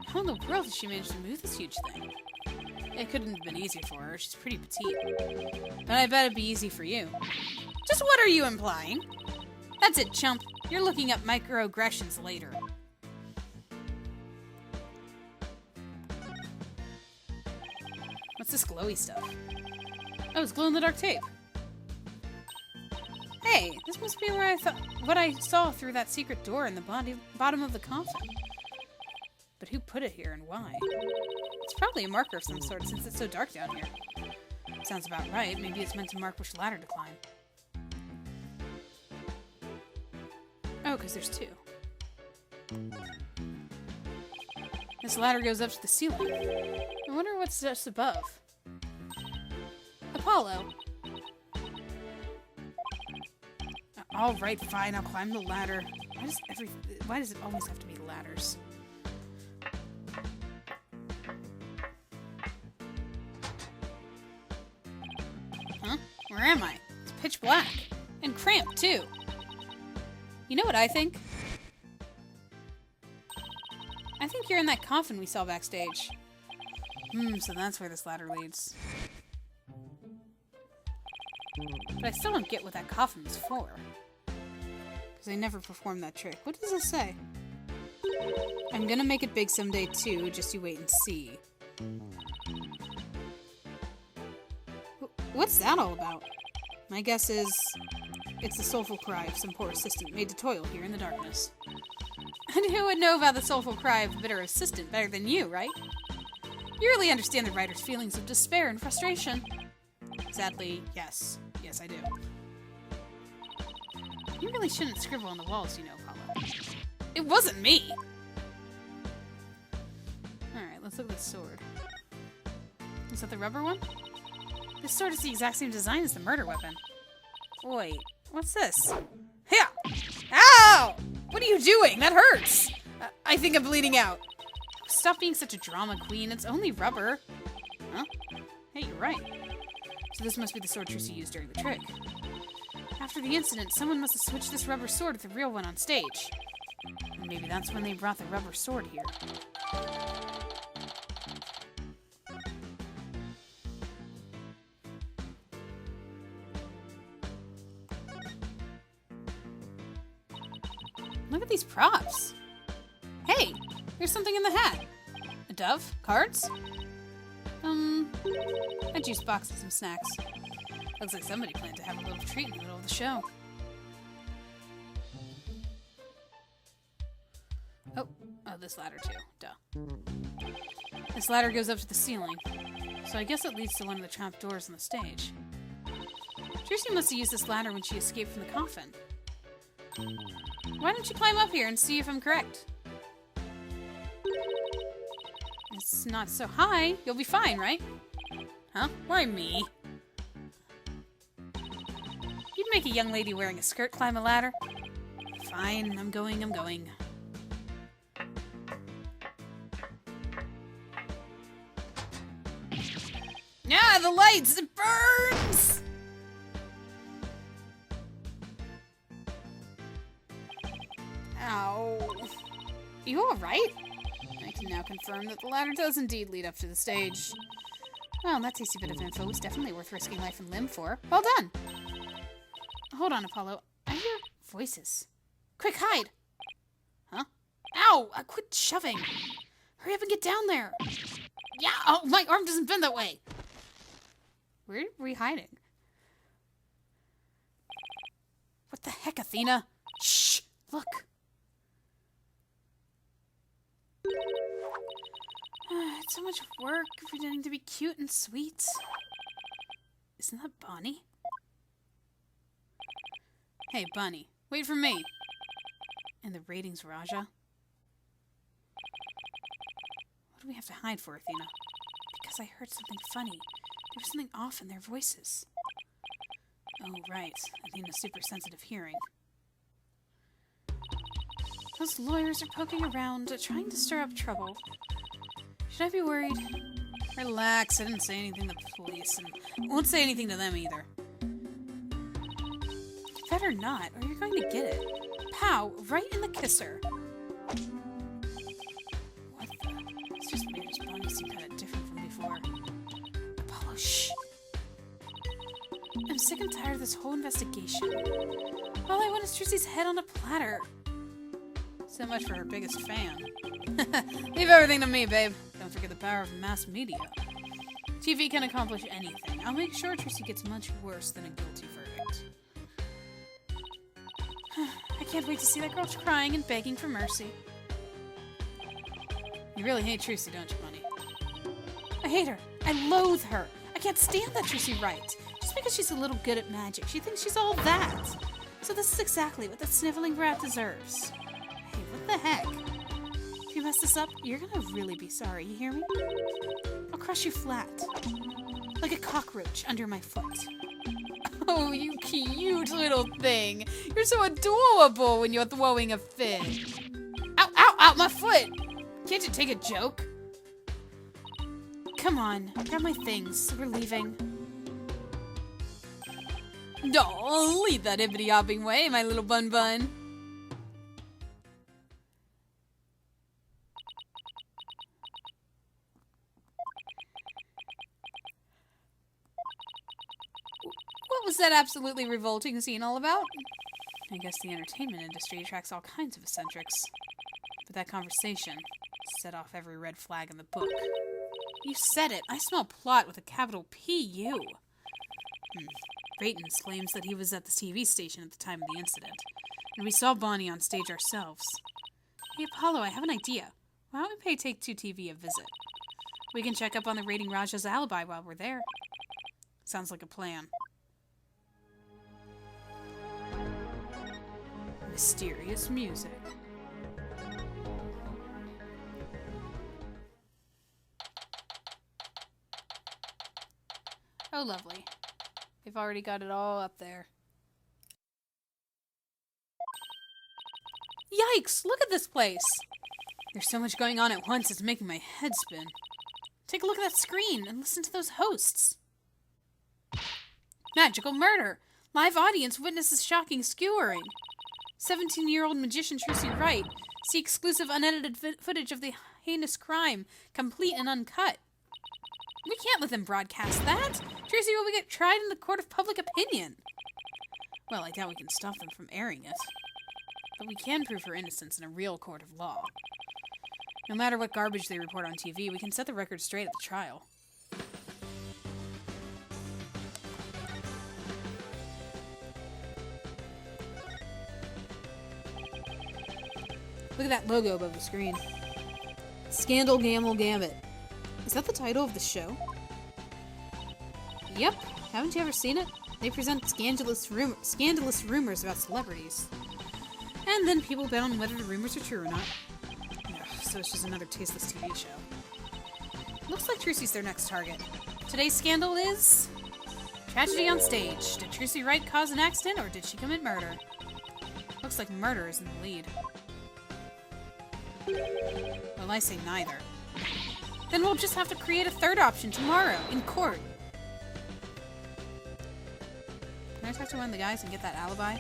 Speaker 1: How in the world did she manage to move this huge thing? It couldn't have been easy for her. She's pretty petite. But I bet it'd be easy for you. Just what are you implying? That's it, chump. You're looking up microaggressions later. What's this glowy stuff? Oh, it's glow-in-the-dark tape. Hey, this must be where what I saw through that secret door in the bottom of the coffin. But who put it here and why? It's probably a marker of some sort since it's so dark down here. Sounds about right. Maybe it's meant to mark which ladder to climb. Oh, because there's 2. This ladder goes up to the ceiling. I wonder what's just above. Apollo. Alright, fine. I'll climb the ladder. Why does it always have to be ladders? Huh? Where am I? It's pitch black. And cramped, too. You know what I think? I think you're in that coffin we saw backstage. So that's where this ladder leads. But I still don't get what that coffin was for. Because I never performed that trick. What does it say? I'm gonna make it big someday, too. Just you wait and see. What's that all about? My guess is it's the soulful cry of some poor assistant made to toil here in the darkness. And who would know about the soulful cry of a bitter assistant better than you, right? You really understand the writer's feelings of despair and frustration. Sadly, yes. Yes, I do. You really shouldn't scribble on the walls, you know, Paula. It wasn't me! Alright, let's look at the sword. Is that the rubber one? This sword is the exact same design as the murder weapon. Wait, what's this? Yeah! Ow! What are you doing? That hurts! I think I'm bleeding out. Stop being such a drama queen. It's only rubber. Huh? Hey, you're right. So this must be the sword Trucy used during the trick. After the incident, someone must have switched this rubber sword with the real one on stage. And maybe that's when they brought the rubber sword here. Look at these props. Hey, there's something in the hat. A dove? Cards? A juice box and some snacks. Looks like somebody planned to have a little treat in the middle of the show. Oh, this ladder too. Duh. This ladder goes up to the ceiling, so I guess it leads to one of the trap doors on the stage. Trucy must have used this ladder when she escaped from the coffin. Why don't you climb up here and see if I'm correct? It's not so high. You'll be fine, right? Huh? Why me? You'd make a young lady wearing a skirt climb a ladder? Fine, I'm going. Ah, the lights! It burns! Ow. You alright? I can now confirm that the ladder does indeed lead up to the stage. Well, that tasty bit of info was definitely worth risking life and limb for. Well done! Hold on, Apollo. I hear voices. Quick, hide! Huh? Ow! Quit shoving! Hurry up and get down there! Yeah! Oh, my arm doesn't bend that way! Where are we hiding? What the heck, Athena? Shh! Look! It's so much work pretending to be cute and sweet. Isn't that Bonnie? Hey, Bunny, wait for me. And the ratings, Raja. What do we have to hide for, Athena? Because I heard something funny. There was something off in their voices. Oh, right. Athena's super sensitive hearing. Those lawyers are poking around, trying to stir up trouble. Should I be worried? Relax, I didn't say anything to the police, and won't say anything to them either. You better not, or you're going to get it. Pow! Right in the kisser. What the? It's just weird as Bonnie seemed kind of different from before. Apollo, shh! I'm sick and tired of this whole investigation. All I want is Trucy's head on a platter. So much for her biggest fan. Leave everything to me, babe. Don't forget the power of mass media. TV can accomplish anything. I'll make sure Trucy gets much worse than a guilty verdict. I can't wait to see that girl crying and begging for mercy. You really hate Trucy, don't you, Bunny? I hate her. I loathe her. I can't stand that Trucy writes. Just because she's a little good at magic, she thinks she's all that. So this is exactly what that sniveling brat deserves. Hey, what the heck? If you mess this up, you're gonna really be sorry, you hear me? I'll crush you flat. Like a cockroach under my foot. Oh, you cute little thing. You're so adorable when you're throwing a fit. Ow, ow, ow, my foot! Can't you take a joke? Come on, grab my things. We're leaving. No, lead that hippity-hopping way, my little bun-bun. What was that absolutely revolting scene all about? I guess the entertainment industry attracts all kinds of eccentrics. But that conversation set off every red flag in the book. You said it. I smell plot with a capital P-U. Brayton's claims that he was at the TV station at the time of the incident, and we saw Bonnie on stage ourselves. Hey, Apollo, I have an idea. Why don't we pay Take Two TV a visit? We can check up on the Rating Raja's alibi while we're there. Sounds like a plan. Mysterious music. Oh, lovely. They've already got it all up there. Yikes! Look at this place! There's so much going on at once, it's making my head spin. Take a look at that screen and listen to those hosts. Magical murder! Live audience witnesses shocking skewering. 17-year-old magician Trucy Wright. See exclusive unedited footage of the heinous crime, complete and uncut. We can't let them broadcast that. Trucy will get tried in the court of public opinion. Well, I doubt we can stop them from airing it. But we can prove her innocence in a real court of law. No matter what garbage they report on TV, we can set the record straight at the trial. Look at that logo above the screen. Scandal Gamble Gambit. Is that the title of the show? Yep. Haven't you ever seen it? They present scandalous rumors about celebrities. And then people bet on whether the rumors are true or not. Ugh, so it's just another tasteless TV show. Looks like Trucy's their next target. Today's scandal is... tragedy on stage. Did Trucy Wright cause an accident or did she commit murder? Looks like murder is in the lead. Well, I say neither. Then we'll just have to create a third option tomorrow, in court. Can I talk to one of the guys and get that alibi?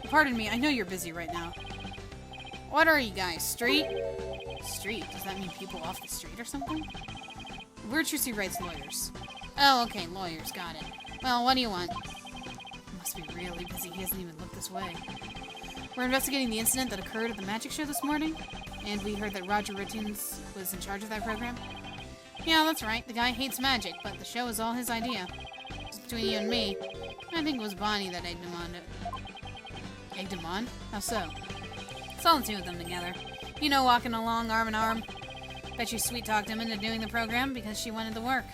Speaker 1: Pardon me, I know you're busy right now. What are you guys, street? Street? Does that mean people off the street or something? We're Trucy Wright's lawyers. Oh, okay, lawyers, got it. Well, what do you want? He must be really busy, he hasn't even looked this way. We're investigating the incident that occurred at the magic show this morning, and we heard that Roger Rittins was in charge of that program. Yeah, that's right, the guy hates magic, but the show is all his idea. Just between you and me, I think it was Bonnie that egged him on it. Egged him on? How so? Saw the two of them together. You know, walking along arm in arm. Bet you sweet-talked him into doing the program because she wanted the work.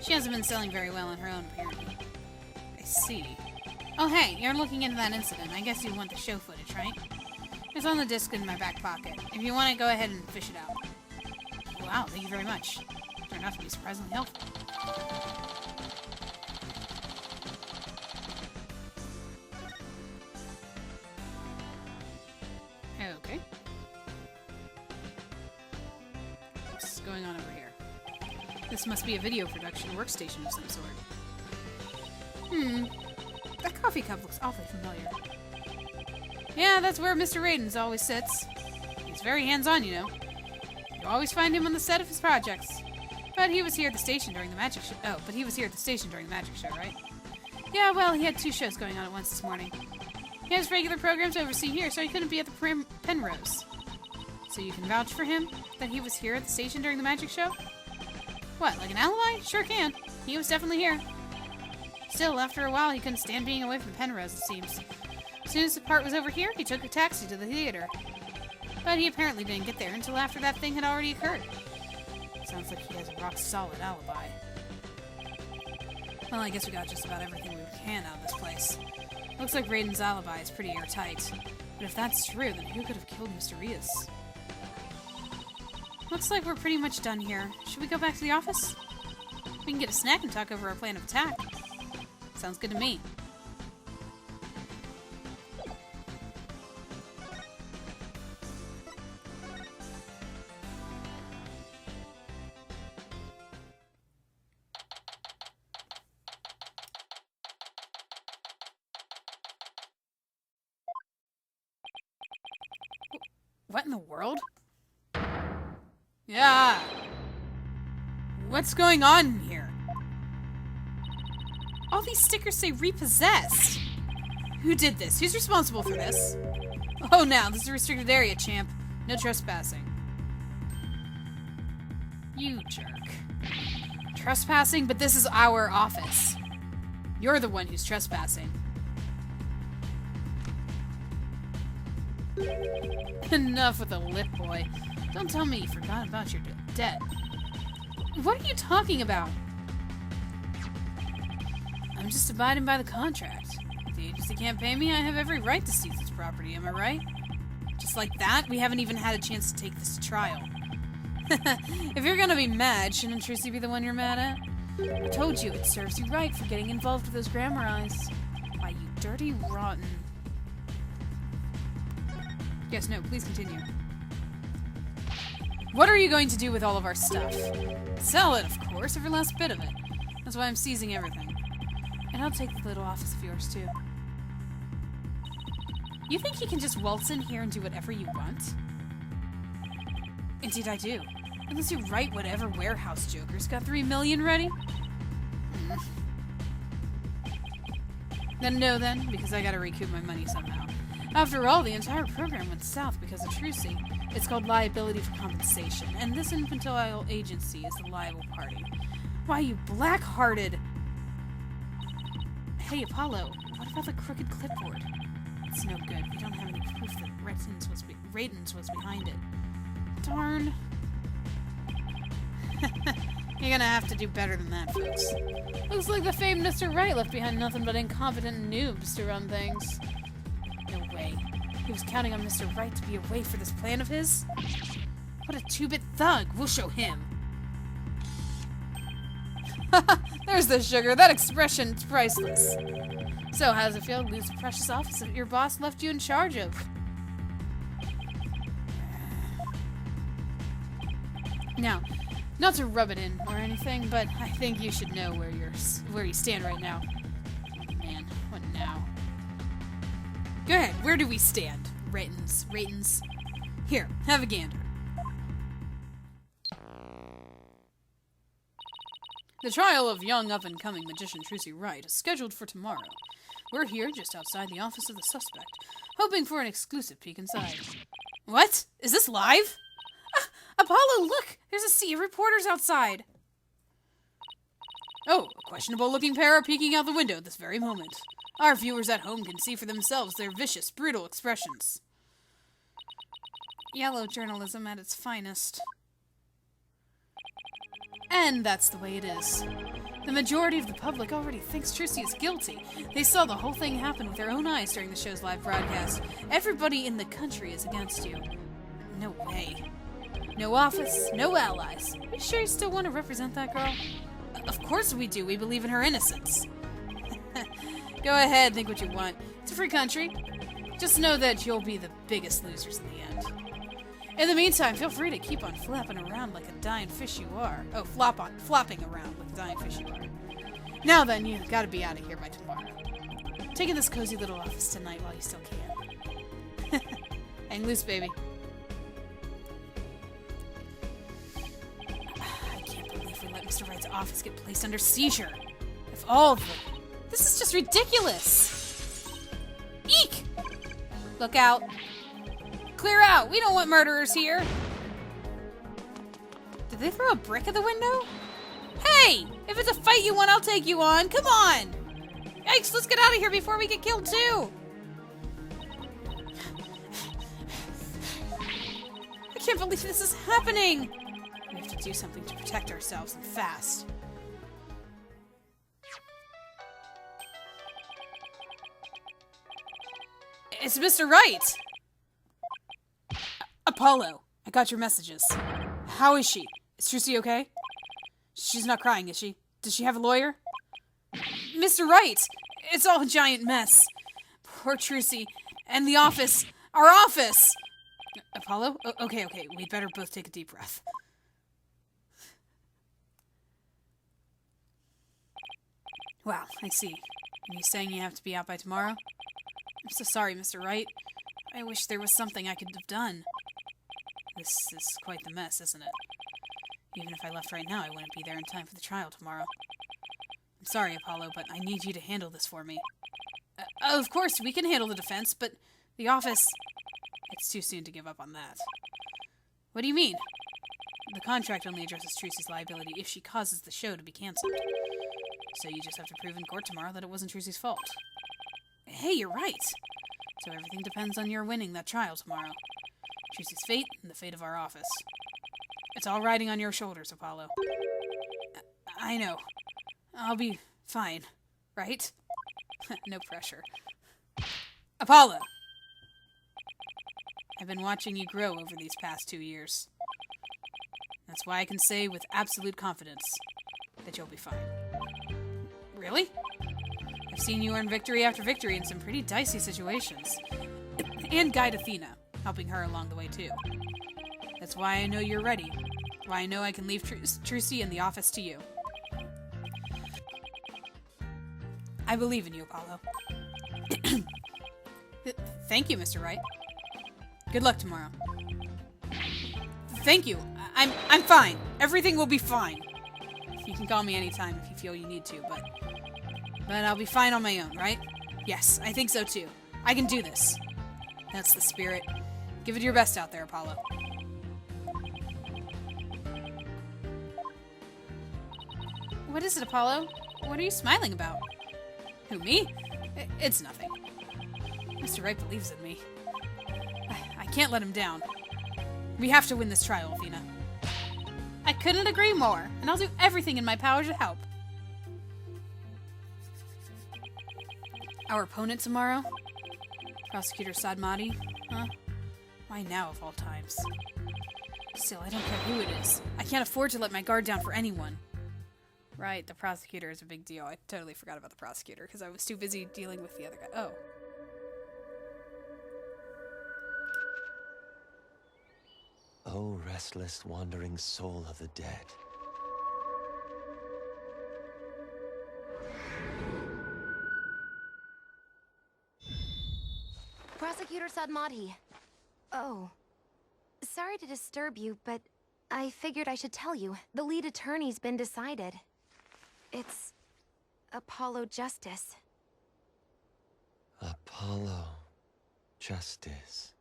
Speaker 1: She hasn't been selling very well on her own, apparently. I see. Oh hey, you're looking into that incident. I guess you want the show footage, right? It's on the disc in my back pocket. If you want it, go ahead and fish it out. Wow, thank you very much. Turned out to be surprisingly helpful. Okay. What's going on over here? This must be a video production workstation of some sort. That coffee cup looks awfully familiar. Yeah, that's where Mr. Raidens always sits. He's very hands-on, you know. You always find him on the set of his projects. But he was here at the station during the magic show. Oh, but he was here at the station during the magic show, right? Yeah, well, he had 2 shows going on at once this morning. He has regular programs to oversee here, so he couldn't be at the Penrose. So you can vouch for him? That he was here at the station during the magic show? What, like an alibi? Sure can. He was definitely here. Still, after a while, he couldn't stand being away from Penrose, it seems. As soon as the part was over here, he took a taxi to the theater. But he apparently didn't get there until after that thing had already occurred. Sounds like he has a rock-solid alibi. Well, I guess we got just about everything we can out of this place. Looks like Raiden's alibi is pretty airtight. But if that's true, then who could have killed Mr. Rios? Looks like we're pretty much done here. Should we go back to the office? We can get a snack and talk over our plan of attack. Sounds good to me. What in the world? Yeah. What's going on here? All these stickers say repossessed. Who did this? Who's responsible for this? Oh, now, this is a restricted area, champ. No trespassing. You jerk. Trespassing? But this is our office. You're the one who's trespassing. Enough with the lip, boy. Don't tell me you forgot about your debt. What are you talking about? I'm just abiding by the contract. If the agency can't pay me, I have every right to seize this property, am I right? Just like that, we haven't even had a chance to take this to trial. If you're gonna be mad, shouldn't Trucy be the one you're mad at? I told you, it serves you right for getting involved with those grammar eyes. Why, you dirty rotten... Yes, no, please continue. What are you going to do with all of our stuff? Sell it, of course, every last bit of it. That's why I'm seizing everything. And I'll take the little office of yours, too. You think you can just waltz in here and do whatever you want? Indeed I do. Unless you write whatever warehouse joker's got 3 million ready? Then no then, because I gotta recoup my money somehow. After all, the entire program went south because of Trucy. It's called liability for compensation, and this infantile agency is the liable party. Why, you black-hearted... Hey, Apollo, what about the crooked clipboard? It's no good. We don't have any proof that Radens was behind it. Darn. You're gonna have to do better than that, folks. Looks like the famed Mr. Wright left behind nothing but incompetent noobs to run things. No way. He was counting on Mr. Wright to be away for this plan of his? What a two-bit thug! We'll show him! There's the sugar. That expression's priceless. So, how does it feel to lose the precious office that your boss left you in charge of? Now, not to rub it in or anything, but I think you should know where you stand right now. Man, what now? Go ahead, where do we stand? Ratens. Here, have a gander. The trial of young up-and-coming magician Trucy Wright is scheduled for tomorrow. We're here just outside the office of the suspect, hoping for an exclusive peek inside. What? Is this live? Apollo, look! There's a sea of reporters outside! Oh, a questionable-looking pair are peeking out the window at this very moment. Our viewers at home can see for themselves their vicious, brutal expressions. Yellow journalism at its finest. And that's the way it is. The majority of the public already thinks Trucy is guilty. They saw the whole thing happen with their own eyes during the show's live broadcast. Everybody in the country is against you. No way. No office, no allies. Are you sure you still want to represent that girl? Of course we do. We believe in her innocence. Go ahead, think what you want. It's a free country. Just know that you'll be the biggest losers in the end. In the meantime, feel free to keep on flapping around like a dying fish you are. Oh, flopping around like a dying fish you are. Now then, you gotta be out of here by tomorrow. Take in this cozy little office tonight while you still can. Hang loose, baby. I can't believe we let Mr. Wright's office get placed under seizure. If all of it... This is just ridiculous! Eek! Look out. Clear out! We don't want murderers here! Did they throw a brick at the window? Hey! If it's a fight you want, I'll take you on! Come on! Yikes, let's get out of here before we get killed too! I can't believe this is happening! We have to do something to protect ourselves, and fast. It's Mr. Wright! Apollo, I got your messages. How is she? Is Trucy okay? She's not crying, is she? Does she have a lawyer? Mr. Wright! It's all a giant mess. Poor Trucy. And the office. Our office! Apollo? Okay. We'd better both take a deep breath. Wow, I see. Are you saying you have to be out by tomorrow? I'm so sorry, Mr. Wright. I wish there was something I could have done. This is quite the mess, isn't it? Even if I left right now, I wouldn't be there in time for the trial tomorrow. I'm sorry, Apollo, but I need you to handle this for me. Of course, we can handle the defense, but the office... It's too soon to give up on that. What do you mean? The contract only addresses Trucy's liability if she causes the show to be cancelled. So you just have to prove in court tomorrow that it wasn't Trucy's fault. Hey, you're right! So everything depends on your winning that trial tomorrow. Trucy's fate and the fate of our office. It's all riding on your shoulders, Apollo. I know. I'll be fine, right? No pressure. Apollo! I've been watching you grow over these past 2 years. That's why I can say with absolute confidence that you'll be fine. Really? I've seen you earn victory after victory in some pretty dicey situations. And guide Athena, helping her along the way too. That's why I know you're ready. Why I know I can leave Trucy in the office to you. I believe in you, Apollo. Thank you, Mr. Wright. Good luck tomorrow. Thank you. I'm fine. Everything will be fine. You can call me anytime if you feel you need to, but I'll be fine on my own, right? Yes, I think so too. I can do this. That's the spirit. Give it your best out there, Apollo. What is it, Apollo? What are you smiling about? Who, me? It's nothing. Mr. Wright believes in me. I can't let him down. We have to win this trial, Athena. I couldn't agree more, and I'll do everything in my power to help. Our opponent tomorrow? Prosecutor Sadmati? Huh? Why now of all times? Still, I don't care who it is. I can't afford to let my guard down for anyone. Right, the prosecutor is a big deal. I totally forgot about the prosecutor because I was too busy dealing with the other guy. Oh.
Speaker 6: O restless, wandering soul of the dead.
Speaker 3: Prosecutor Sadmati. Oh. Sorry to disturb you, but I figured I should tell you. The lead attorney's been decided. It's Apollo Justice.
Speaker 6: Apollo Justice.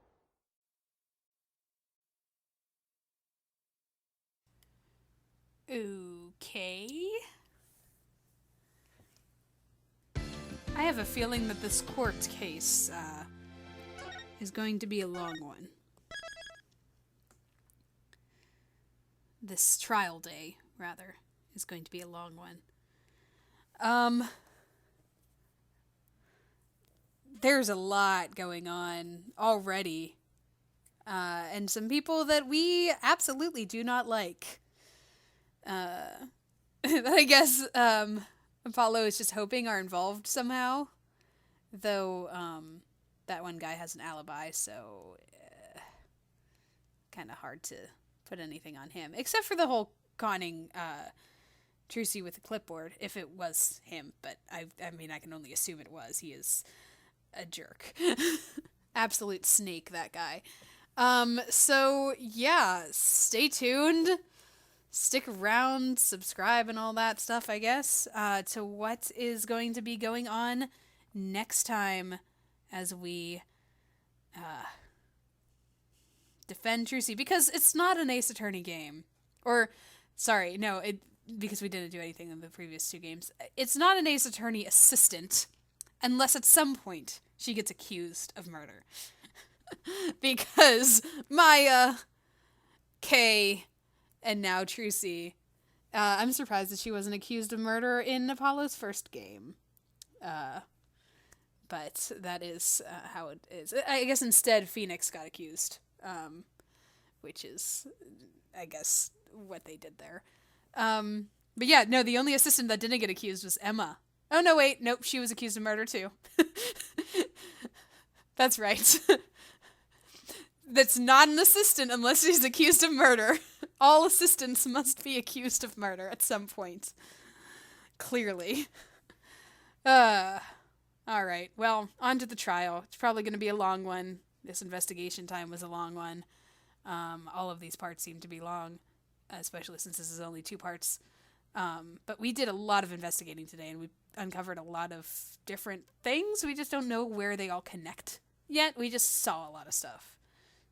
Speaker 1: Okay. I have a feeling that this court case is going to be a long one. This trial day, rather, is going to be a long one. There's a lot going on already. And some people that we absolutely do not like. I guess Apollo is just hoping are involved somehow. Though that one guy has an alibi, so kind of hard to put anything on him. Except for the whole conning Trucy with the clipboard, if it was him. But I mean, I can only assume it was. He is a jerk. Absolute snake, that guy. So yeah, stay tuned. Stick around, subscribe, and all that stuff, I guess, to what is going to be going on next time as we defend Trucy. Because it's not an Ace Attorney game. Or, sorry, no, because we didn't do anything in the previous two games. It's not an Ace Attorney assistant, unless at some point she gets accused of murder. Because Maya, Kay, and now Trucy. I'm surprised that she wasn't accused of murder in Apollo's first game. But that is how it is. I guess instead Phoenix got accused. Which is, I guess, what they did there. But yeah, no, the only assistant that didn't get accused was Emma. Oh, no, wait. Nope, she was accused of murder, too. That's right. That's not an assistant unless she's accused of murder. All assistants must be accused of murder at some point. Clearly. Alright, well, on to the trial. It's probably going to be a long one. This investigation time was a long one. All of these parts seem to be long, especially since this is only 2 parts. But we did a lot of investigating today, and we uncovered a lot of different things. We just don't know where they all connect yet. We just saw a lot of stuff.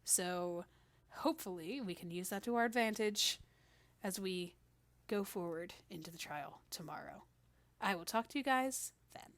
Speaker 1: So, hopefully, we can use that to our advantage as we go forward into the trial tomorrow. I will talk to you guys then.